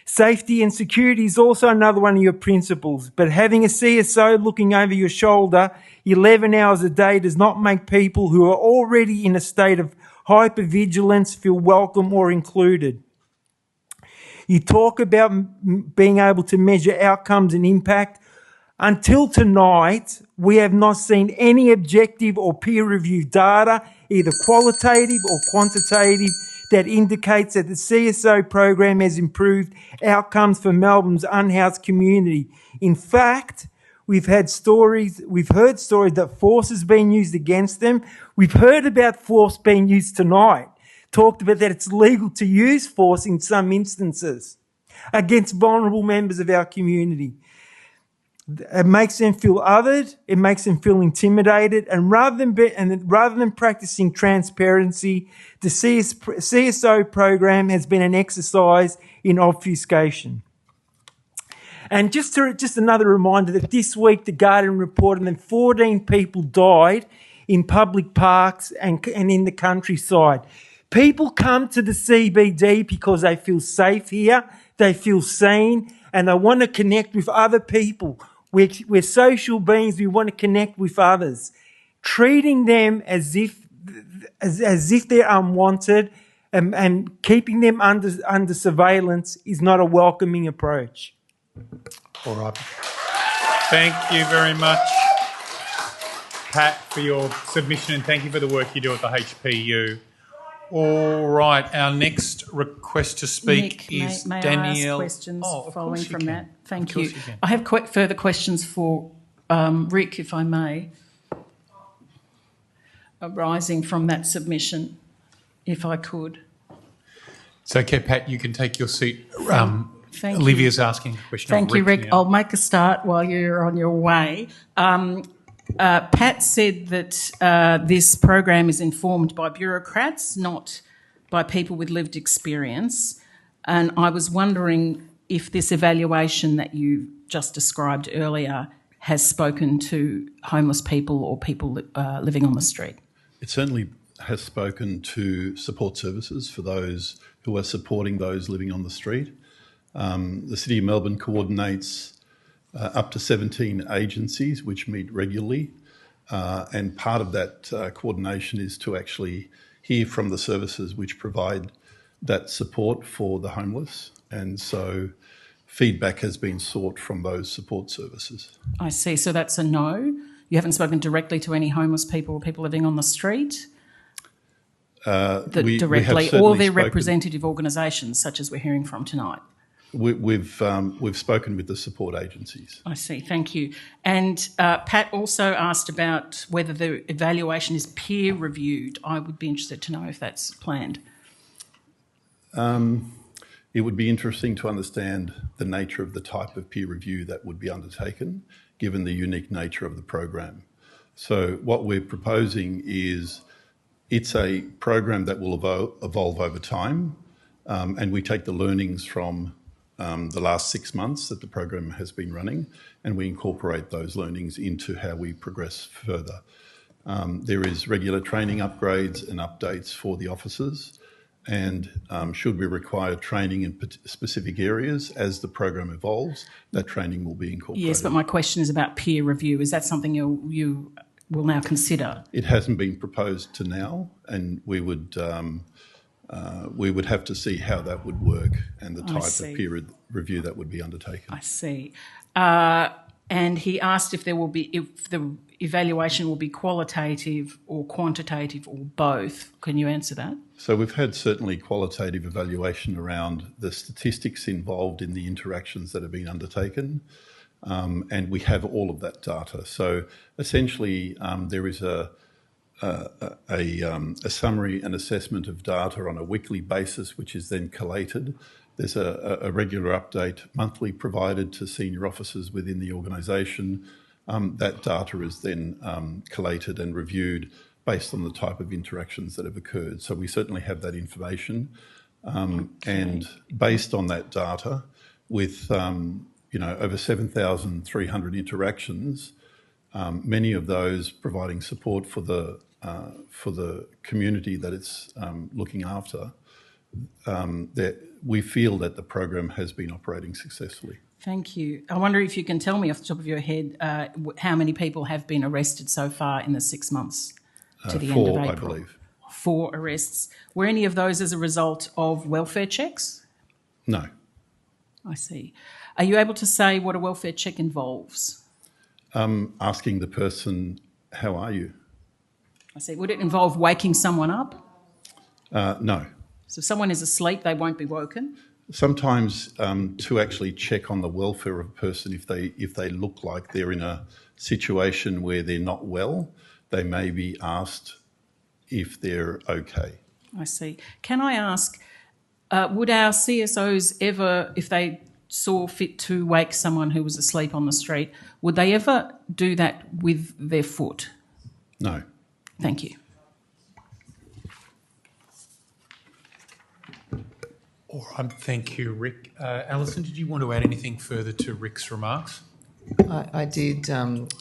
Safety and security is also another one of your principles, but having a CSO looking over your shoulder 11 hours a day does not make people who are already in a state of hypervigilance feel welcome or included. You talk about being able to measure outcomes and impact. Until tonight, we have not seen any objective or peer-reviewed data, either qualitative or quantitative, that indicates that the CSO program has improved outcomes for Melbourne's unhoused community. In fact, we've heard stories that force has been used against them. We've heard about force being used tonight. Talked about that it's legal to use force in some instances against vulnerable members of our community. It makes them feel othered. It makes them feel intimidated. And rather than practicing transparency, the CSO program has been an exercise in obfuscation. And just another reminder that this week the Guardian reported that 14 people died in public parks and in the countryside. People come to the CBD because they feel safe here, they feel seen, and they want to connect with other people. We're social beings, we want to connect with others. Treating them as if they're unwanted and keeping them under surveillance is not a welcoming approach. All right. Thank you very much, Pat, for your submission, and thank you for the work you do at the HPU. All right, our next request to speak Nick, is may Danielle. I ask questions following from that? Thank you. you. I have further questions for Rick, if I may, arising from that submission, if I could. It's okay, Pat, you can take your seat. Thank Olivia's you. asking a question. Thank you, Rick. now. I'll make a start while you're on your way. Pat said that this program is informed by bureaucrats, not by people with lived experience. And I was wondering if this evaluation that you just described earlier has spoken to homeless people or people living on the street. It certainly has spoken to support services for those who are supporting those living on the street. The City of Melbourne coordinates up to 17 agencies which meet regularly, and part of that coordination is to actually hear from the services which provide that support for the homeless, and so feedback has been sought from those support services. I see, so that's a no. You haven't spoken directly to any homeless people or people living on the street? Directly, or their representative organisations, such as we're hearing from tonight? We've spoken with the support agencies. I see, thank you. And Pat also asked about whether the evaluation is peer reviewed. I would be interested to know if that's planned. It would be interesting to understand the nature of the type of peer review that would be undertaken, given the unique nature of the program. So what we're proposing is it's a program that will evolve over time, and we take the learnings from the last 6 months that the program has been running, and we incorporate those learnings into how we progress further. There is regular training upgrades and updates for the officers, And should we require training in specific areas as the program evolves, that training will be incorporated. Yes, but my question is about peer review. Is that something you will now consider? It hasn't been proposed to now, and we would have to see how that would work and the type of peer review that would be undertaken. I see. And he asked if the evaluation will be qualitative or quantitative or both. Can you answer that? So we've had certainly qualitative evaluation around the statistics involved in the interactions that have been undertaken, and we have all of that data. So essentially, there is a summary and assessment of data on a weekly basis, which is then collated. There's a regular update monthly provided to senior officers within the organisation. That data is then collated and reviewed based on the type of interactions that have occurred. So we certainly have that information. And based on that data, with over 7,300 interactions, many of those providing support for the community that it's looking after, that we feel that the program has been operating successfully. Thank you. I wonder if you can tell me off the top of your head how many people have been arrested so far in the 6 months to the end of April? 4, I believe. 4 arrests. Were any of those as a result of welfare checks? No. I see. Are you able to say what a welfare check involves? Asking the person, how are you? I see. Would it involve waking someone up? No. So if someone is asleep, they won't be woken? Sometimes to actually check on the welfare of a person, if they look like they're in a situation where they're not well, they may be asked if they're okay. I see. Can I ask, would our CSOs ever, if they saw fit to wake someone who was asleep on the street, would they ever do that with their foot? No. Thank you. All right, thank you, Rick. Alison, did you want to add anything further to Rick's remarks? I did,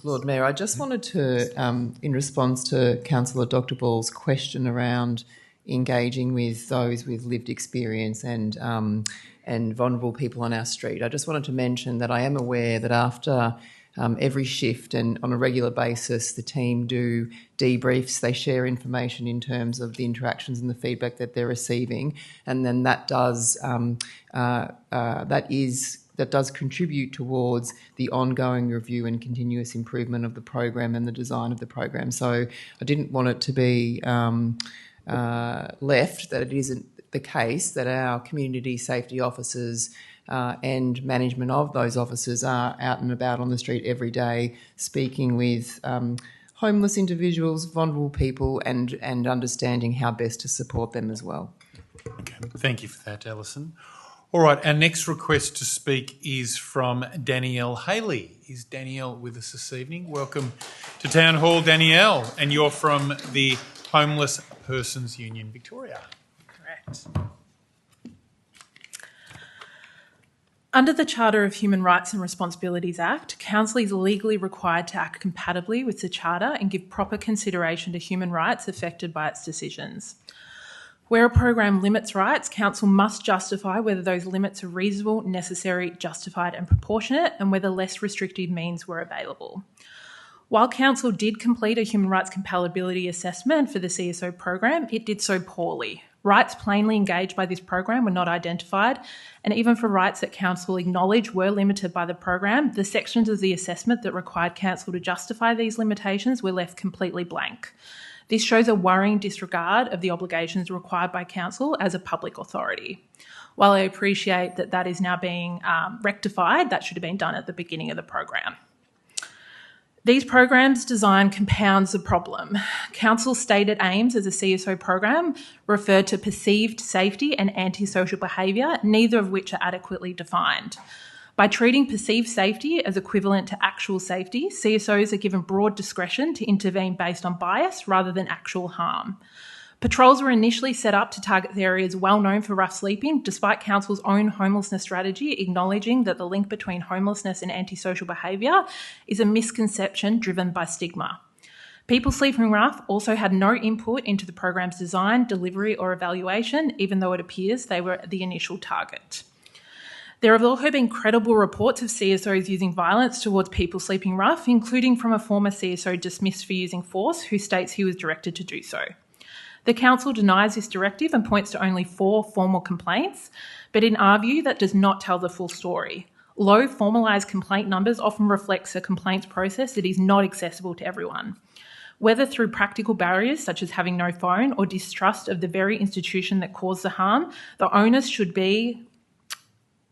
Lord Mayor. I just wanted to, in response to Councillor Dr Ball's question around engaging with those with lived experience and vulnerable people on our street, I just wanted to mention that I am aware that after every shift and on a regular basis, the team do debriefs. They share information in terms of the interactions and the feedback that they're receiving, and then that does contribute towards the ongoing review and continuous improvement of the program and the design of the program. So I didn't want it to be left that it isn't the case that our community safety officers and management of those officers are out and about on the street every day speaking with homeless individuals, vulnerable people, and understanding how best to support them as well. Okay, thank you for that, Alison. All right, our next request to speak is from Danielle Haley. Is Danielle with us this evening? Welcome to Town Hall, Danielle, and you're from the Homeless Persons Union Victoria. Correct. Under the Charter of Human Rights and Responsibilities Act, Council is legally required to act compatibly with the Charter and give proper consideration to human rights affected by its decisions. Where a program limits rights, Council must justify whether those limits are reasonable, necessary, justified and proportionate, and whether less restrictive means were available. While Council did complete a human rights compatibility assessment for the CSO program, it did so poorly. Rights plainly engaged by this program were not identified, and even for rights that Council acknowledged were limited by the program, the sections of the assessment that required Council to justify these limitations were left completely blank. This shows a worrying disregard of the obligations required by Council as a public authority. While I appreciate that that is now being rectified, that should have been done at the beginning of the program. These programs' design compounds the problem. Council's stated aims as a CSO program refer to perceived safety and antisocial behaviour, neither of which are adequately defined. By treating perceived safety as equivalent to actual safety, CSOs are given broad discretion to intervene based on bias rather than actual harm. Patrols were initially set up to target the areas well known for rough sleeping, despite Council's own homelessness strategy acknowledging that the link between homelessness and antisocial behaviour is a misconception driven by stigma. People Sleeping Rough also had no input into the program's design, delivery or evaluation, even though it appears they were the initial target. There have also been credible reports of CSOs using violence towards people sleeping rough, including from a former CSO dismissed for using force who states he was directed to do so. The Council denies this directive and points to only 4 formal complaints, but in our view, that does not tell the full story. Low formalised complaint numbers often reflects a complaints process that is not accessible to everyone. Whether through practical barriers such as having no phone or distrust of the very institution that caused the harm, the onus should be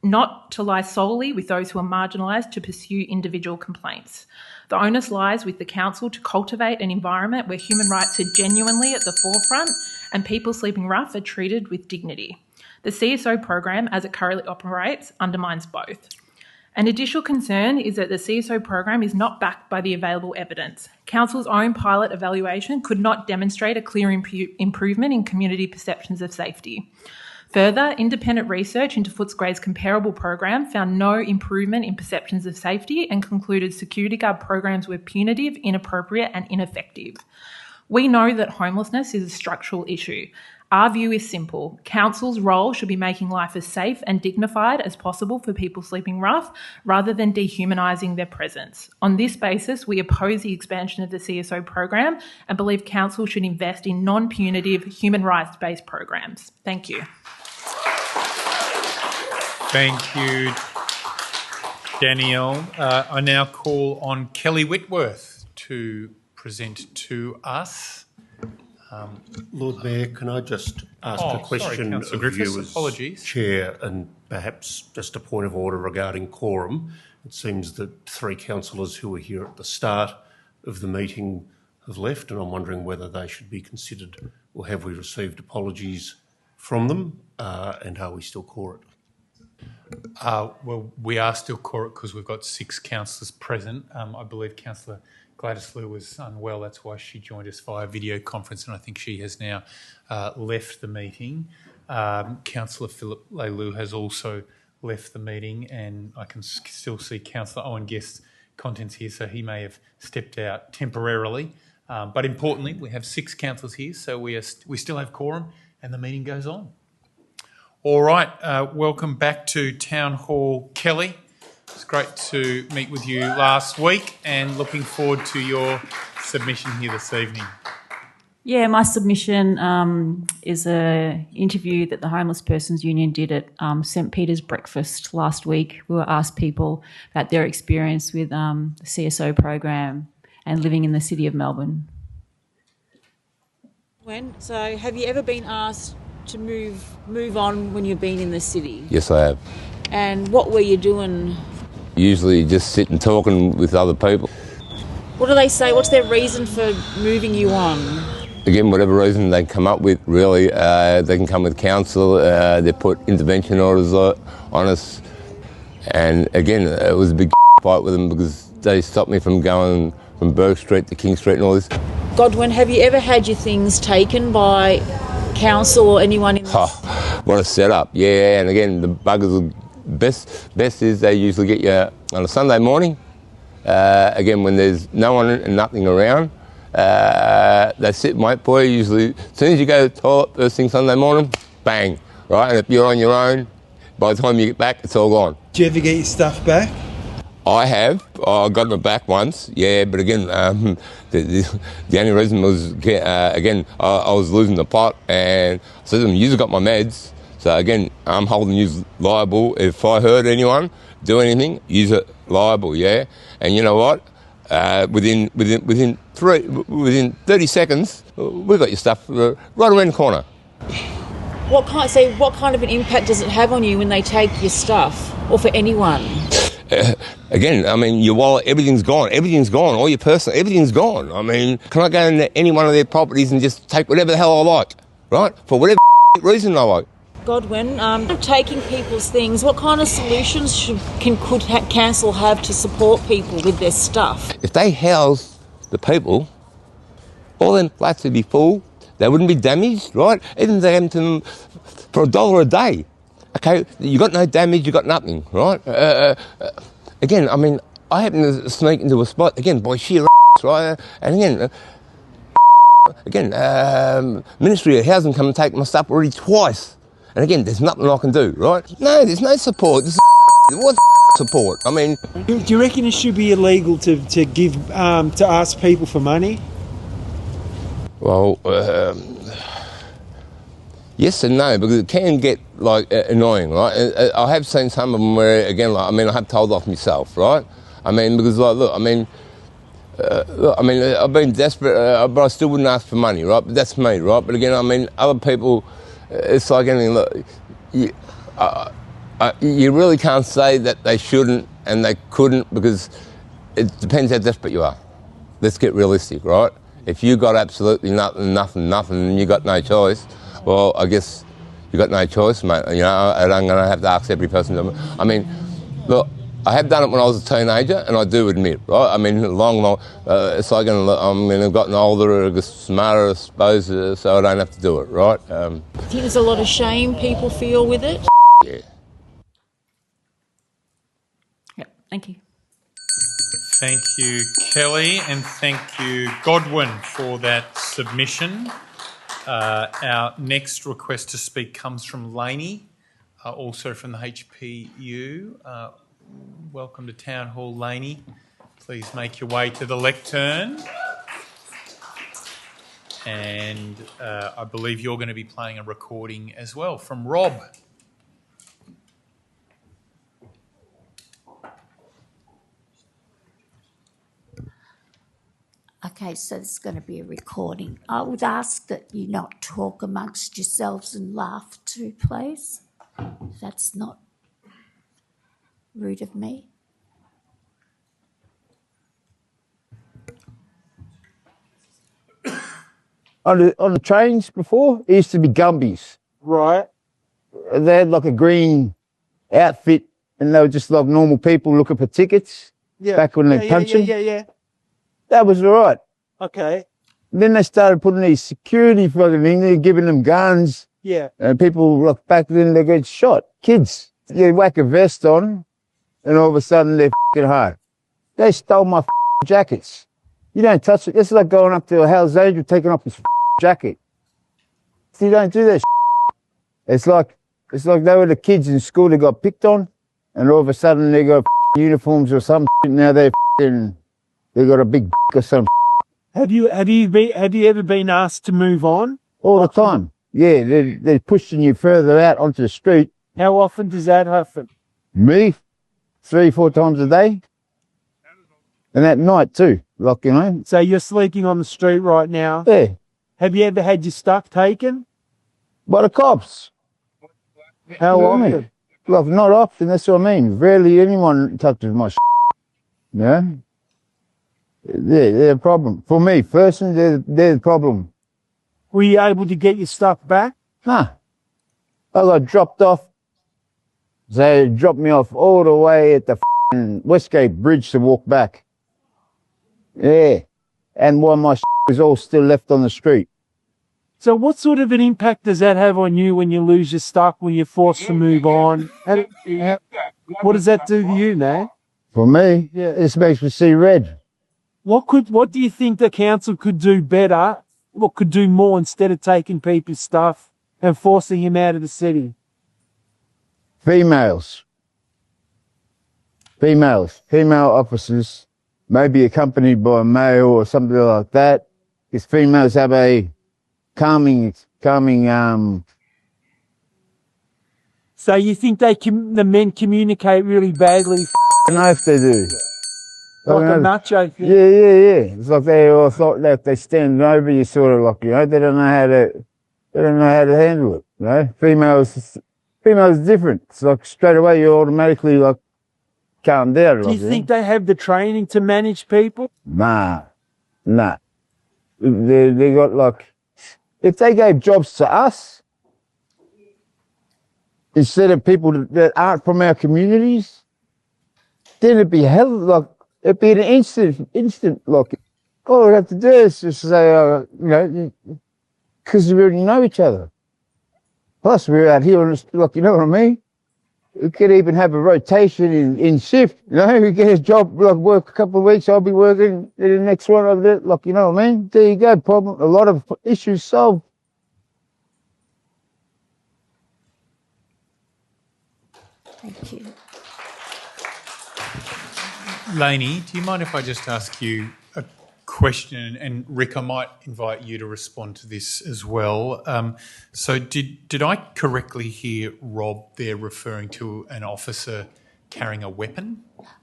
not to lie solely with those who are marginalised to pursue individual complaints. The onus lies with the Council to cultivate an environment where human rights are genuinely at the forefront and people sleeping rough are treated with dignity. The CSO program, as it currently operates, undermines both. An additional concern is that the CSO program is not backed by the available evidence. Council's own pilot evaluation could not demonstrate a clear improvement in community perceptions of safety. Further, independent research into Footscray's comparable program found no improvement in perceptions of safety and concluded security guard programs were punitive, inappropriate and ineffective. We know that homelessness is a structural issue. Our view is simple. Council's role should be making life as safe and dignified as possible for people sleeping rough, rather than dehumanising their presence. On this basis, we oppose the expansion of the CSO program and believe Council should invest in non-punitive, human rights-based programs. Thank you. Thank you, Danielle. I now call on Kelly Whitworth to present to us. Lord Mayor, can I just ask a question of you as Chair, and perhaps just a point of order regarding quorum? It seems that 3 councillors who were here at the start of the meeting have left, and I'm wondering whether they should be considered, or have we received apologies from them, and are we still quorate? Well, we are still quorate because we've got 6 councillors present. I believe Councillor Gladys Liu was unwell. That's why she joined us via video conference, and I think she has now left the meeting. Councillor Philip Leilu has also left the meeting, and I can still see Councillor Owen Guest's contents here, so he may have stepped out temporarily. But importantly, we have 6 councillors here, so we still have quorum, and the meeting goes on. All right, welcome back to Town Hall, Kelly. It's great to meet with you last week and looking forward to your submission here this evening. Yeah, my submission is an interview that the Homeless Persons Union did at St Peter's Breakfast last week. We were asked people about their experience with the CSO program and living in the city of Melbourne. So have you ever been asked to move on when you've been in the city? Yes, I have. And what were you doing? Usually just sitting talking with other people. What do they say? What's their reason for moving you on? Again, whatever reason they come up with, really, they can come with council, they put intervention orders on us. And again, it was a big fight with them because they stopped me from going from Burke Street to King Street and all this. Godwin, have you ever had your things taken by council or anyone in the... What a setup, yeah. And again, the buggers, best is they usually get you on a Sunday morning. Again, when there's no one and nothing around, they sit and wait for you. Usually, as soon as you go to the toilet first thing Sunday morning, bang, right? And if you're on your own, by the time you get back, it's all gone. Do you ever get your stuff back? I have. I got it back once, yeah, but again, the only reason was, again, I was losing the plot, and I said to them, you've got my meds, so again, I'm holding you liable. If I hurt anyone, do anything, use it liable, yeah? And you know what? Within 30 seconds, we got your stuff right around the corner. What kind of an impact does it have on you when they take your stuff, or for anyone? Again, I mean, your wallet, everything's gone, all your personal, everything's gone. I mean, can I go into any one of their properties and just take whatever the hell I like, right? For whatever reason I like. Godwin, taking people's things, what kind of solutions could council have to support people with their stuff? If they house the people, all them flats would be full, they wouldn't be damaged, right? Even if they gave them to them for $1 a day. Okay, you got no damage, you got nothing, right? Again, I mean, I happen to sneak into a spot, again, by sheer right? And again, Again, Ministry of Housing come and take my stuff already twice. And again, there's nothing I can do, right? No, there's no support. What support? I mean... Do you reckon it should be illegal to give to ask people for money? Well, yes and no, because it can get like annoying, right? I have seen some of them where, again, like, I mean, I have told off myself, right? I mean, because like, look, I mean, I've been desperate, but I still wouldn't ask for money, right? But that's me, right? But again, I mean, other people, it's like anything. Look, you really can't say that they shouldn't and they couldn't, because it depends how desperate you are. Let's get realistic, right? If you got absolutely nothing, and you got no choice, well, I guess you got no choice, mate. You know, and I'm going to have to ask every person. I mean, look, I have done it when I was a teenager, and I do admit, right? I mean, it's like I've gotten older, smarter, I suppose, so I don't have to do it, right? Do you think there's a lot of shame people feel with it? Yeah. Yep, thank you. Thank you, Kelly, and thank you, Godwin, for that submission. Our next request to speak comes from Laney, also from the HPU. Welcome to Town Hall, Laney. Please make your way to the lectern. And I believe you're going to be playing a recording as well from Rob. Okay, so there's going to be a recording. I would ask that you not talk amongst yourselves and laugh too, please. That's not rude of me. On the trains before, it used to be Gumbies. Right. They had like a green outfit and they were just like normal people looking for tickets back when they punched them. Yeah. That was all right. Okay. Then they started putting these security fucking in there, giving them guns. Yeah. And people, like back then, they get shot. Kids. You whack a vest on and all of a sudden they're fucking hard. They stole my jackets. You don't touch it. It's like going up to a Hell's Angel, taking off his jacket. You don't do that. It's like they were the kids in school that got picked on, and all of a sudden they got uniforms or some shit. Now they got a big or some. Have you ever been asked to move on? All the time. Yeah, they're pushing you further out onto the street. How often does that happen? Me, 3-4 times a day, and at night too. Like, you know. So you're sleeping on the street right now? Yeah. Have you ever had your stuff taken? By the cops. How often? Like, not often, that's what I mean. Rarely anyone touches my shit. Yeah? They're a problem. For me, personally, they're the problem. Were you able to get your stuff back? Nah. I got dropped off. They dropped me off all the way at the Westgate Bridge to walk back. Yeah. And while my was all still left on the street. So what sort of an impact does that have on you when you lose your stuff, when you're forced to move on? What does that do to you, man? For me, this makes me see red. What do you think the council could do better? What could do more instead of taking people's stuff and forcing him out of the city? Female officers, maybe accompanied by a male or something like that. Because females have a calming. So you think the men communicate really badly? I know if they do. Like a macho thing? Yeah. It's like they all thought that if they stand over you, sort of like, you know, they don't know how to handle it. You know, females different. It's like straight away you automatically like calm down. Do you think they have the training to manage people? Nah. They got like, if they gave jobs to us, instead of people that aren't from our communities, then it'd be it'd be an instant, like, all we have to do is just say, you know, because we already know each other. Plus, we're out here, like, you know what I mean? We could even have a rotation in shift. You know, you get a job, like work a couple of weeks, I'll be working in the next one over there. Like, you know what I mean? There you go. Problem. A lot of issues solved. Thank you. Lainey, do you mind if I just ask you a question? And Rick, I might invite you to respond to this as well. So did I correctly hear Rob there referring to an officer carrying a weapon?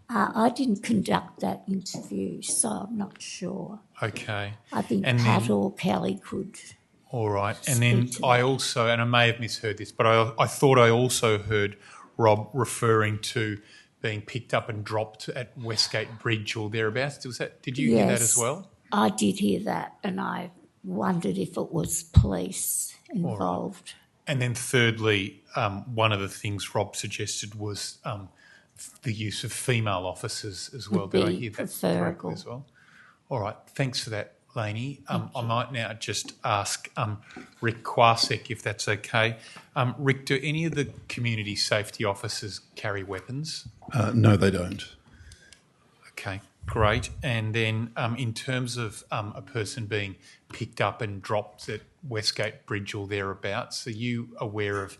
I didn't conduct that interview, so I'm not sure. Okay. I think And Pat then- or Kelly could. All right. And then I also, and I may have misheard this, but I thought I also heard Rob referring to being picked up and dropped at Westgate Bridge or thereabouts. Did you hear that as well? I did hear that, and I wondered if it was police involved. And then thirdly, one of the things Rob suggested was the use of female officers as well. Would Did I be hear that preferable. correctly as well? All right. Thanks for that, Lainey. I might now just ask Rick Kwasek if that's okay. Rick, do any of the community safety officers carry weapons? No, they don't. Okay, great. And then in terms of a person being picked up and dropped at Westgate Bridge or thereabouts, are you aware of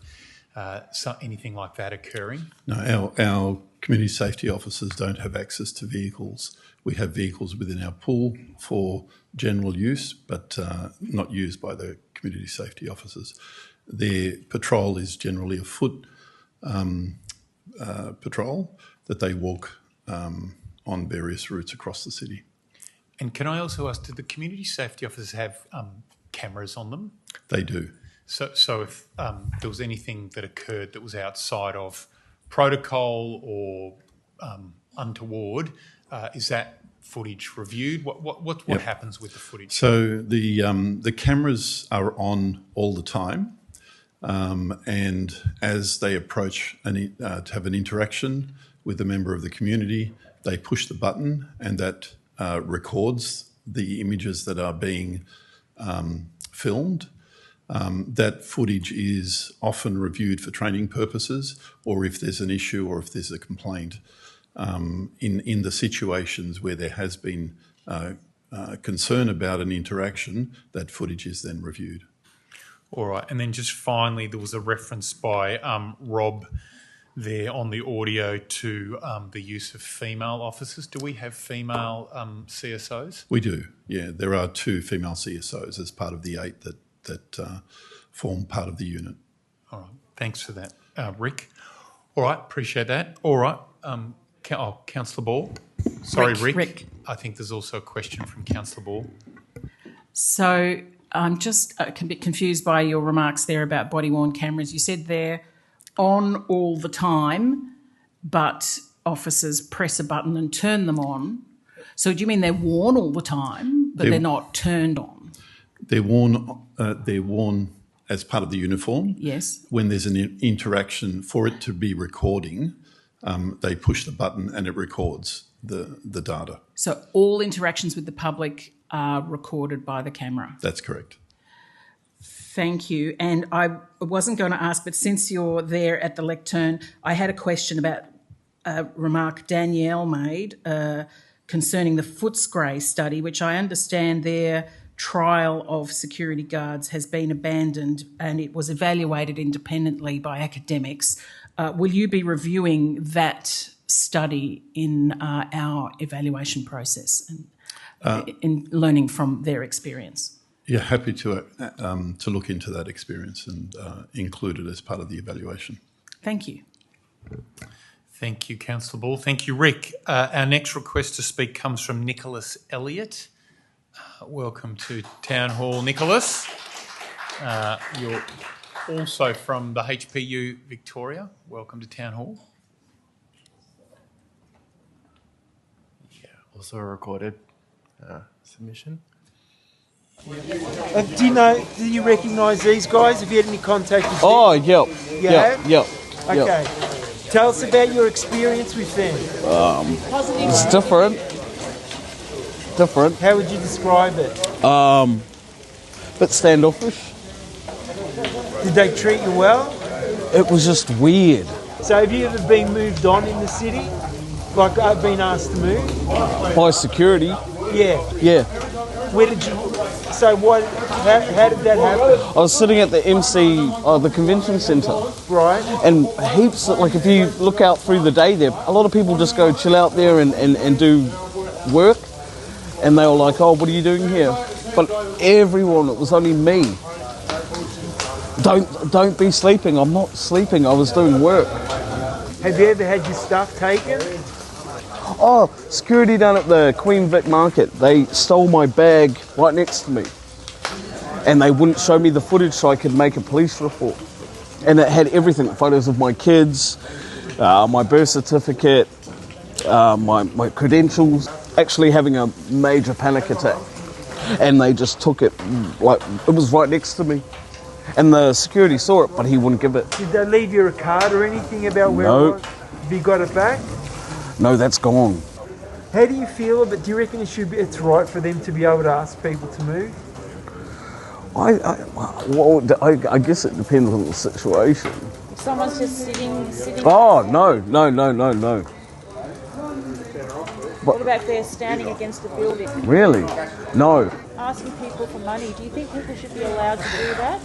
anything like that occurring? No, our community safety officers don't have access to vehicles. We have vehicles within our pool for general use, but not used by the community safety officers. Their patrol is generally a foot patrol that they walk on various routes across the city. And can I also ask, do the community safety officers have cameras on them? They do. So if there was anything that occurred that was outside of protocol or untoward, is that footage reviewed? What happens with the footage? So the cameras are on all the time, and as they approach to have an interaction with a member of the community, they push the button, and that records the images that are being filmed. That footage is often reviewed for training purposes, or if there's an issue or if there's a complaint. In the situations where there has been concern about an interaction, that footage is then reviewed. All right. And then just finally, there was a reference by Rob there on the audio to the use of female officers. Do we have female CSOs? We do, yeah. There are 2 female CSOs as part of the 8 that form part of the unit. All right. Thanks for that, Rick. All right. Appreciate that. All right. Councillor Ball. Sorry, Rick. I think there's also a question from Councillor Ball. So I'm just a bit confused by your remarks there about body-worn cameras. You said they're on all the time, but officers press a button and turn them on. So do you mean they're worn all the time, but they're not turned on? They're worn as part of the uniform. Yes. When there's an interaction, for it to be recording, they push the button and it records the data. So all interactions with the public are recorded by the camera? That's correct. Thank you. And I wasn't going to ask, but since you're there at the lectern, I had a question about a remark Danielle made concerning the Footscray study, which I understand their trial of security guards has been abandoned and it was evaluated independently by academics. Will you be reviewing that study in our evaluation process and in learning from their experience? Yeah, happy to look into that experience and include it as part of the evaluation. Thank you. Thank you, Councillor Ball. Thank you, Rick. Our next request to speak comes from Nicholas Elliott. Welcome to Town Hall, Nicholas. You're also from the HPU Victoria. Welcome to Town Hall. Yeah, also a recorded submission. Do you recognise these guys? Have you had any contact with them? Oh, yep. You have? Yep. Okay. Tell us about your experience with them. It's different. How would you describe it? Bit standoffish. Did they treat you well? It was just weird. So have you ever been moved on in the city? Like I've been asked to move? By security? Yeah. Yeah. Where did you... So what? How did that happen? I was sitting at the MC, the convention centre. Right. And heaps, like if you look out through the day there, a lot of people just go chill out there and do work. And they were like, oh, what are you doing here? But everyone, it was only me. Don't be sleeping. I'm not sleeping. I was doing work. Have you ever had your stuff taken? Oh, security down at the Queen Vic Market. They stole my bag right next to me. And they wouldn't show me the footage so I could make a police report. And it had everything, photos of my kids, my birth certificate, my credentials. Actually having a major panic attack. And they just took it, like, it was right next to me. And the security saw it, but he wouldn't give it. Did they leave you a card or anything about where No. it was? Have you got it back? No, that's gone. How do you feel about, do you reckon it's right for them to be able to ask people to move? I guess it depends on the situation. If someone's just sitting. Oh, no. What about if they're standing against a building? Really? No. Asking people for money. Do you think people should be allowed to do that?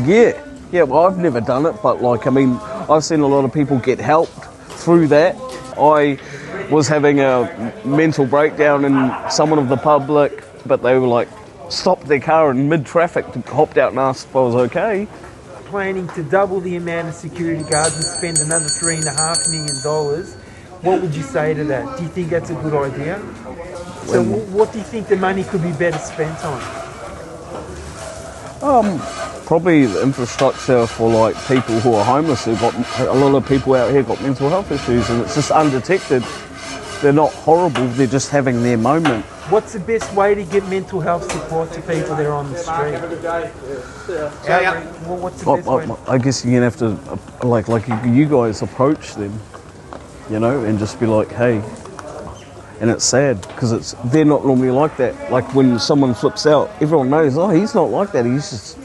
Yeah. Yeah, well, I've never done it, but like, I mean, I've seen a lot of people get helped through that. I was having a mental breakdown and someone of the public, but they were like, stopped their car in mid-traffic, hopped out and asked if I was okay. Planning to double the amount of security guards and spend another $3.5 million. What would you say to that? Do you think that's a good idea? So what do you think the money could be better spent on? Probably the infrastructure for like people who are homeless. Who got a lot of people out here got mental health issues, and it's just undetected. They're not horrible. They're just having their moment. What's the best way to get mental health support to people that are on the street? What's the best way? I guess you're gonna have to like you guys approach them, you know, and just be like, hey. And it's sad because they're not normally like that. Like when someone flips out, everyone knows, oh, he's not like that. He's just,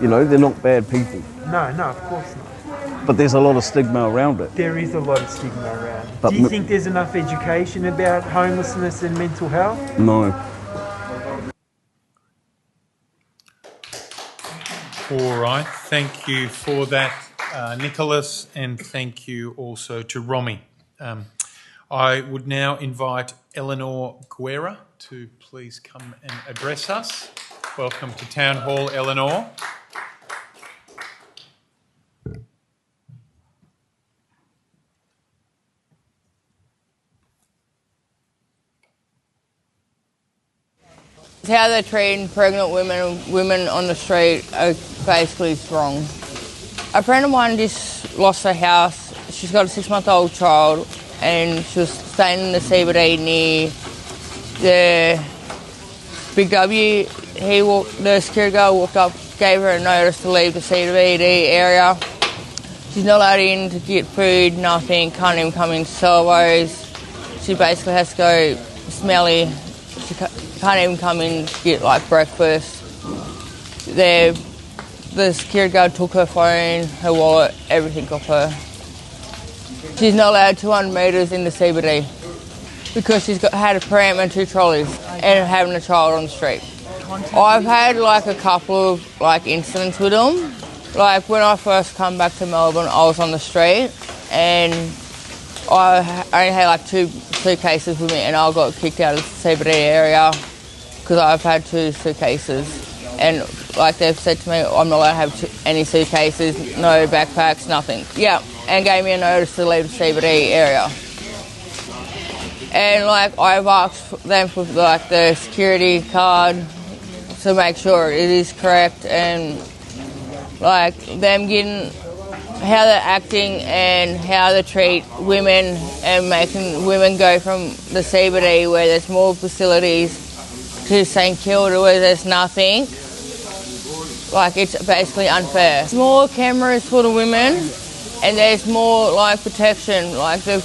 you know, they're not bad people. No, of course not. But there's a lot of stigma around it. There is a lot of stigma around it. But do you think there's enough education about homelessness and mental health? No. All right. Thank you for that, Nicholas, and thank you also to Romy. I would now invite Eleanor Guerra to please come and address us. Welcome to Town Hall, Eleanor. How they're treating pregnant women on the street are basically wrong. A friend of mine just lost her house. She's got a 6-month-old child and she was staying in the CBD near the Big W. The security guard walked up, gave her a notice to leave the CBD area. She's not allowed in to get food, nothing, can't even come in Salvos. She basically has to go smelly. She can't even come in to get like breakfast. The security guard took her phone, her wallet, everything off her. She's not allowed 200 metres in the CBD because she's had a pram and 2 trolleys and having a child on the street. I've had like a couple of like incidents with them. Like when I first come back to Melbourne, I was on the street and I only had like 2 suitcases with me and I got kicked out of the CBD area because I've had 2 suitcases. And like they've said to me, I'm not allowed to have any suitcases, no backpacks, nothing. Yeah, and gave me a notice to leave the CBD area. And like I've asked them for like the security card to make sure it is correct, and like them getting how they're acting and how they treat women and making women go from the CBD where there's more facilities to St Kilda where there's nothing. Like it's basically unfair. There's more cameras for the women and there's more like protection. Like the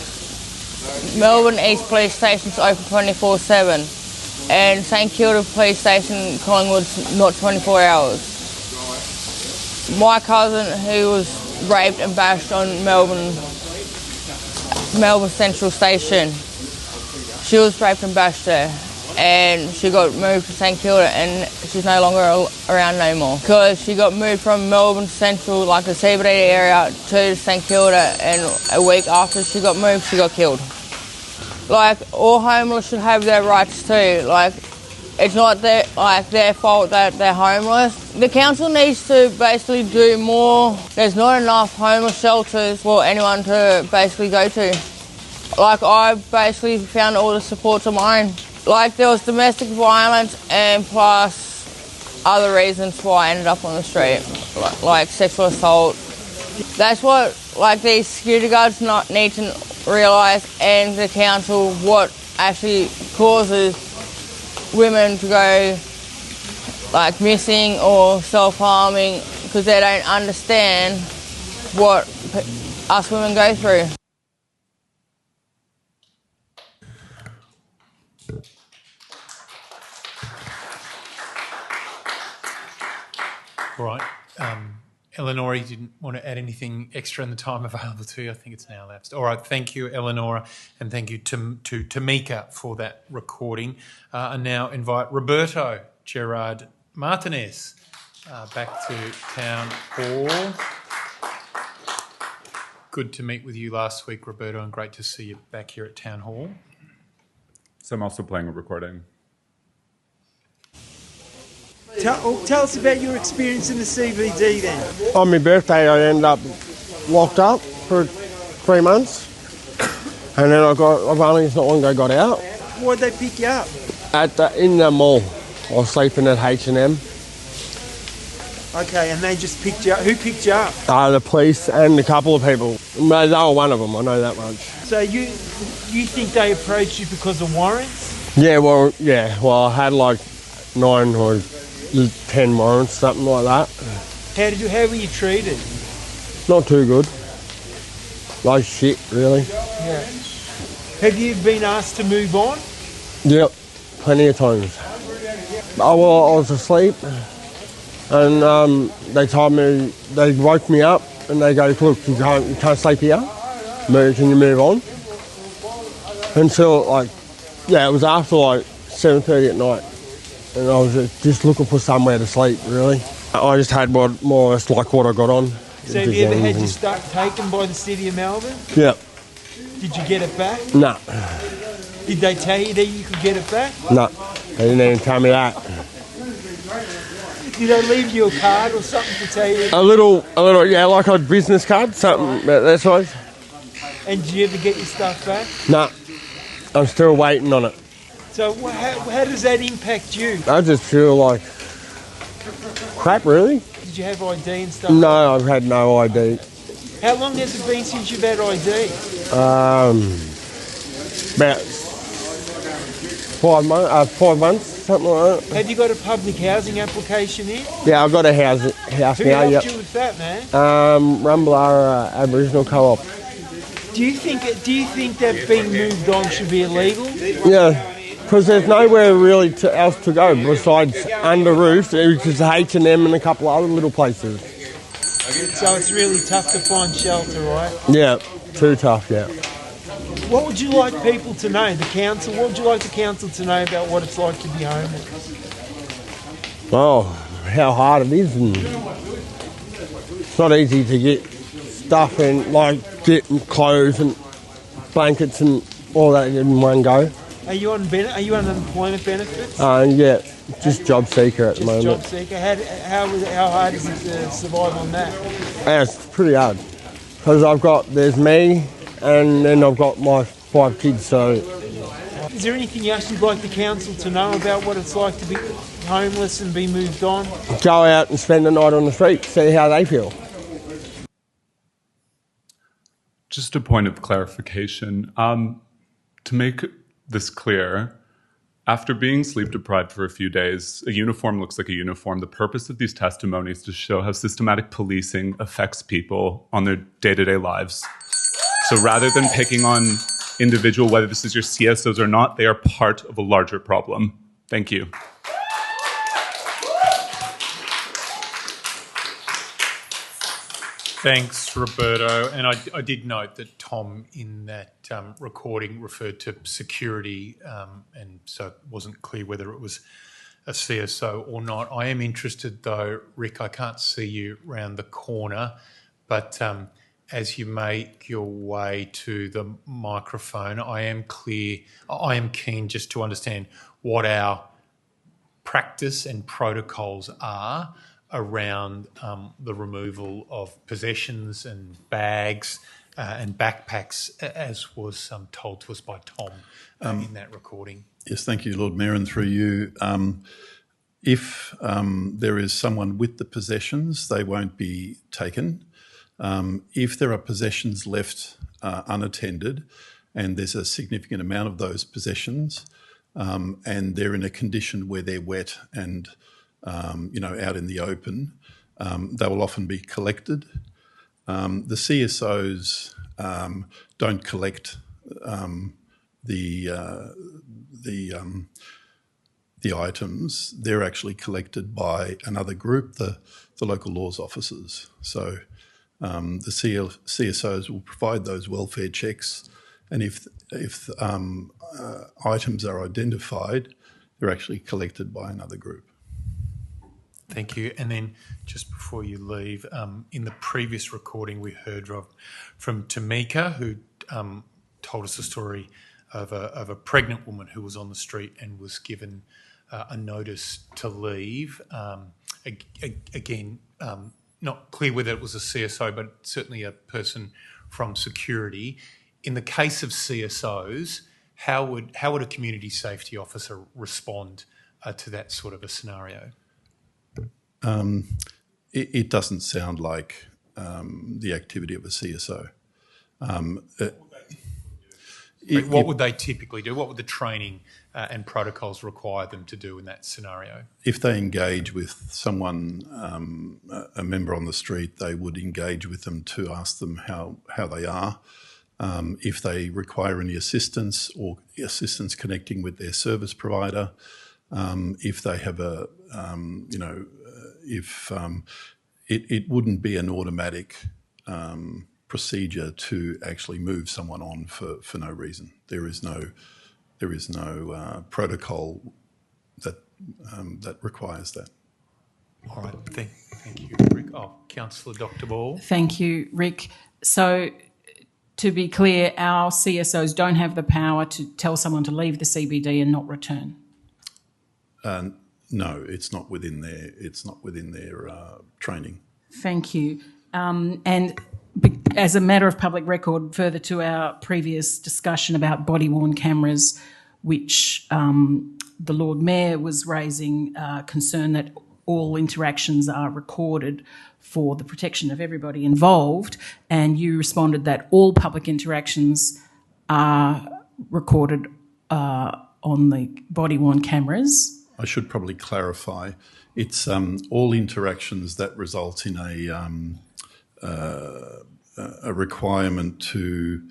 Melbourne East Police Station's open 24/7 and St Kilda Police Station, Collingwood's not 24 hours. My cousin who was raped and bashed on Melbourne Central Station. She was raped and bashed there, and she got moved to St Kilda, and she's no longer around no more because she got moved from Melbourne Central, like the CBD area, to St Kilda, and a week after she got moved, she got killed. Like, all homeless should have their rights too. Like, it's not their fault that they're homeless. The council needs to basically do more. There's not enough homeless shelters for anyone to basically go to. Like, I basically found all the supports on my own. Like, there was domestic violence and plus other reasons why I ended up on the street, like sexual assault. That's what, like, these security guards need to realise, and the council, what actually causes women to go, like, missing or self-harming, because they don't understand what us women go through. All right. Eleonora, you didn't want to add anything extra in the time available to you. I think it's now elapsed. All right. Thank you, Eleonora, and thank you to Tamika for that recording. I now invite Roberto Gerard Martinez back to Town Hall. Good to meet with you last week, Roberto, and great to see you back here at Town Hall. So I'm also playing a recording. Tell us about your experience in the CBD then. On my birthday, I ended up locked up for 3 months, and then I've only not long ago got out. Why'd they pick you up? In the mall. I was sleeping at H&M. Okay, and they just picked you up. Who picked you up? The police and a couple of people. They were one of them, I know that much. So you think they approached you because of warrants? Yeah, well, I had like 9 or 10 warrants, something like that. How were you treated? Not too good. Like shit, really. Yeah. Have you been asked to move on? Yep, plenty of times. I was asleep, and they told me, they woke me up, and they go, look, you can't sleep here. Can you move on? Until it was after 7:30 at night. And I was just looking for somewhere to sleep, really. I just had more or less like what I got on. So have you ever had your stuff taken by the City of Melbourne? Yeah. Did you get it back? No. Did they tell you that you could get it back? No, they didn't even tell me that. Did they leave you a card or something to tell you? A little, yeah, like a business card, something about that size. And did you ever get your stuff back? No, I'm still waiting on it. So how does that impact you? I just feel like crap, really. Did you have ID and stuff? No, I've had no ID. How long has it been since you've had ID? About 5 months, something like that. Have you got a public housing application in? Yeah, I've got a house Who now. helped Yep. you with that, man? Rumballara Aboriginal Co-op. Do you think that being moved on should be illegal? Yeah, because there's nowhere really else to go besides under roofs, which is H&M and a couple of other little places. So it's really tough to find shelter, right? Yeah, too tough, yeah. What would you like people to know, the council? What would you like the council to know about what it's like to be homeless? Oh, how hard it is, and it's not easy to get stuff and get clothes and blankets and all that in one go. Are you on unemployment benefits? Yeah, just job seeker at the moment. Job seeker. How hard is it to survive on that? Yeah, it's pretty hard because there's me, and then I've got my 5 kids. So, is there anything else you'd like the council to know about what it's like to be homeless and be moved on? Go out and spend the night on the street, see how they feel. Just a point of clarification. To make this clear, after being sleep deprived for a few days, a uniform looks like a uniform. The purpose of these testimonies is to show how systematic policing affects people on their day-to-day lives. So rather than picking on individual, whether this is your CSOs or not, they are part of a larger problem. Thank you. Thanks, Roberto. And I did note that Tom in that recording referred to security, and so it wasn't clear whether it was a CSO or not. I am interested though, Rick, I can't see you round the corner, but as you make your way to the microphone, I am keen just to understand what our practice and protocols are around the removal of possessions and bags and backpacks, as was told to us by Tom in that recording. Yes, thank you, Lord Mayor, and through you. If there is someone with the possessions, they won't be taken. If there are possessions left unattended, and there's a significant amount of those possessions, and they're in a condition where they're wet and out in the open, they will often be collected. The CSOs don't collect the items. They're actually collected by another group, the local laws officers. So the CSOs will provide those welfare checks, and if items are identified, they're actually collected by another group. Thank you. And then just before you leave, in the previous recording we heard from Tamika, who told us a story of a pregnant woman who was on the street and was given a notice to leave. Again, not clear whether it was a CSO, but certainly a person from security. In the case of CSOs, how would a community safety officer respond to that sort of a scenario? It doesn't sound like the activity of a CSO. What would they typically do? What would the training and protocols require them to do in that scenario? If they engage with someone, a member on the street, they would engage with them to ask them how they are. If they require any assistance or assistance connecting with their service provider, if they have it wouldn't be an automatic procedure to actually move someone on for no reason. There is no protocol that requires that. All right, thank you, Rick. Councillor Dr. Ball. Thank you, Rick. So, to be clear, our CSOs don't have the power to tell someone to leave the CBD and not return. No, it's not within their training. Thank you. And as a matter of public record, further to our previous discussion about body-worn cameras, which the Lord Mayor was raising concern that all interactions are recorded for the protection of everybody involved, and you responded that all public interactions are recorded on the body-worn cameras. I should probably clarify. It's all interactions that result in a requirement to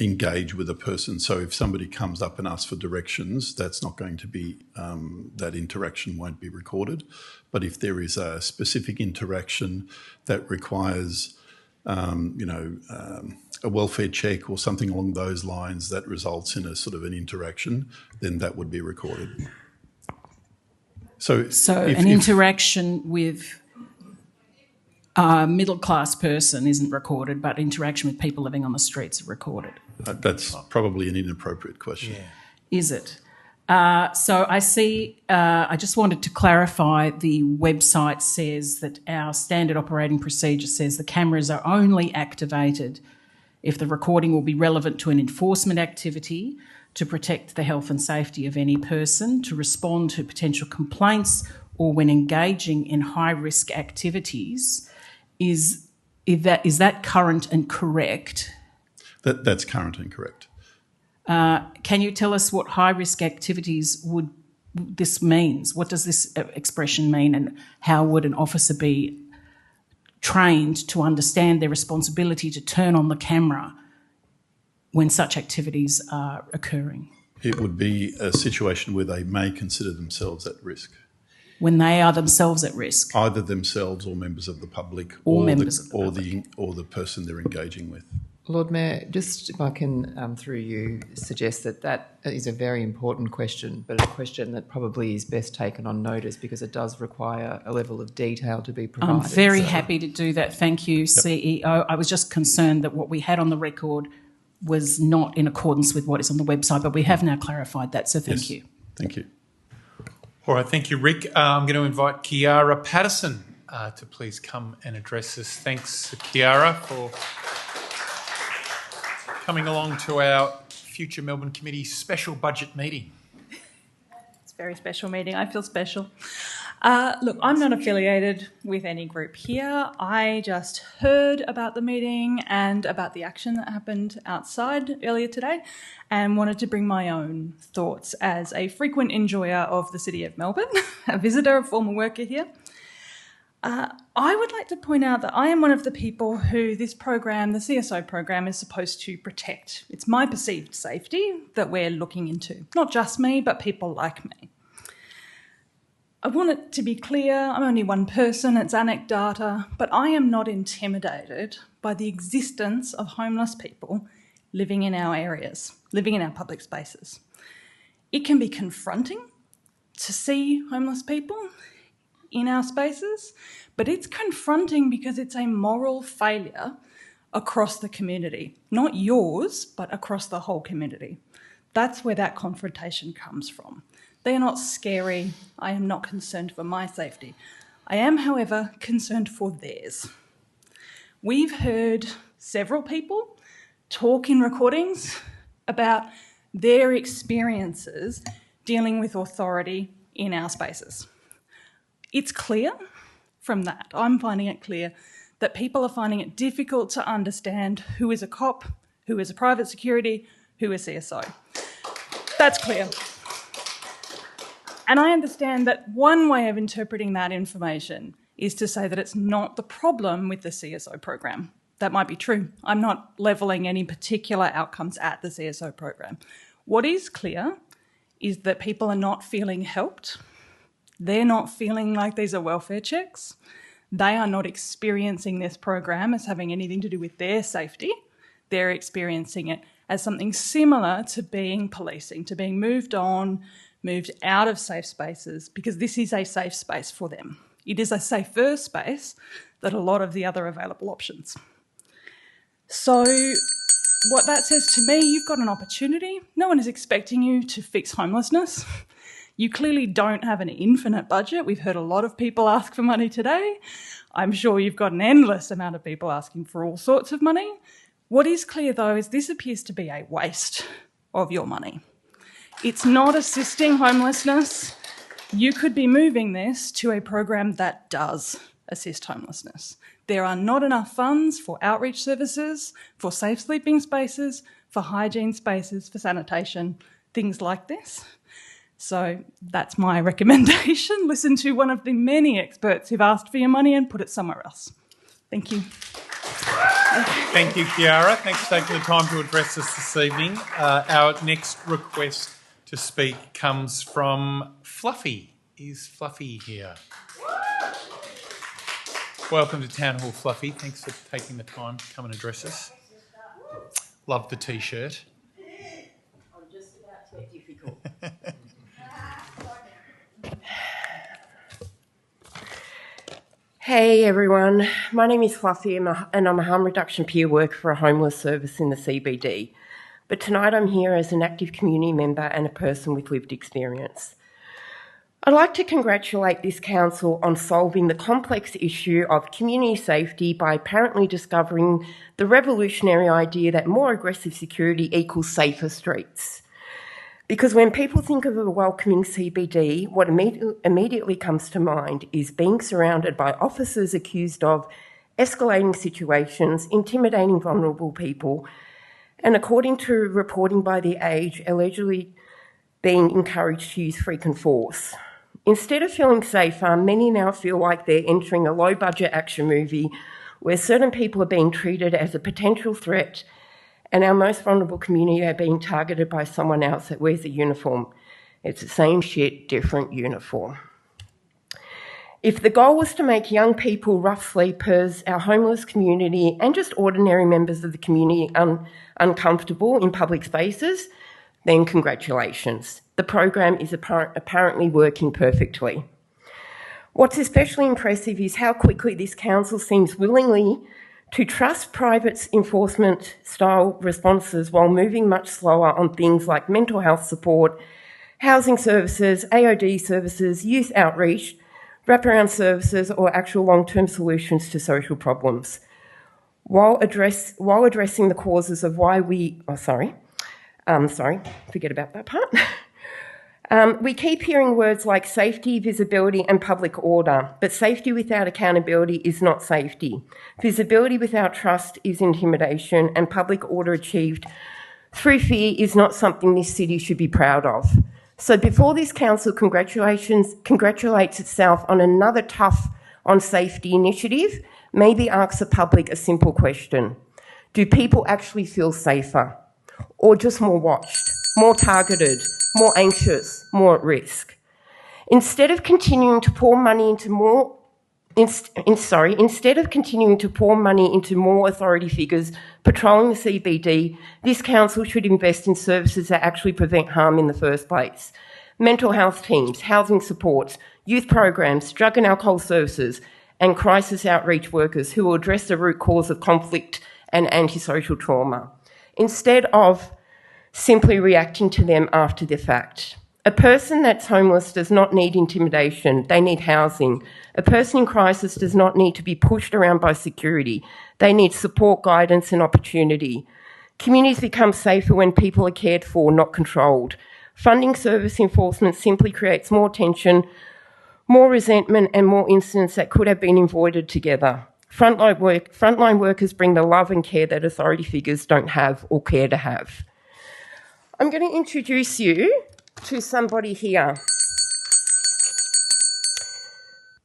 engage with a person. So if somebody comes up and asks for directions, that's not going to be, that interaction won't be recorded. But if there is a specific interaction that requires, a welfare check or something along those lines that results in a sort of an interaction, then that would be recorded. So an interaction with a middle-class person isn't recorded, but interaction with people living on the streets are recorded. That's probably an inappropriate question. Yeah. Is it? So I see, I just wanted to clarify, the website says that our standard operating procedure says the cameras are only activated if the recording will be relevant to an enforcement activity, to protect the health and safety of any person, to respond to potential complaints, or when engaging in high-risk activities. Is that current and correct? That's current and correct. Can you tell us what high-risk activities this means? What does this expression mean, and how would an officer be trained to understand their responsibility to turn on the camera when such activities are occurring? It would be a situation where they may consider themselves at risk. when they are themselves at risk. Either themselves or members of the public, Or the person they're engaging with. Lord Mayor, just if I can, through you, suggest that is a very important question, but a question that probably is best taken on notice because it does require a level of detail to be provided. I'm very happy to do that. Thank you, CEO. I was just concerned that what we had on the record was not in accordance with what is on the website, but we have now clarified that, so thank you. Thank you. All right, thank you, Rick. I'm going to invite Kiara Patterson to please come and address us. Thanks, Kiara, for coming along to our Future Melbourne Committee special budget meeting. It's a very special meeting. I feel special. Look, I'm not affiliated with any group here. I just heard about the meeting and about the action that happened outside earlier today and wanted to bring my own thoughts as a frequent enjoyer of the City of Melbourne, a visitor, a former worker here. I would like to point out that I am one of the people who this program, the CSO program, is supposed to protect. It's my perceived safety that we're looking into. Not just me, but people like me. I want it to be clear, I'm only one person, it's anecdata, but I am not intimidated by the existence of homeless people living in our areas, living in our public spaces. It can be confronting to see homeless people in our spaces, but it's confronting because it's a moral failure across the community. Not yours, but across the whole community. That's where that confrontation comes from. They are not scary. I am not concerned for my safety. I am, however, concerned for theirs. We've heard several people talk in recordings about their experiences dealing with authority in our spaces. It's clear from that, I'm finding it clear, that people are finding it difficult to understand who is a cop, who is a private security, who is CSO. That's clear. And I understand that one way of interpreting that information is to say that it's not the problem with the CSO program. That might be true. I'm not levelling any particular outcomes at the CSO program. What is clear is that people are not feeling helped. They're not feeling like these are welfare checks. They are not experiencing this program as having anything to do with their safety. They're experiencing it as something similar to being policing, to being moved on, moved out of safe spaces, because this is a safe space for them. It is a safer space than a lot of the other available options. So what that says to me, you've got an opportunity. No one is expecting you to fix homelessness. You clearly don't have an infinite budget. We've heard a lot of people ask for money today. I'm sure you've got an endless amount of people asking for all sorts of money. What is clear, though, is this appears to be a waste of your money. It's not assisting homelessness. You could be moving this to a program that does assist homelessness. There are not enough funds for outreach services, for safe sleeping spaces, for hygiene spaces, for sanitation, things like this. So that's my recommendation. Listen to one of the many experts who've asked for your money and put it somewhere else. Thank you. Thank you, Kiara. Thanks for taking the time to address us this evening. Our next request to speak comes from Fluffy. Is Fluffy here? Welcome to Town Hall, Fluffy. Thanks for taking the time to come and address us. Love the T-shirt. I'm just about to get difficult. Hey everyone, my name is Fluffy and I'm a harm reduction peer worker for a homeless service in the CBD. But tonight I'm here as an active community member and a person with lived experience. I'd like to congratulate this council on solving the complex issue of community safety by apparently discovering the revolutionary idea that more aggressive security equals safer streets. Because when people think of a welcoming CBD, what immediately comes to mind is being surrounded by officers accused of escalating situations, intimidating vulnerable people, and according to reporting by The Age, allegedly being encouraged to use frequent force. Instead of feeling safer, many now feel like they're entering a low-budget action movie where certain people are being treated as a potential threat and our most vulnerable community are being targeted by someone else that wears a uniform. It's the same shit, different uniform. If the goal was to make young people rough sleepers, our homeless community, and just ordinary members of the community uncomfortable in public spaces, then congratulations. The program is apparently working perfectly. What's especially impressive is how quickly this council seems willingly to trust private enforcement style responses while moving much slower on things like mental health support, housing services, AOD services, youth outreach, wraparound services, or actual long-term solutions to social problems. While addressing the causes of why we... forget about that part. We keep hearing words like safety, visibility and public order, but safety without accountability is not safety. Visibility without trust is intimidation, and public order achieved through fear is not something this city should be proud of. So before this council congratulates itself on another tough on safety initiative, maybe ask the public a simple question. Do people actually feel safer? Or just more watched, more targeted, more anxious, more at risk? Instead of continuing to pour money into more authority figures patrolling the CBD, this council should invest in services that actually prevent harm in the first place. Mental health teams, housing supports, youth programs, drug and alcohol services, and crisis outreach workers who will address the root cause of conflict and antisocial trauma, instead of simply reacting to them after the fact. A person that's homeless does not need intimidation, they need housing. A person in crisis does not need to be pushed around by security. They need support, guidance and opportunity. Communities become safer when people are cared for, not controlled. Funding service enforcement simply creates more tension, more resentment and more incidents that could have been avoided together. Frontline workers bring the love and care that authority figures don't have or care to have. I'm going to introduce you to somebody here.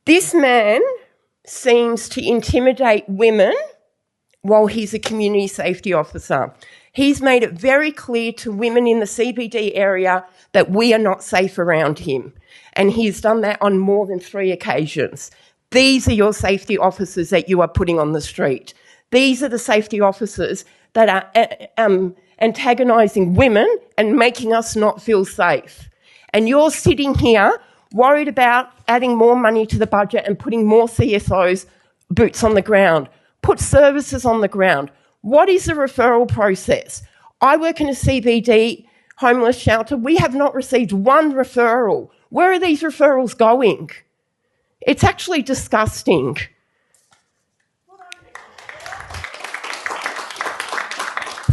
This man seems to intimidate women while he's a community safety officer. He's made it very clear to women in the CBD area that we are not safe around him. And he's done that on more than 3 occasions. These are your safety officers that you are putting on the street. These are the safety officers that are antagonising women and making us not feel safe. And you're sitting here worried about adding more money to the budget and putting more CSOs boots on the ground. Put services on the ground. What is the referral process? I work in a CBD homeless shelter. We have not received one referral. Where are these referrals going? It's actually disgusting.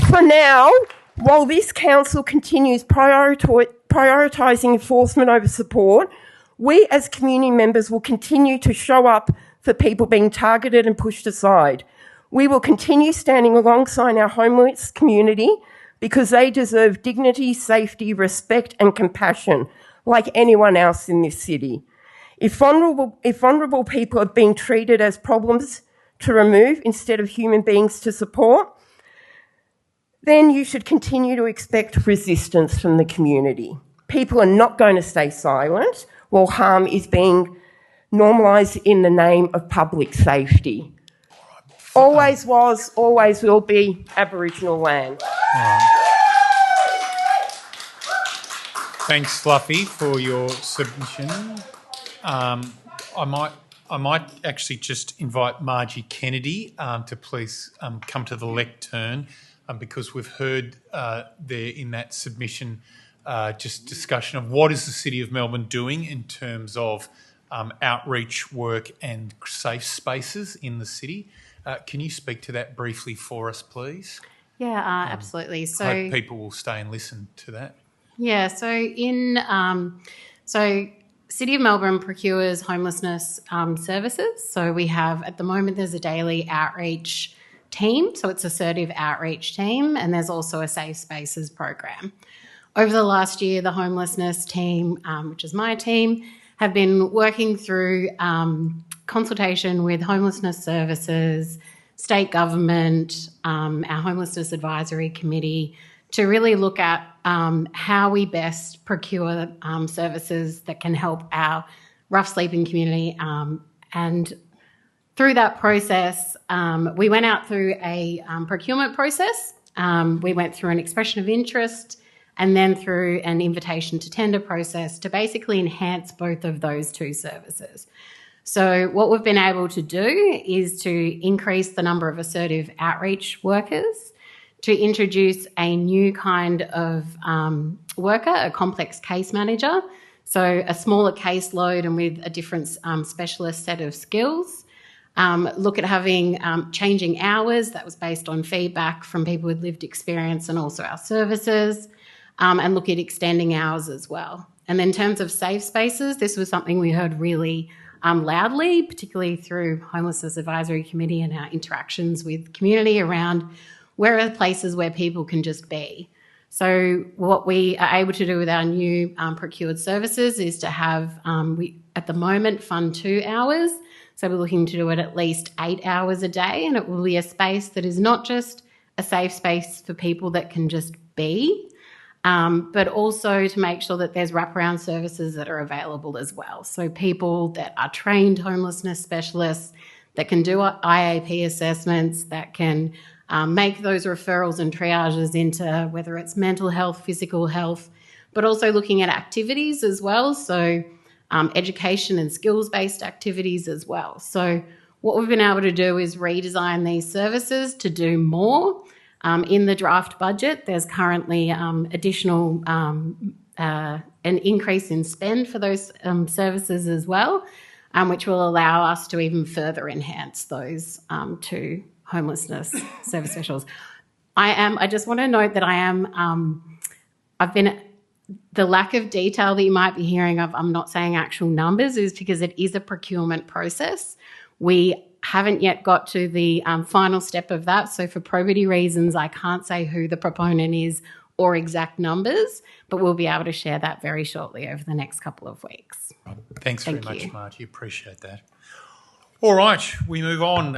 For now, while this council continues prioritising enforcement over support, we as community members will continue to show up for people being targeted and pushed aside. We will continue standing alongside our homeless community because they deserve dignity, safety, respect and compassion like anyone else in this city. If vulnerable people are being treated as problems to remove instead of human beings to support, then you should continue to expect resistance from the community. People are not going to stay silent while harm is being normalised in the name of public safety. Always was, always will be Aboriginal land. Thanks, Fluffy, for your submission. I might actually just invite Margie Kennedy to please come to the lectern because we've heard there in that submission just discussion of what is the City of Melbourne doing in terms of outreach work and safe spaces in the city. Can you speak to that briefly for us, please? Yeah, absolutely. So I hope people will stay and listen to that. Yeah, so City of Melbourne procures homelessness services. So we have, at the moment, there's a daily outreach team. So it's assertive outreach team, and there's also a safe spaces program. Over the last year, the homelessness team, which is my team, have been working through consultation with homelessness services, state government, our homelessness advisory committee, to really look at how we best procure services that can help our rough sleeping community. And through that process, we went out through a procurement process. We went through an expression of interest and then through an invitation to tender process to basically enhance both of those two services. So what we've been able to do is to increase the number of assertive outreach workers, to introduce a new kind of worker, a complex case manager, so a smaller caseload and with a different specialist set of skills. Look at having changing hours. That was based on feedback from people with lived experience and also our services, and look at extending hours as well. And then in terms of safe spaces, this was something we heard really loudly, particularly through Homelessness Advisory Committee and our interactions with community around where are the places where people can just be. So what we are able to do with our new procured services is to have, we at the moment fund 2 hours. So we're looking to do it at least 8 hours a day, and it will be a space that is not just a safe space for people that can just be, but also to make sure that there's wraparound services that are available as well. So people that are trained homelessness specialists that can do IAP assessments, that can make those referrals and triages into whether it's mental health, physical health, but also looking at activities as well. So education and skills-based activities as well. So what we've been able to do is redesign these services to do more. In the draft budget, there's currently additional an increase in spend for those services as well, which will allow us to even further enhance those two homelessness service specials. I just want to note that the lack of detail that you might be hearing of, I'm not saying actual numbers, is because it is a procurement process. We haven't yet got to the final step of that. So for probity reasons, I can't say who the proponent is or exact numbers, but we'll be able to share that very shortly over the next couple of weeks. Thanks very much, Margie. Appreciate that. All right, we move on.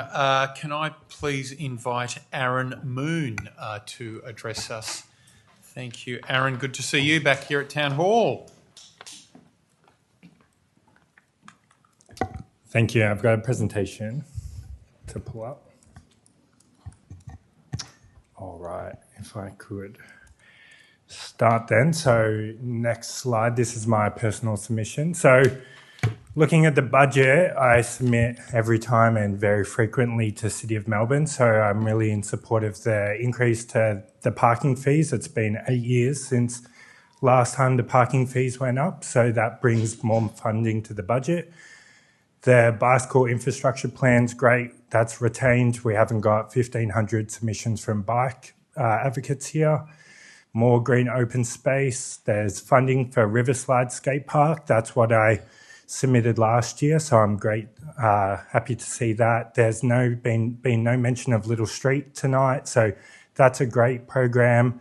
Can I please invite Aaron Moon to address us? Thank you, Aaron. Good to see you back here at Town Hall. Thank you. I've got a presentation to pull up. All right, if I could start then. So next slide, this is my personal submission. So looking at the budget, I submit every time and very frequently to City of Melbourne. So I'm really in support of the increase to the parking fees. It's been 8 years since last time the parking fees went up. So that brings more funding to the budget. The bicycle infrastructure plan's great. That's retained. We haven't got 1,500 submissions from bike advocates here. More green open space. There's funding for Riverslide Skate Park. That's what I submitted last year, so I'm happy to see that. There's been no mention of Little Street tonight, so that's a great program,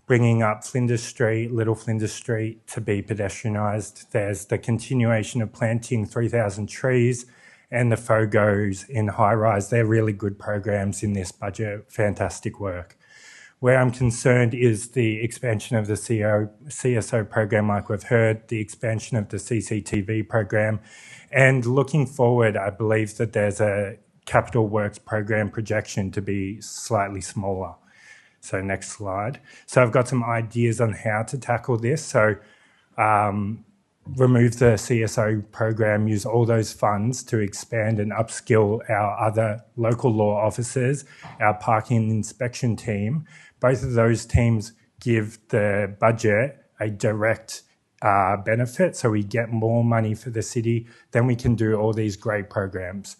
bringing up Flinders Street, Little Flinders Street to be pedestrianised. There's the continuation of planting 3,000 trees and the FOGOs in high rise. They're really good programs in this budget, fantastic work. Where I'm concerned is the expansion of the CSO program, like we've heard, the expansion of the CCTV program. And looking forward, I believe that there's a capital works program projection to be slightly smaller. So next slide. So I've got some ideas on how to tackle this. So remove the CSO program, use all those funds to expand and upskill our other local law officers, our parking inspection team. Both of those teams give the budget a direct benefit, so we get more money for the city, then we can do all these great programs.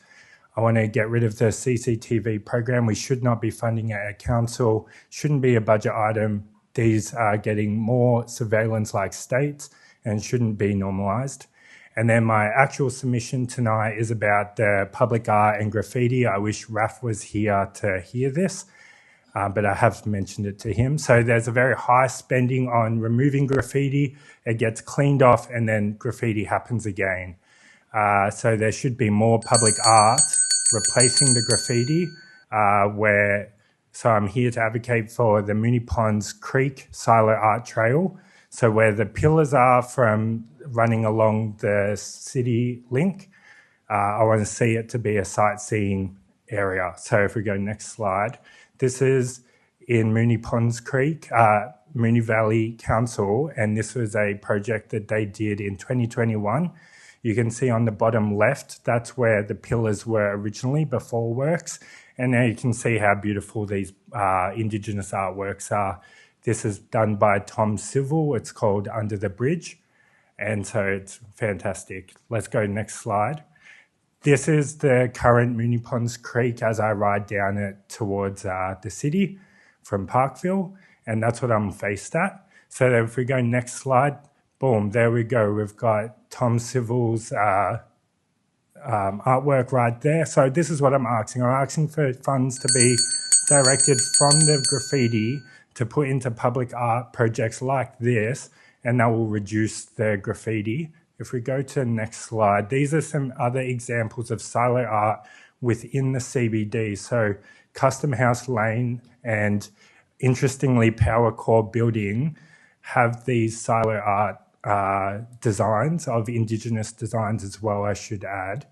I want to get rid of the CCTV program. We should not be funding it at council, shouldn't be a budget item. These are getting more surveillance-like states and shouldn't be normalised. And then my actual submission tonight is about the public art and graffiti. I wish Raf was here to hear this, but I have mentioned it to him. So there's a very high spending on removing graffiti. It gets cleaned off and then graffiti happens again. So there should be more public art replacing the graffiti, so I'm here to advocate for the Moonee Ponds Creek Silo Art Trail. So where the pillars are from running along the city link. I want to see it to be a sightseeing area. So if we go next slide, this is in Moonee Ponds Creek, Moonee Valley Council, and this was a project that they did in 2021. You can see on the bottom left, that's where the pillars were originally before works. And now you can see how beautiful these Indigenous artworks are. This is done by Tom Civil. It's called Under the Bridge. And so it's fantastic. Let's go next slide. This is the current Moonee Ponds Creek as I ride down it towards the city from Parkville. And that's what I'm faced at. So if we go next slide, boom, there we go. We've got Tom Civil's artwork right there. So this is what I'm asking. I'm asking for funds to be directed from the graffiti to put into public art projects like this, and that will reduce the graffiti. If we go to the next slide, these are some other examples of silo art within the CBD. So Custom House Lane and, interestingly, Power Core Building have these silo art designs of Indigenous designs as well, I should add.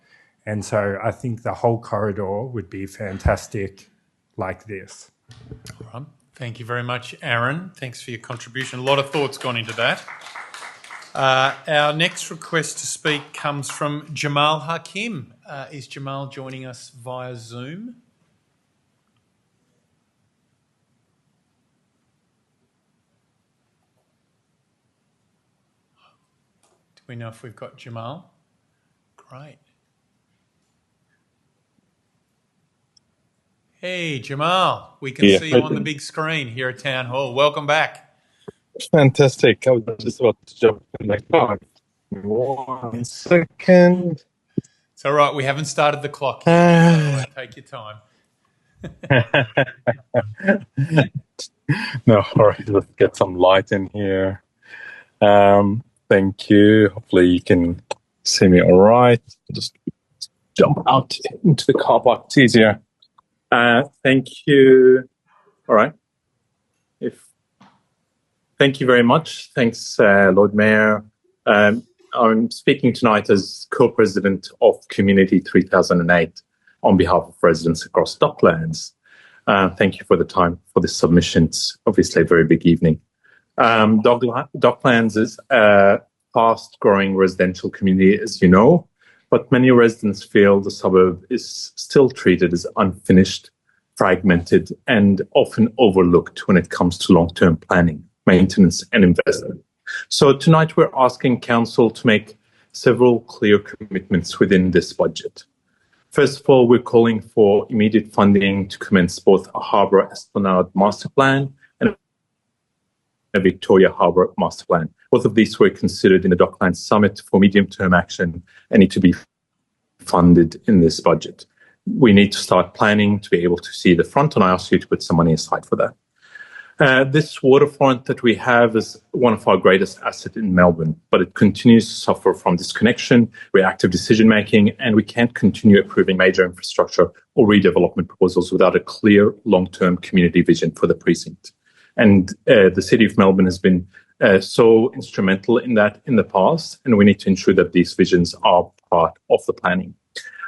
And so I think the whole corridor would be fantastic like this. All right. Thank you very much, Aaron. Thanks for your contribution. A lot of thought's gone into that. Our next request to speak comes from Jamal Hakim. Is Jamal joining us via Zoom? Do we know if we've got Jamal? Great. Hey, Jamal, we can see you on the big screen here at Town Hall. Welcome back. Fantastic. I was just about to jump in my car. 1 second. It's all right. We haven't started the clock yet. So take your time. No, all right. Let's get some light in here. Thank you. Hopefully you can see me all right. Just jump out into the car park. It's easier. Thank you. All right. Thank you very much. Thanks, Lord Mayor. I'm speaking tonight as co-president of Community 3008 on behalf of residents across Docklands. Thank you for the time for this submission. It's obviously a very big evening. Docklands is a fast-growing residential community, as you know, but many residents feel the suburb is still treated as unfinished, fragmented, and often overlooked when it comes to long-term planning, maintenance, and investment. So tonight we're asking Council to make several clear commitments within this budget. First of all, we're calling for immediate funding to commence both a Harbour Esplanade Master Plan and a Victoria Harbour Master Plan. Both of these were considered in the Docklands Summit for medium-term action and need to be funded in this budget. We need to start planning to be able to see the front, and I ask you to put some money aside for that. This waterfront that we have is one of our greatest assets in Melbourne, but it continues to suffer from disconnection, reactive decision-making, and we can't continue approving major infrastructure or redevelopment proposals without a clear long-term community vision for the precinct. And the City of Melbourne has been so instrumental in that in the past, and we need to ensure that these visions are part of the planning.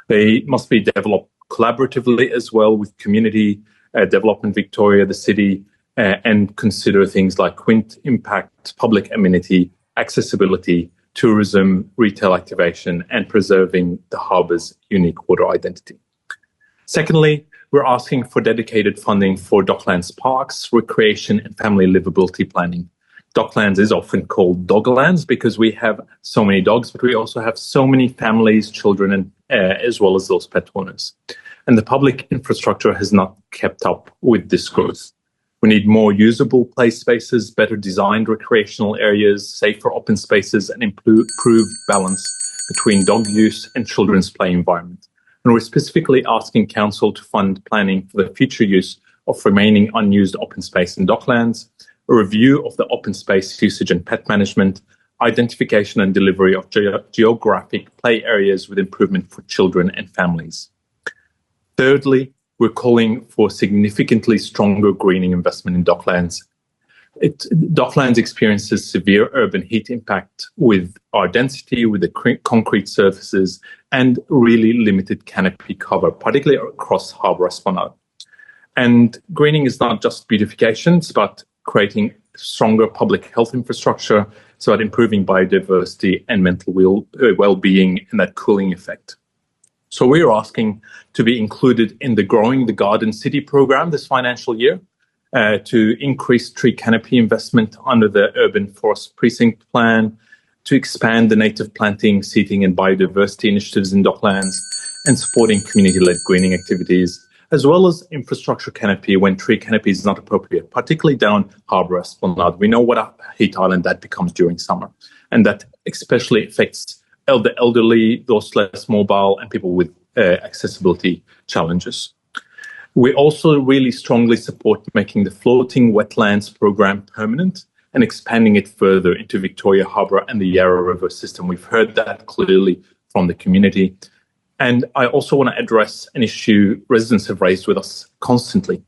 They must be developed collaboratively as well with Community Development Victoria, the city, and consider things like wind impact, public amenity, accessibility, tourism, retail activation, and preserving the harbour's unique water identity. Secondly, we're asking for dedicated funding for Docklands parks, recreation, and family livability planning. Docklands is often called Doglands because we have so many dogs, but we also have so many families, children, and as well as those pet owners. And the public infrastructure has not kept up with this growth. We need more usable play spaces, better designed recreational areas, safer open spaces, and improved balance between dog use and children's play environment. And we're specifically asking Council to fund planning for the future use of remaining unused open space in Docklands, a review of the open space usage and pet management, identification and delivery of geographic play areas with improvement for children and families. Thirdly, we're calling for significantly stronger greening investment in Docklands. Docklands experiences severe urban heat impact with our density, with the concrete surfaces, and really limited canopy cover, particularly across Harbour Esplanade. And greening is not just beautification, it's about creating stronger public health infrastructure. It's about improving biodiversity and mental well-being and that cooling effect. So we're asking to be included in the Growing the Garden City program this financial year, to increase tree canopy investment under the Urban Forest Precinct Plan, to expand the native planting, seeding and biodiversity initiatives in Docklands, and supporting community-led greening activities, as well as infrastructure canopy when tree canopy is not appropriate, particularly down Harbour Esplanade. We know what a heat island that becomes during summer, and that especially affects the elderly, those less mobile, and people with accessibility challenges. We also really strongly support making the floating wetlands program permanent and expanding it further into Victoria Harbour and the Yarra River system. We've heard that clearly from the community. And I also want to address an issue residents have raised with us constantly: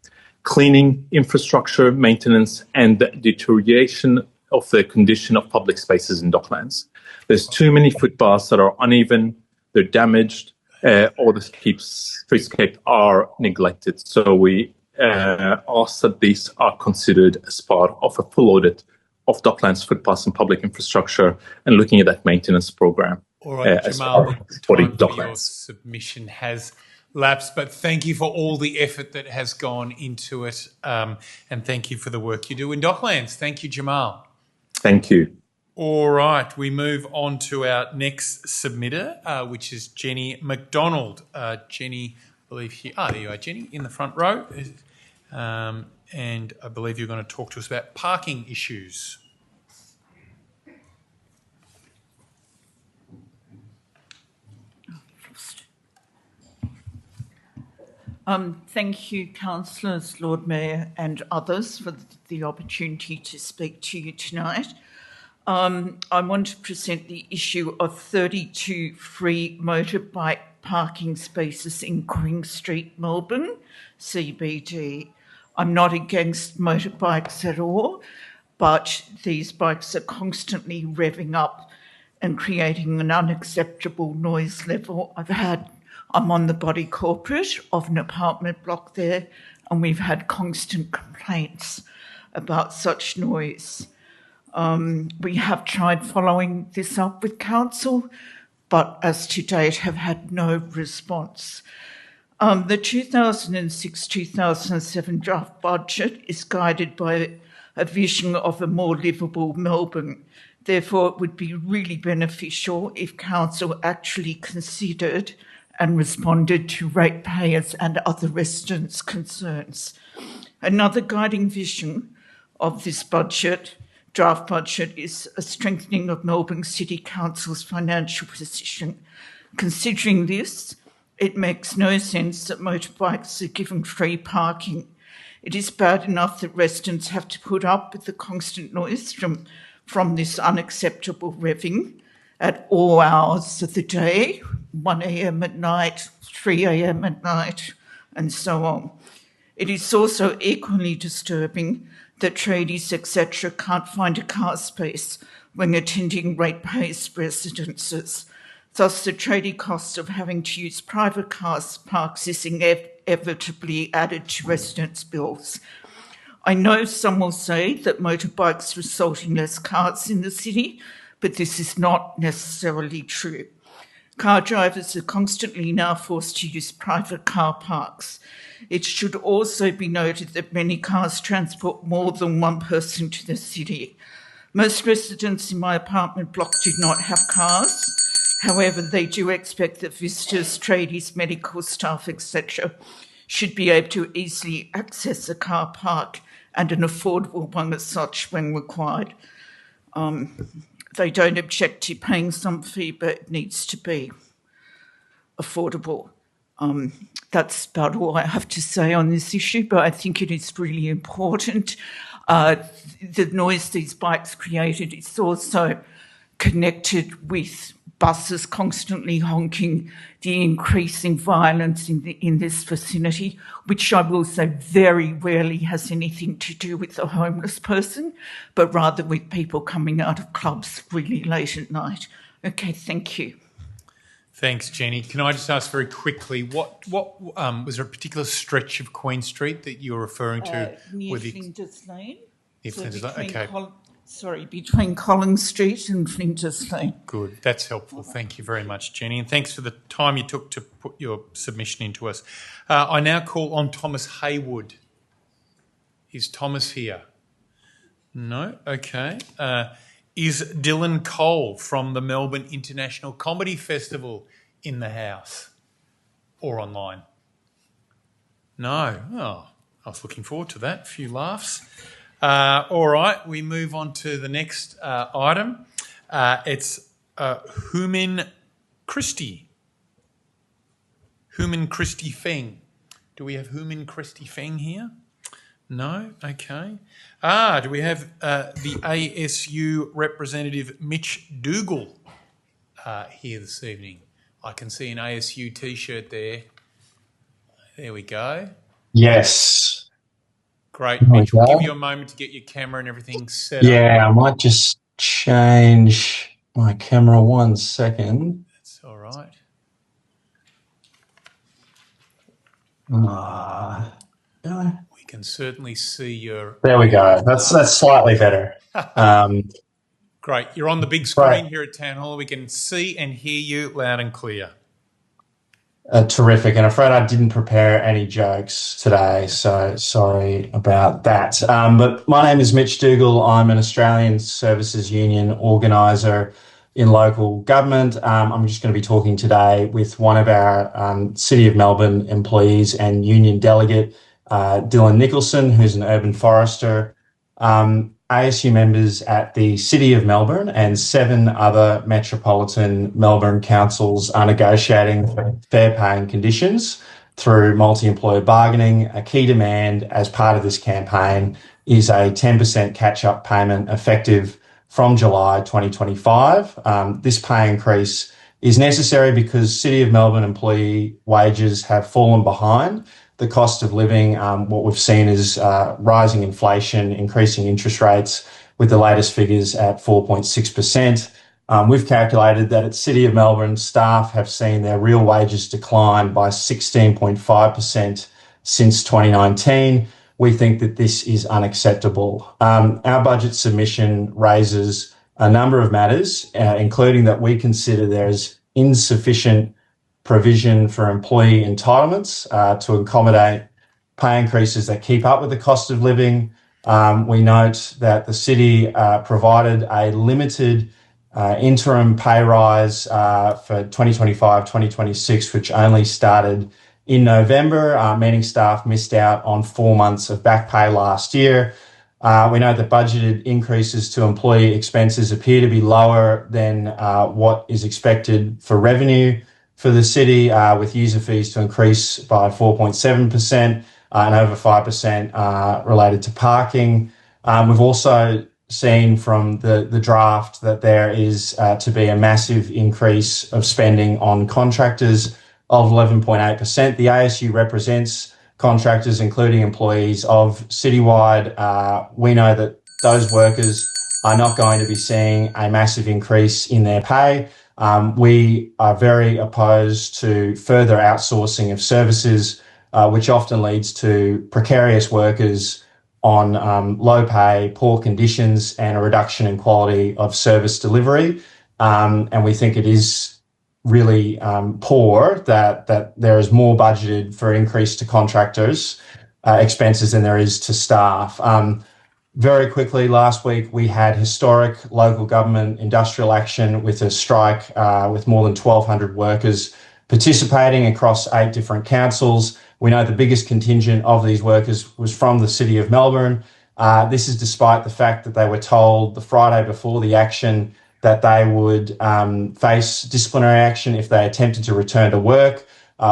cleaning, infrastructure, maintenance, and the deterioration of the condition of public spaces in Docklands. There's too many footpaths that are uneven, they're damaged, or the streetscape are neglected. So we ask that these are considered as part of a full audit of Docklands footpaths and public infrastructure, and looking at that maintenance program. All right, Jamal, the time for your submission has lapsed, but thank you for all the effort that has gone into it, and thank you for the work you do in Docklands. Thank you, Jamal. Thank you. All right, we move on to our next submitter, which is Jenny McDonald. Jenny, I believe there you are, Jenny, in the front row. And I believe you're going to talk to us about parking issues. Thank you, councillors, Lord Mayor and others for the opportunity to speak to you tonight. I want to present the issue of 32 free motorbike parking spaces in Queen Street, Melbourne, CBD. I'm not against motorbikes at all, but these bikes are constantly revving up and creating an unacceptable noise level. I'm on the body corporate of an apartment block there, and we've had constant complaints about such noise. We have tried following this up with council, but as to date have had no response. The 2006-2007 draft budget is guided by a vision of a more livable Melbourne. Therefore, it would be really beneficial if council actually considered and responded to ratepayers and other residents' concerns. Another guiding vision of this draft budget is a strengthening of Melbourne City Council's financial position. Considering this, it makes no sense that motorbikes are given free parking. It is bad enough that residents have to put up with the constant noise from this unacceptable revving at all hours of the day, 1 a.m. at night, 3 a.m. at night, and so on. It is also equally disturbing that tradies, etc., can't find a car space when attending ratepayers' residences. Thus, the tradie cost of having to use private parks is inevitably added to residents' bills. I know some will say that motorbikes result in less cars in the city, but this is not necessarily true. Car drivers are constantly now forced to use private car parks. It should also be noted that many cars transport more than one person to the city. Most residents in my apartment block do not have cars. However, they do expect that visitors, tradies, medical staff, etc., should be able to easily access a car park, and an affordable one as such when required. They don't object to paying some fee, but it needs to be affordable. That's about all I have to say on this issue, but I think it is really important. The noise these bikes created is also connected with buses constantly honking, the increasing violence in this vicinity, which I will say very rarely has anything to do with the homeless person, but rather with people coming out of clubs really late at night. Okay, thank you. Thanks, Jenny. Can I just ask very quickly, what was there a particular stretch of Queen Street that you were referring to? Near Flinders Lane. Near Flinders Lane, okay. Between Collins Street and Flinders Lane. Good, that's helpful. Thank you very much, Jenny, and thanks for the time you took to put your submission into us. I now call on Thomas Haywood. Is Thomas here? No? Okay. Is Dylan Cole from the Melbourne International Comedy Festival in the house or online? No. Oh, I was looking forward to that. A few laughs. All right, we move on to the next item. It's Humin Christie. Humin Christie Feng. Do we have Humin Christie Feng here? No? Okay. Do we have the ASU representative Mitch Dougal here this evening? I can see an ASU T-shirt there. There we go. Yes. Great. Mitch, we'll give you a moment to get your camera and everything set up. Yeah, I might just change my camera 1 second. That's all right. We can certainly see your... There we go. That's slightly better. Great. You're on the big screen here at Town Hall. We can see and hear you loud and clear. Terrific. And I'm afraid I didn't prepare any jokes today, so sorry about that. But my name is Mitch Dougal. I'm an Australian Services Union organiser in local government. I'm just going to be talking today with one of our City of Melbourne employees and union delegate, Dylan Nicholson, who's an urban forester. ASU members at the City of Melbourne and 7 other metropolitan Melbourne councils are negotiating for fair pay and conditions through multi-employer bargaining. A key demand as part of this campaign is a 10% catch-up payment effective from July 2025. This pay increase is necessary because City of Melbourne employee wages have fallen behind the cost of living. What we've seen is rising inflation, increasing interest rates, with the latest figures at 4.6%. We've calculated that at City of Melbourne, staff have seen their real wages decline by 16.5% since 2019. We think that this is unacceptable. Our budget submission raises a number of matters, including that we consider there is insufficient provision for employee entitlements to accommodate pay increases that keep up with the cost of living. We note that the city provided a limited interim pay rise for 2025-2026, which only started in November, meaning staff missed out on 4 months of back pay last year. We know that budgeted increases to employee expenses appear to be lower than what is expected for revenue for the city, with user fees to increase by 4.7% and over 5% related to parking. We've also seen from the draft that there is to be a massive increase of spending on contractors of 11.8%. The ASU represents contractors, including employees of Citywide. We know that those workers are not going to be seeing a massive increase in their pay. We are very opposed to further outsourcing of services, which often leads to precarious workers on low pay, poor conditions, and a reduction in quality of service delivery. And we think it is really poor that there is more budgeted for increase to contractors' expenses than there is to staff. Very quickly, last week we had historic local government industrial action with a strike with more than 1,200 workers participating across 8 different councils. We know the biggest contingent of these workers was from the City of Melbourne. This is despite the fact that they were told the Friday before the action that they would face disciplinary action if they attempted to return to work.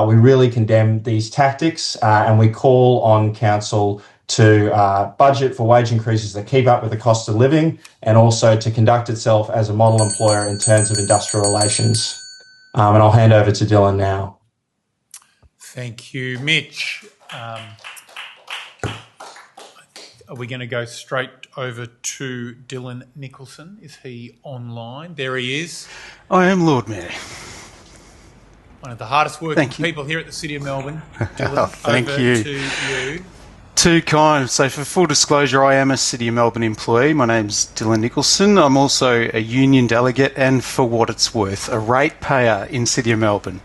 We really condemn these tactics and we call on Council to budget for wage increases that keep up with the cost of living, and also to conduct itself as a model employer in terms of industrial relations. And I'll hand over to Dylan now. Thank you, Mitch. Are we going to go straight over to Dylan Nicholson? Is he online? There he is. I am, Lord Mayor. One of the hardest working people here at the City of Melbourne. Dylan, Thank over you. to you. Too kind. So for full disclosure, I am a City of Melbourne employee. My name's Dylan Nicholson. I'm also a union delegate and, for what it's worth, a ratepayer in City of Melbourne.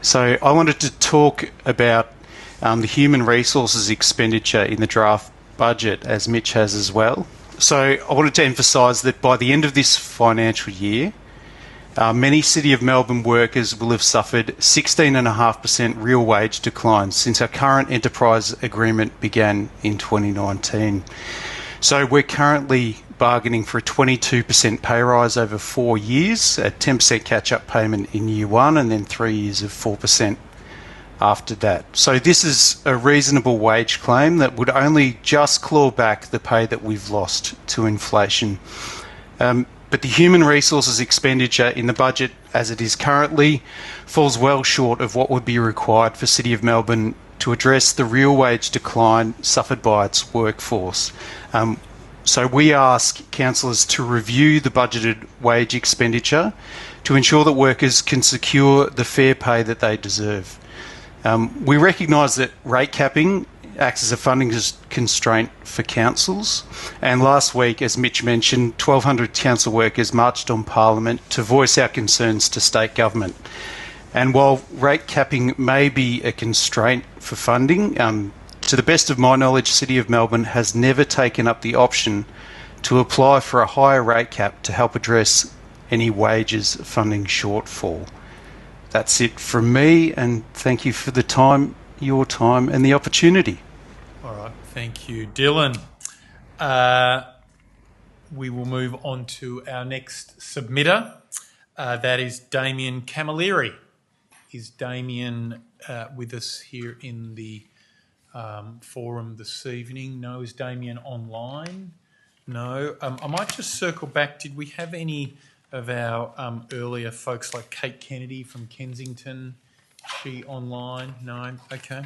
So I wanted to talk about the human resources expenditure in the draft budget, as Mitch has as well. So I wanted to emphasise that by the end of this financial year, many City of Melbourne workers will have suffered 16.5% real wage declines since our current enterprise agreement began in 2019. So we're currently bargaining for a 22% pay rise over 4 years, a 10% catch-up payment in year one, and then 3 years of 4% after that. So this is a reasonable wage claim that would only just claw back the pay that we've lost to inflation. But the human resources expenditure in the budget as it is currently falls well short of what would be required for City of Melbourne to address the real wage decline suffered by its workforce. So we ask councillors to review the budgeted wage expenditure to ensure that workers can secure the fair pay that they deserve. We recognise that rate capping acts as a funding constraint for councils, and last week, as Mitch mentioned, 1,200 council workers marched on Parliament to voice our concerns to state government. And while rate capping may be a constraint for funding, to the best of my knowledge, City of Melbourne has never taken up the option to apply for a higher rate cap to help address any wages funding shortfall. That's it from me, and thank you for the time, your time, and the opportunity. All right, thank you, Dylan. We will move on to our next submitter. That is Damien Camilleri. Is Damien with us here in the forum this evening? No. Is Damien online? No. I might just circle back. Did we have any of our earlier folks like Kate Kennedy from Kensington? Is she online? No. Okay.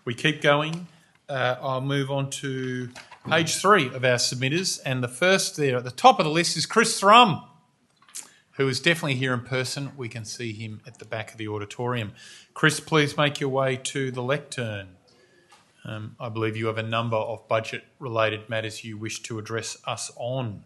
We keep going. I'll move on to page 3 of our submitters, and the first there at the top of the list is Chris Thrum, who is definitely here in person. We can see him at the back of the auditorium. Chris, please make your way to the lectern. I believe you have a number of budget-related matters you wish to address us on.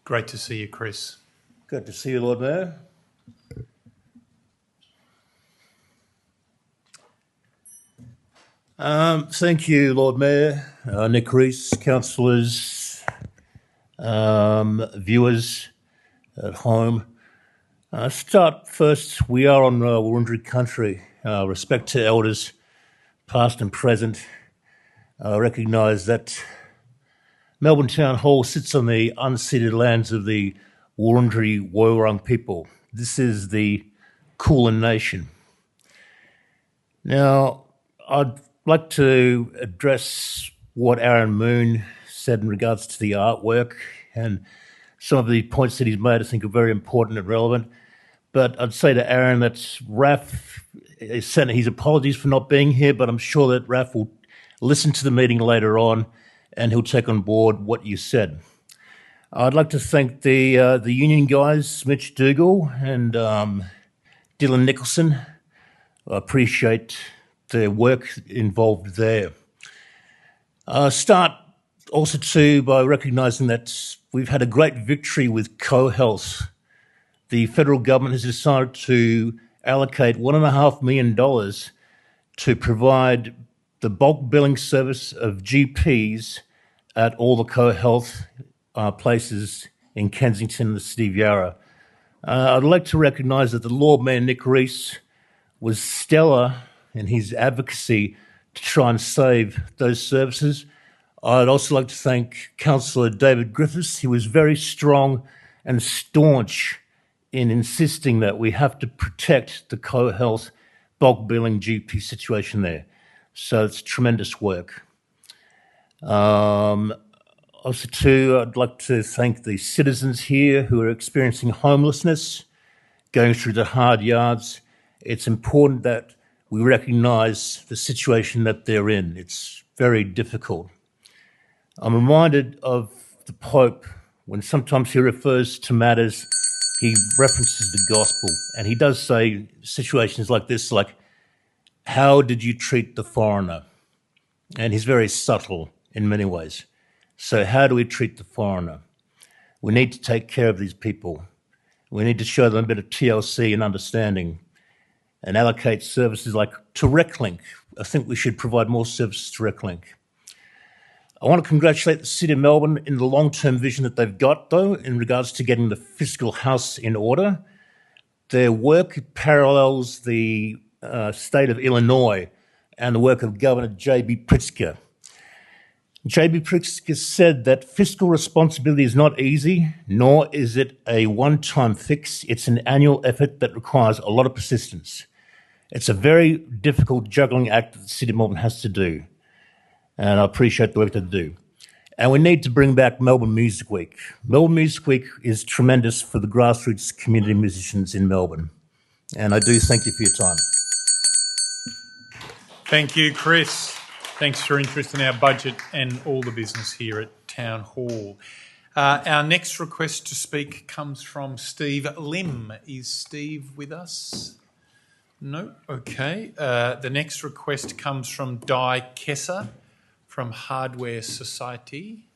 Great to see you, Chris. Good to see you, Lord Mayor. Thank you, Lord Mayor, Nick Rees, councillors, viewers at home. Start first, we are on Wurundjeri country. Respect to elders, past and present. Recognise that Melbourne Town Hall sits on the unceded lands of the Wurundjeri Woiwurrung people. This is the Kulin Nation. Now, I'd like to address what Aaron Moon said in regards to the artwork, and some of the points that he's made I think are very important and relevant. But I'd say to Aaron that Raf sent his apologies for not being here, but I'm sure that Raf will listen to the meeting later on and he'll take on board what you said. I'd like to thank the union guys, Mitch Dougal and Dylan Nicholson. I appreciate the work involved there. Start also too by recognising that we've had a great victory with CoHealth the federal government has decided to allocate $1.5 million to provide the bulk billing service of GPs at all the co-health places in Kensington and the City of Yarra. I'd like to recognise that the Lord Mayor Nick Rees was stellar in his advocacy to try and save those services. I'd also like to thank Councillor David Griffiths. He was very strong and staunch in insisting that we have to protect the co-health bulk billing GP situation there. So it's tremendous work. Also too, I'd like to thank the citizens here who are experiencing homelessness, going through the hard yards. It's important that we recognise the situation that they're in. It's very difficult. I'm reminded of the Pope when sometimes he refers to matters, he references the gospel, and he does say situations like this, like, how did you treat the foreigner? And he's very subtle in many ways. So how do we treat the foreigner? We need to take care of these people. We need to show them a bit of TLC and understanding and allocate services like to RecLink. I think we should provide more services to RecLink. I want to congratulate the City of Melbourne in the long-term vision that they've got, though, in regards to getting the fiscal house in order. Their work parallels the state of Illinois and the work of Governor J.B. Pritzker. J.B. Pritzker said that fiscal responsibility is not easy, nor is it a one-time fix. It's an annual effort that requires a lot of persistence. It's a very difficult juggling act that the City of Melbourne has to do, and I appreciate the work they do. And we need to bring back Melbourne Music Week. Melbourne Music Week is tremendous for the grassroots community musicians in Melbourne, and I do thank you for your time. Thank you, Chris. Thanks for your interest in our budget and all the business here at Town Hall. Our next request to speak comes from Steve Lim. Is Steve with us? No? Okay. The next request comes from Di Kessa from Hardware Society.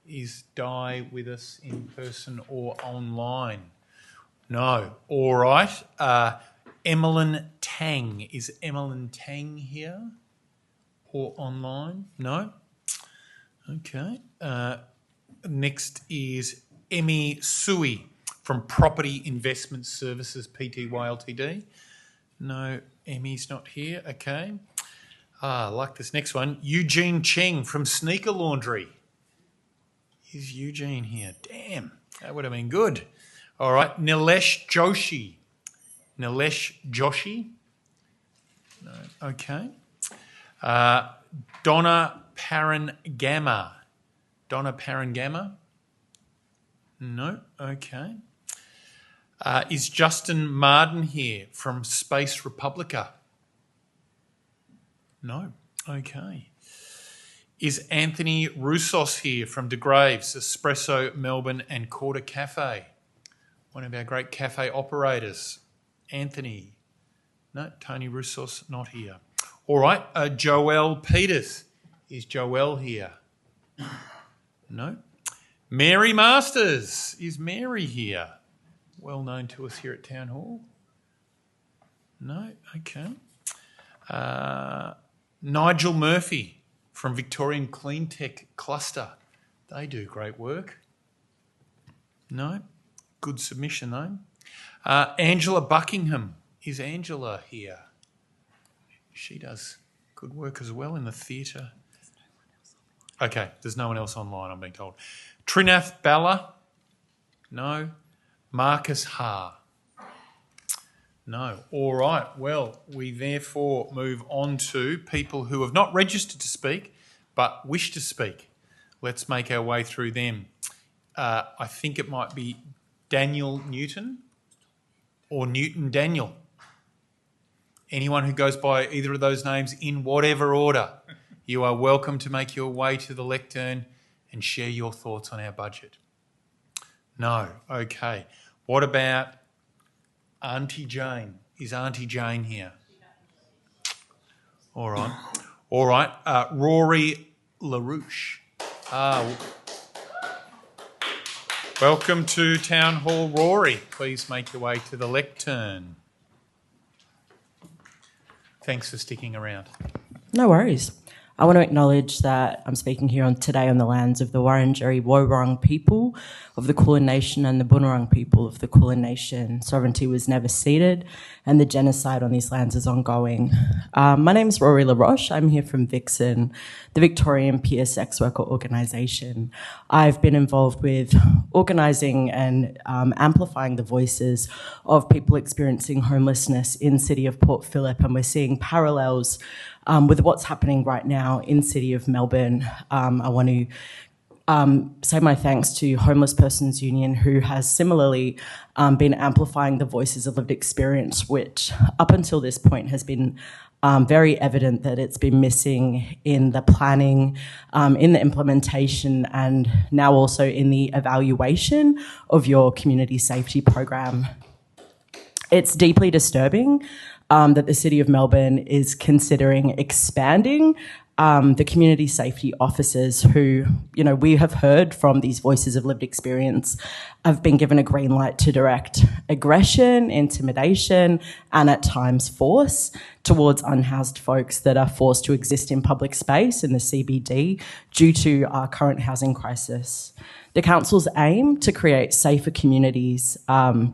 Is Di with us in person or online? No. All right. Emmeline Tang. Is Emmeline Tang here? Or online? No? Okay. Next is Emmy Sui from Property Investment Services Pty Ltd. No, Emmy's not here. Okay. I like this next one. Eugene Cheng from Sneaker Laundry. Is Eugene here? Damn, that would have been good. All right. Nilesh Joshi. Nilesh Joshi? No. Okay. Donna Parangama. Donna Parangama? No. Okay. Is Justin Marden here from Space Republica? No. Okay. Is Anthony Roussos here from De Graves, Espresso Melbourne and Quarter Cafe? One of our great cafe operators. Anthony? No. Tony Roussos not here. All right, Joelle Peters. Is Joelle here? No. Mary Masters. Is Mary here? Well known to us here at Town Hall. No. Okay. Nigel Murphy from Victorian Clean Tech Cluster. They do great work. No. Good submission though. Angela Buckingham. Is Angela here? She does good work as well in the theatre. Okay, there's no one else online, I'm being told. Trinath Balla? No. Marcus Ha? No. All right, well, we therefore move on to people who have not registered to speak but wish to speak. Let's make our way through them. I think it might be Daniel Newton or Newton Daniel. Anyone who goes by either of those names in whatever order, you are welcome to make your way to the lectern and share your thoughts on our budget. No. Okay. What about Auntie Jane? Is Auntie Jane here? All right. All right. Rory LaRouche. Welcome to Town Hall, Rory. Please make your way to the lectern. Thanks for sticking around. No worries. I want to acknowledge that I'm speaking here today on the lands of the Wurundjeri Woi-wurrung people of the Kulin Nation and the Bunurong people of the Kulin Nation. Sovereignty was never ceded and the genocide on these lands is ongoing. My name is Rory LaRoche. I'm here from Vixen, the Victorian Peer Sex Worker Organisation. I've been involved with organising and amplifying the voices of people experiencing homelessness in the city of Port Phillip, and we're seeing parallels with what's happening right now in the city of Melbourne. I want to say my thanks to Homeless Persons Union, who has similarly been amplifying the voices of lived experience, which up until this point has been very evident that it's been missing in the planning, in the implementation, and now also in the evaluation of your community safety program. It's deeply disturbing that the City of Melbourne is considering expanding the community safety officers who, you know, we have heard from these voices of lived experience have been given a green light to direct aggression, intimidation, and at times force towards unhoused folks that are forced to exist in public space in the CBD due to our current housing crisis. The council's aim to create safer communities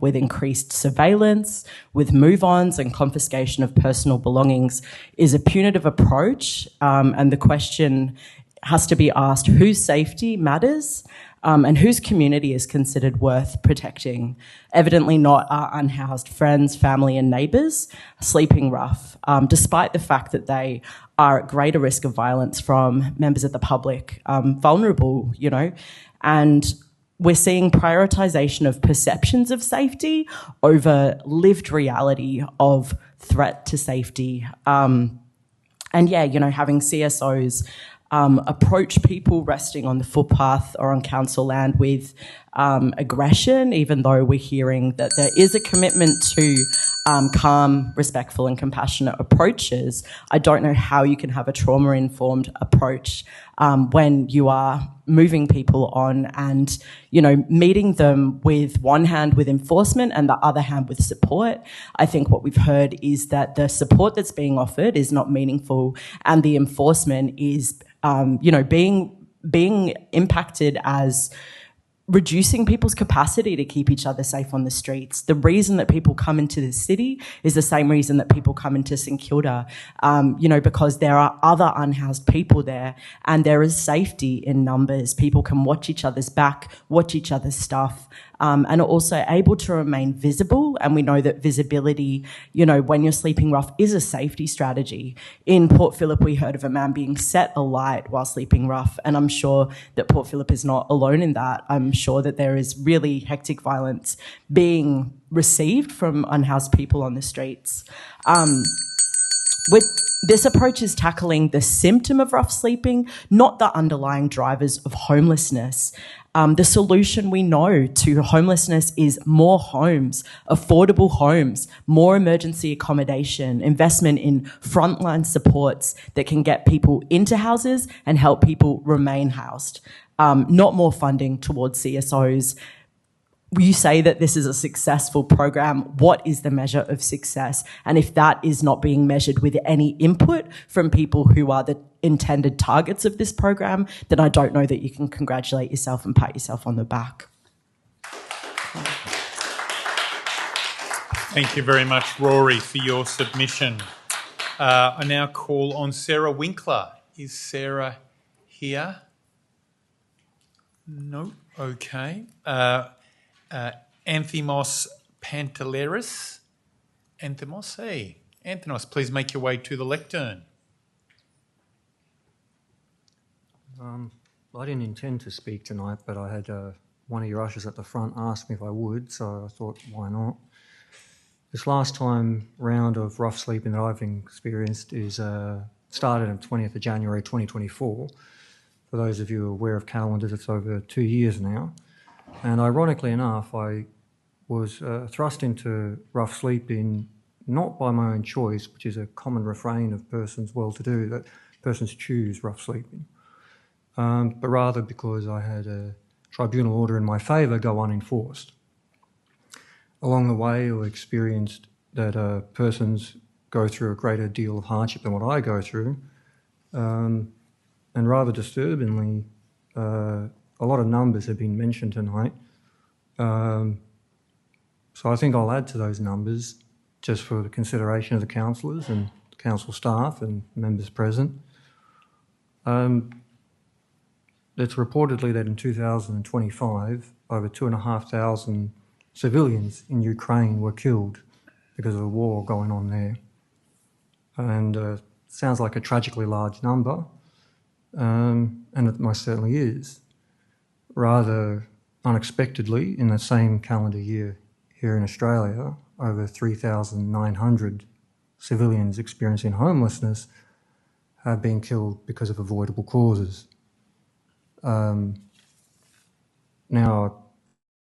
with increased surveillance, with move-ons and confiscation of personal belongings is a punitive approach, and the question has to be asked whose safety matters and whose community is considered worth protecting. Evidently not our unhoused friends, family and neighbours sleeping rough, despite the fact that they are at greater risk of violence from members of the public, vulnerable, you know. And we're seeing prioritisation of perceptions of safety over lived reality of threat to safety. And yeah, you know, having CSOs approach people resting on the footpath or on council land with aggression, even though we're hearing that there is a commitment to calm, respectful and compassionate approaches. I don't know how you can have a trauma-informed approach when you are moving people on and, you know, meeting them with one hand with enforcement and the other hand with support. I think what we've heard is that the support that's being offered is not meaningful and the enforcement is, you know, being impacted as reducing people's capacity to keep each other safe on the streets. The reason that people come into the city is the same reason that people come into St Kilda, you know, because there are other unhoused people there and there is safety in numbers. People can watch each other's back, watch each other's stuff, and are also able to remain visible. And we know that visibility, you know, when you're sleeping rough is a safety strategy. In Port Phillip, we heard of a man being set alight while sleeping rough. And I'm sure that Port Phillip is not alone in that. I'm sure that there is really hectic violence being received from unhoused people on the streets. With this approach is tackling the symptom of rough sleeping, not the underlying drivers of homelessness. The solution we know to homelessness is more homes, affordable homes, more emergency accommodation, investment in frontline supports that can get people into houses and help people remain housed, not more funding towards CSOs. You say that this is a successful program. What is the measure of success? And if that is not being measured with any input from people who are the intended targets of this program, then I don't know that you can congratulate yourself and pat yourself on the back. Thank you very much, Rory, for your submission. I now call on Sarah Winkler. Is Sarah here? No. Okay. Anthimos Panteleris. Anthimos, hey. Anthimos, please make your way to the lectern. I didn't intend to speak tonight, but I had one of your ushers at the front ask me if I would, so I thought, why not? This last time round of rough sleeping that I've experienced is started on 20th of January 2024. For those of you aware of calendars, it's over 2 years now. And ironically enough, I was thrust into rough sleeping not by my own choice, which is a common refrain of persons well-to-do, that persons choose rough sleeping, but rather because I had tribunal order in my favour go unenforced. Along the way, we experienced that persons go through a greater deal of hardship than what I go through, and rather disturbingly, a lot of numbers have been mentioned tonight. So I think I'll add to those numbers just for the consideration of the councillors and council staff and members present. It's reportedly that in 2025, over 2,500 civilians in Ukraine were killed because of the war going on there. And sounds like a tragically large number, and it most certainly is. Rather unexpectedly, in the same calendar year here in Australia, over 3,900 civilians experiencing homelessness have been killed because of avoidable causes. Now,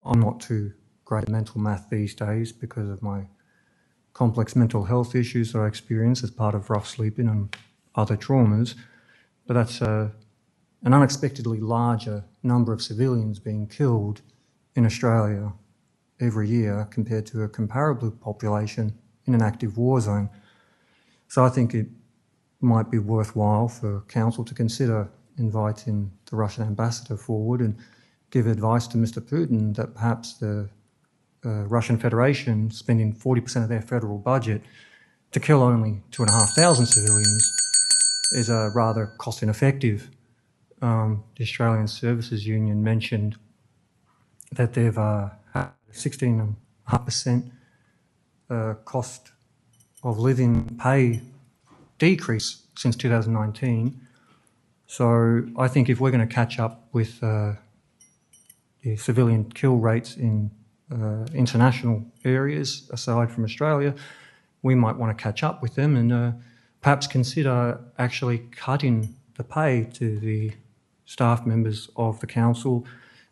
I'm not too great at mental math these days because of my complex mental health issues that I experience as part of rough sleeping and other traumas, but that's an unexpectedly larger number of civilians being killed in Australia every year compared to a comparable population in an active war zone. So I think it might be worthwhile for Council to consider inviting the Russian ambassador forward and give advice to Mr. Putin that perhaps the Russian Federation spending 40% of their federal budget to kill only 2,500 civilians is rather cost ineffective. The Australian Services Union mentioned that they've had 16.5% cost of living pay decrease since 2019. So I think if we're going to catch up with the civilian kill rates in international areas aside from Australia, we might want to catch up with them and perhaps consider actually cutting the pay to the staff members of the council,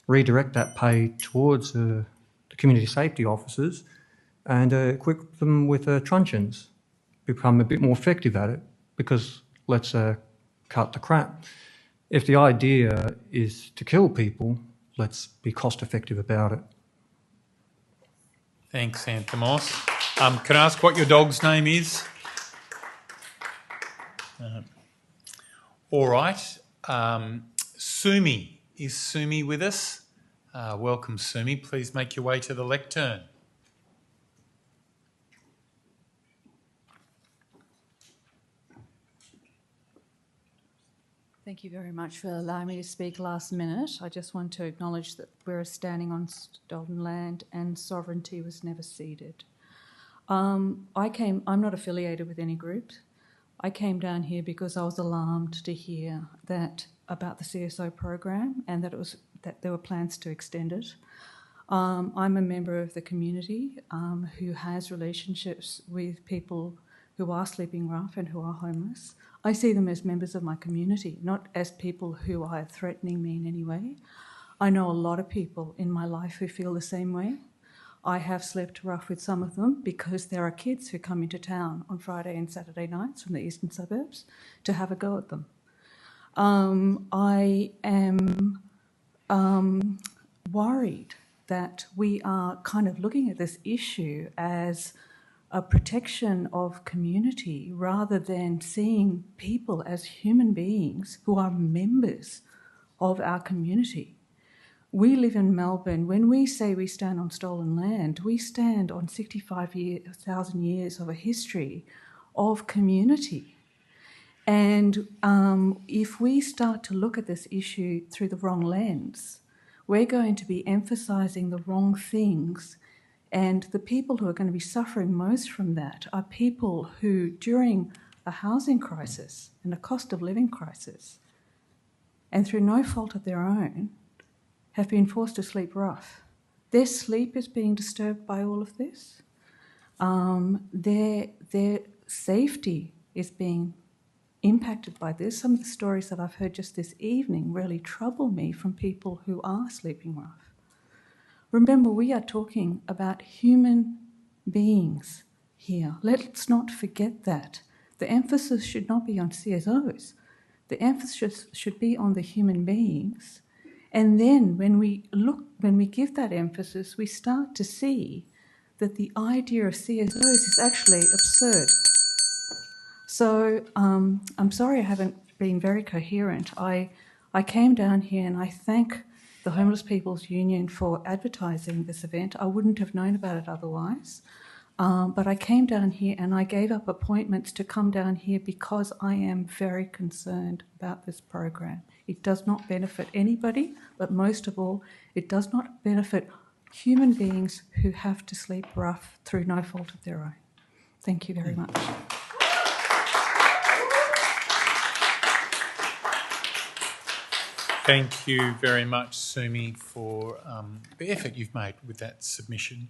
redirect that pay towards the community safety officers and equip them with truncheons, become a bit more effective at it, because let's cut the crap. If the idea is to kill people, let's be cost effective about it. Thanks, Anthemos. Can I ask what your dog's name is? All right. Sumi. Is Sumi with us? Welcome, Sumi. Please make your way to the lectern. Thank you very much for allowing me to speak last minute. I just want to acknowledge that we're standing on stolen land and sovereignty was never ceded. I'm not affiliated with any group. I came down here because I was alarmed to hear that about the CSO program and that there were plans to extend it. I'm a member of the community who has relationships with people who are sleeping rough and who are homeless. I see them as members of my community, not as people who are threatening me in any way. I know a lot of people in my life who feel the same way. I have slept rough with some of them because there are kids who come into town on Friday and Saturday nights from the eastern suburbs to have a go at them. I am worried that we are kind of looking at this issue as a protection of community rather than seeing people as human beings who are members of our community. We live in Melbourne. When we say we stand on stolen land, we stand on 65,000 years of a history of community. And if we start to look at this issue through the wrong lens, we're going to be emphasising the wrong things. And the people who are going to be suffering most from that are people who, during a housing crisis and a cost of living crisis, and through no fault of their own, have been forced to sleep rough. Their sleep is being disturbed by all of this. Their safety is being impacted by this. Some of the stories that I've heard just this evening really trouble me from people who are sleeping rough. Remember, we are talking about human beings here. Let's not forget that. The emphasis should not be on CSOs. The emphasis should be on the human beings And then when we give that emphasis, we start to see that the idea of CSOs is actually absurd. So I'm sorry I haven't been very coherent. I came down here and I thank the Homeless People's Union for advertising this event. I wouldn't have known about it otherwise. But I came down here and I gave up appointments to come down here because I am very concerned about this program. It does not benefit anybody, but most of all, it does not benefit human beings who have to sleep rough through no fault of their own. Thank you very much. Thank you very much, Sumi, for the effort you've made with that submission.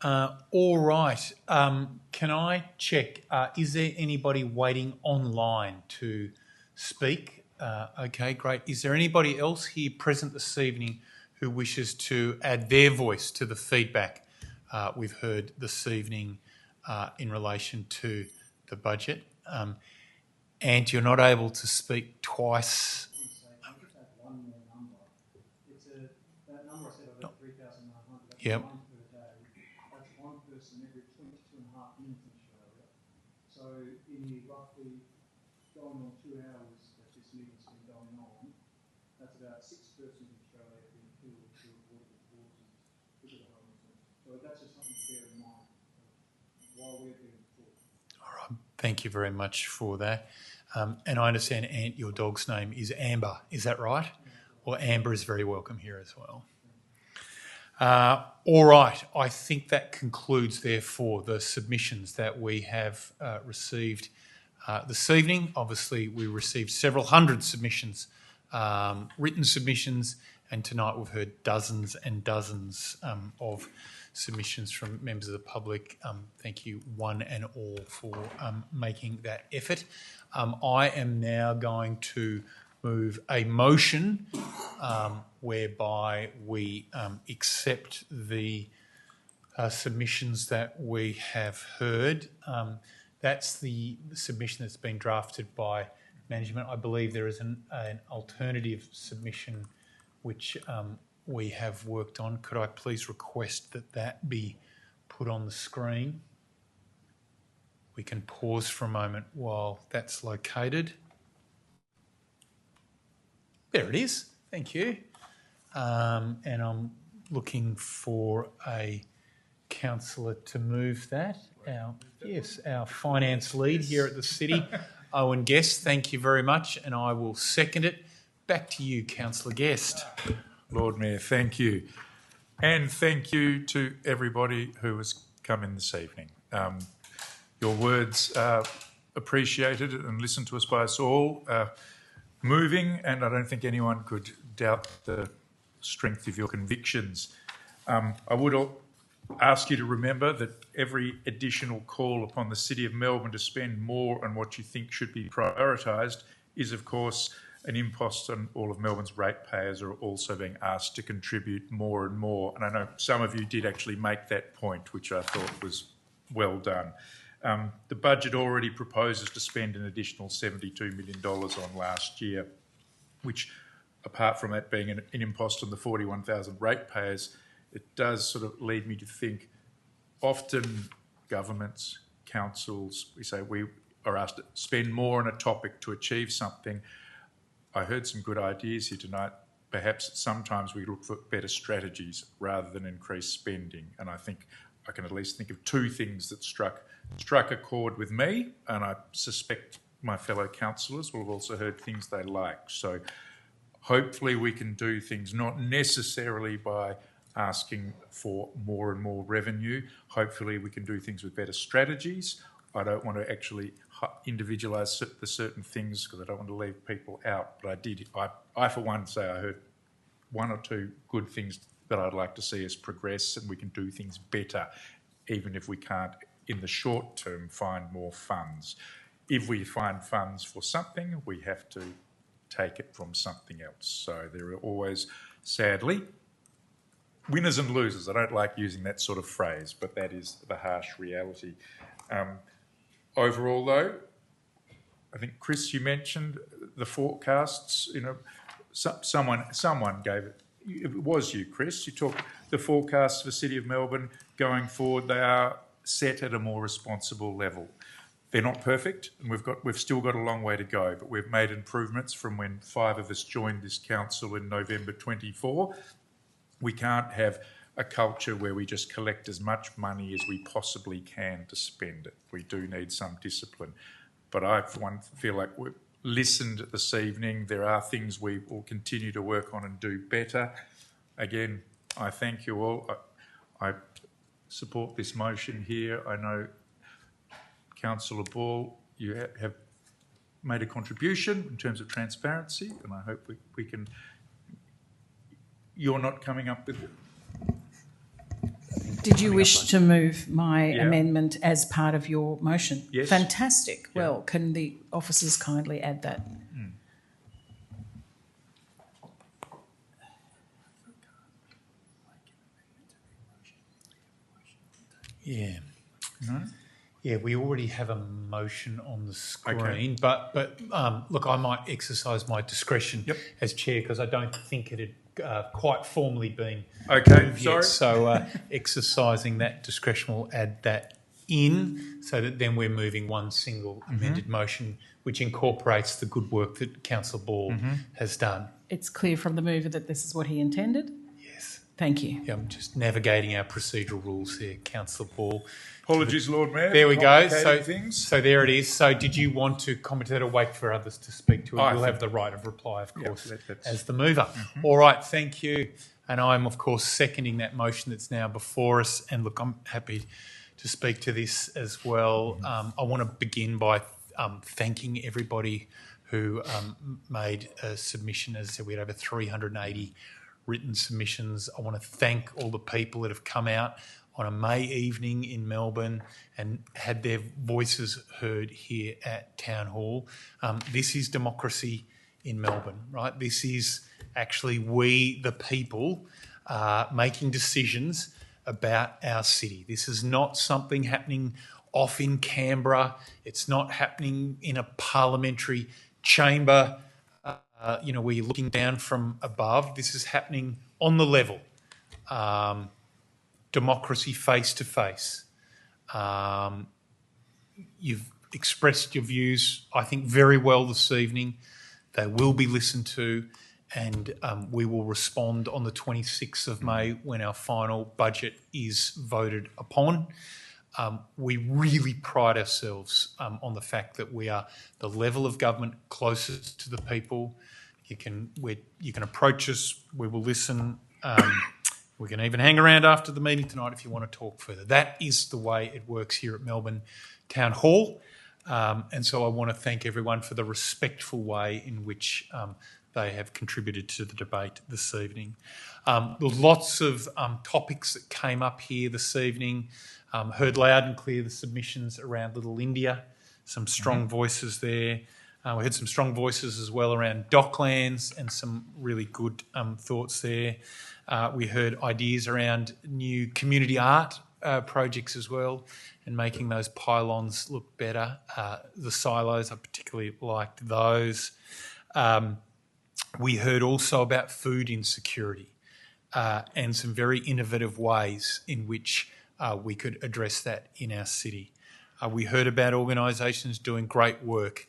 All right. Can I check? Is there anybody waiting online to speak? Okay, great. Is there anybody else here present this evening who wishes to add their voice to the feedback we've heard this evening in relation to the budget? And you're not able to speak twice. Yep. So in the roughly going on 2 hours that this meeting's been going on, that's about 6 persons in Australia being killed through avoidable causes because of homelessness. So that's just something to bear in mind while we're being taught. All right. Thank you very much for that. And I understand, Ant, your dog's name is Amber. Is that right? Well, Amber is very welcome here as well. All right, I think that concludes, therefore, the submissions that we have received this evening. Obviously, we received several hundred submissions, written submissions, and tonight we've heard dozens and dozens of submissions from members of the public. Thank you, one and all, for making that effort. I am now going to move a motion whereby we accept the submissions that we have heard. That's the submission that's been drafted by management. I believe there is an alternative submission which we have worked on. Could I please request that that be put on the screen? We can pause for a moment while that's located. There it is. Thank you. And I'm looking for a councillor to move that. Our finance lead here at the City, Owen Guest. Thank you very much, and I will second it. Back to you, Councillor Guest. Lord Mayor, thank you. And thank you to everybody who has come in this evening. Your words are appreciated and listened to us by us all. Moving, and I don't think anyone could doubt the strength of your convictions. I would ask you to remember that every additional call upon the City of Melbourne to spend more on what you think should be prioritised is, of course, an impost on all of Melbourne's ratepayers are also being asked to contribute more and more. And I know some of you did actually make that point, which I thought was well done. The budget already proposes to spend an additional $72 million on last year, which, apart from that being an impost on the 41,000 ratepayers, it does sort of lead me to think often governments, councils, we say we are asked to spend more on a topic to achieve something. I heard some good ideas here tonight. Perhaps sometimes we look for better strategies rather than increased spending. And I think I can at least think of two things that struck a chord with me, and I suspect my fellow councillors will have also heard things they like. So hopefully we can do things not necessarily by asking for more and more revenue. Hopefully we can do things with better strategies. I don't want to actually individualise the certain things because I don't want to leave people out, but I for one say I heard one or two good things that I'd like to see us progress, and we can do things better even if we can't in the short term find more funds. If we find funds for something, we have to take it from something else. So there are always, sadly, winners and losers. I don't like using that sort of phrase, but that is the harsh reality. Overall, though, I think, Chris, you mentioned the forecasts, someone gave it. It was you, Chris. You took the forecasts for the City of Melbourne going forward. They are set at a more responsible level. They're not perfect, and we've still got a long way to go, but we've made improvements from when 5 of us joined this council in November 24. We can't have a culture where we just collect as much money as we possibly can to spend it. We do need some discipline. But I, for one, feel like we've listened this evening. There are things we will continue to work on and do better. Again, I thank you all. I support this motion here. I know, Councillor Ball, you have made a contribution in terms of transparency, and I hope we can... You're not coming up with... Did you wish to move my amendment as part of your motion? Yes. Fantastic. Yeah. Well, can the officers kindly add that? Yeah. No? Yeah, we already have a motion on the screen, but look, I might exercise my discretion as chair because I don't think it had quite formally been moved yet. So exercising that discretion will add that in so that then we're moving one single amended motion which incorporates the good work that Councillor Ball has done. It's clear from the mover that this is what he intended? Yes. Thank you. Yeah, I'm just navigating our procedural rules here, Councillor Ball. Apologies, Lord Mayor. There we go. Things. So there it is. So did you want to comment that or wait for others to speak to it? You'll have the right of reply, of course, as the mover. All right, thank you. And I'm, of course, seconding that motion that's now before us. And look, I'm happy to speak to this as well. I want to begin by thanking everybody who made a submission. As I said, we had over 380 written submissions. I want to thank all the people that have come out on a May evening in Melbourne and had their voices heard here at Town Hall. This is democracy in Melbourne, right? This is actually we, the people, making decisions about our city. This is not something happening off in Canberra. It's not happening in a parliamentary chamber, where you're looking down from above. This is happening on the level. Democracy face to face. You've expressed your views, I think, very well this evening. They will be listened to, and we will respond on the 26th of May when our final budget is voted upon. We really pride ourselves on the fact that we are the level of government closest to the people. You can approach us. We will listen. We can even hang around after the meeting tonight if you want to talk further. That is the way it works here at Melbourne Town Hall. And so I want to thank everyone for the respectful way in which they have contributed to the debate this evening. There were lots of topics that came up here this evening. Heard loud and clear the submissions around Little India, some strong voices there. We had some strong voices as well around Docklands and some really good thoughts there. We heard ideas around new community art projects as well and making those pylons look better. The silos, I particularly liked those. We heard also about food insecurity and some very innovative ways in which we could address that in our city. We heard about organisations doing great work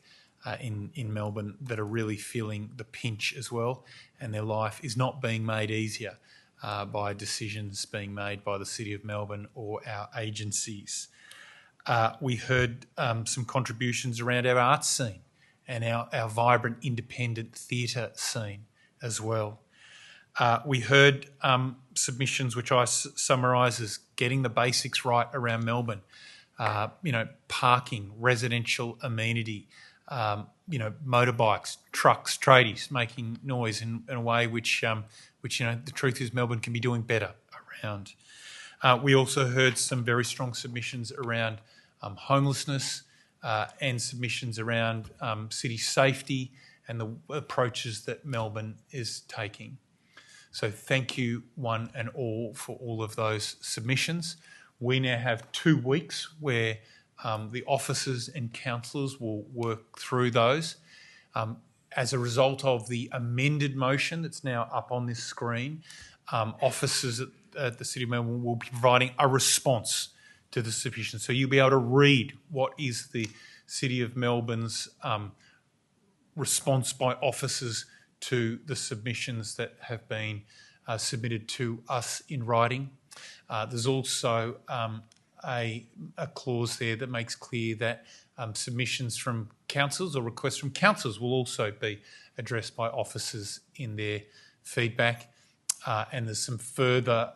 in Melbourne that are really feeling the pinch as well, and their life is not being made easier by decisions being made by the City of Melbourne or our agencies. We heard some contributions around our arts scene and our vibrant independent theatre scene as well. We heard submissions which I summarise as getting the basics right around Melbourne. Parking, residential amenity, motorbikes, trucks, tradies making noise in a way which the truth is Melbourne can be doing better around. We also heard some very strong submissions around homelessness and submissions around city safety and the approaches that Melbourne is taking. So thank you one and all for all of those submissions. We now have 2 weeks where the officers and councillors will work through those. as a result of the amended motion that's now up on this screen, officers at the City of Melbourne will be providing a response to the submission. So you'll be able to read what is the City of Melbourne's response by officers to the submissions that have been submitted to us in writing. There's also a clause there that makes clear that submissions from councils or requests from councils will also be addressed by officers in their feedback. And there's some further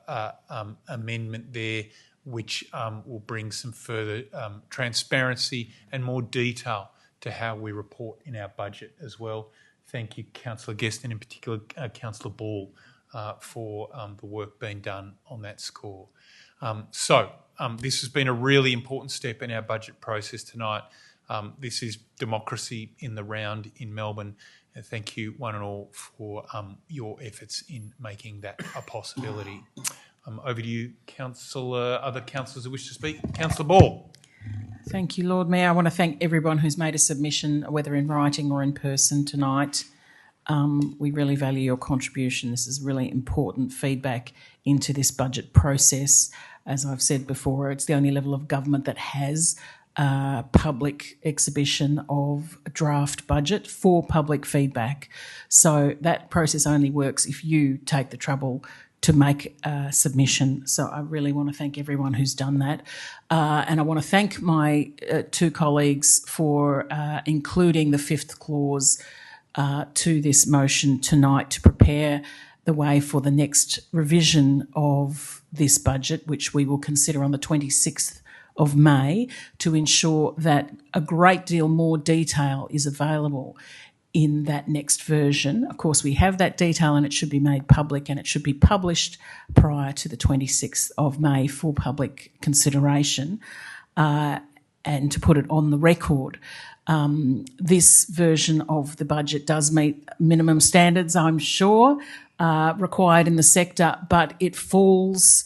amendment there which will bring some further transparency and more detail to how we report in our budget as well. Thank you, Councillor Guest, and in particular Councillor Ball for the work being done on that score. This has been a really important step in our budget process tonight. This is democracy in the round in Melbourne. And thank you one and all for your efforts in making that a possibility. Over to you, Councillor. Other councillors who wish to speak? Councillor Ball. Thank you, Lord Mayor. I want to thank everyone who's made a submission, whether in writing or in person tonight. We really value your contribution. This is really important feedback into this budget process. As I've said before, it's the only level of government that has a public exhibition of a draft budget for public feedback. So that process only works if you take the trouble to make a submission. So I really want to thank everyone who's done that. And I want to thank my two colleagues for including the fifth clause to this motion tonight to prepare the way for the next revision of this budget, which we will consider on the 26th of May, to ensure that a great deal more detail is available in that next version. Of course, we have that detail and it should be made public and it should be published prior to the 26th of May for public consideration and to put it on the record. This version of the budget does meet minimum standards, I'm sure, required in the sector, but it falls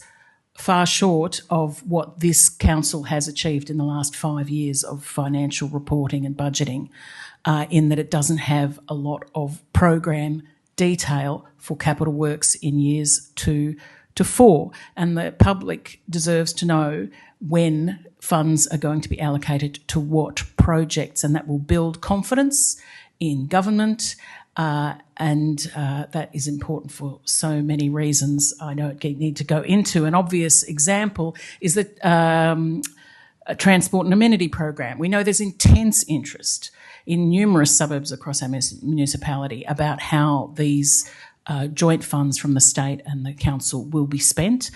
far short of what this council has achieved in the last 5 years of financial reporting and budgeting, in that it doesn't have a lot of program detail for capital works in years 2 to 4. And the public deserves to know when funds are going to be allocated to what projects, and that will build confidence in government. And that is important for so many reasons. I don't need to go into. An obvious example is the a transport and amenity program. We know there's intense interest in numerous suburbs across our municipality about how these joint funds from the state and the council will be spent.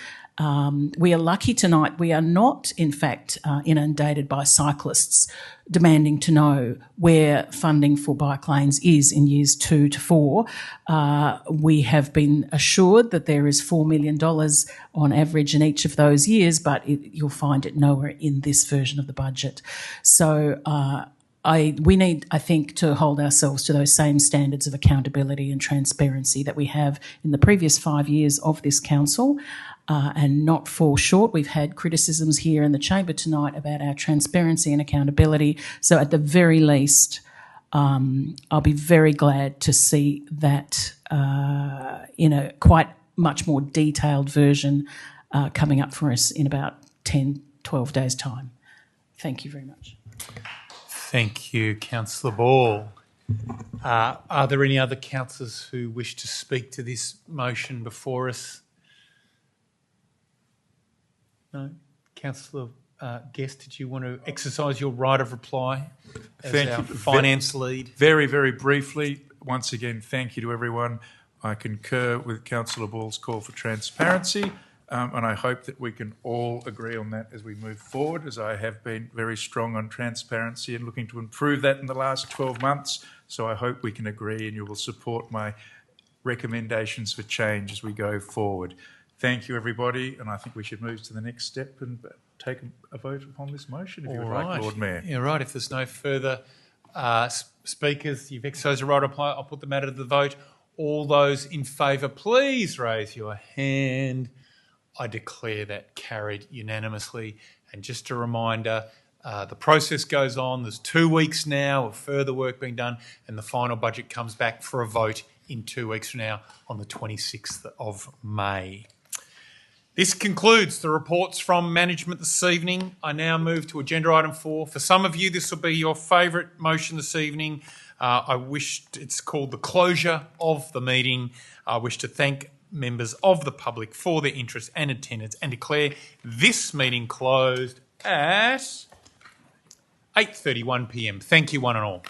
We are lucky tonight. We are not, in fact, inundated by cyclists demanding to know where funding for bike lanes is in years 2 to 4. We have been assured that there is $4 million on average in each of those years, but you'll find it nowhere in this version of the budget. So we need, I think, to hold ourselves to those same standards of accountability and transparency that we have in the previous 5 years of this council. And not fall short. We've had criticisms here in the chamber tonight about our transparency and accountability. So at the very least, I'll be very glad to see that in a quite much more detailed version coming up for us in about 10, 12 days' time. Thank you very much. Thank you, Councillor Ball. Are there any other councillors who wish to speak to this motion before us? No? Councillor Guest, did you want to exercise your right of reply as our finance lead? Very, very briefly, once again, thank you to everyone. I concur with Councillor Ball's call for transparency, and I hope that we can all agree on that as we move forward, as I have been very strong on transparency and looking to improve that in the last 12 months. So I hope we can agree and you will support my recommendations for change as we go forward. Thank you, everybody, and I think we should move to the next step and take a vote upon this motion, if you would like, Lord Mayor. Yeah, right. If there's no further speakers, you've exercised your right to apply. I'll put the matter to the vote. All those in favour, please raise your hand. I declare that carried unanimously. And just a reminder, The process goes on. There's 2 weeks now of further work being done, and the final budget comes back for a vote in 2 weeks from now on the 26th of May. This concludes the reports from management this evening. I now move to agenda item 4. For some of you, this will be your favourite motion this evening. It's called the closure of the meeting. I wish to thank members of the public for their interest and attendance and declare this meeting closed at 8:31 p.m. Thank you, one and all.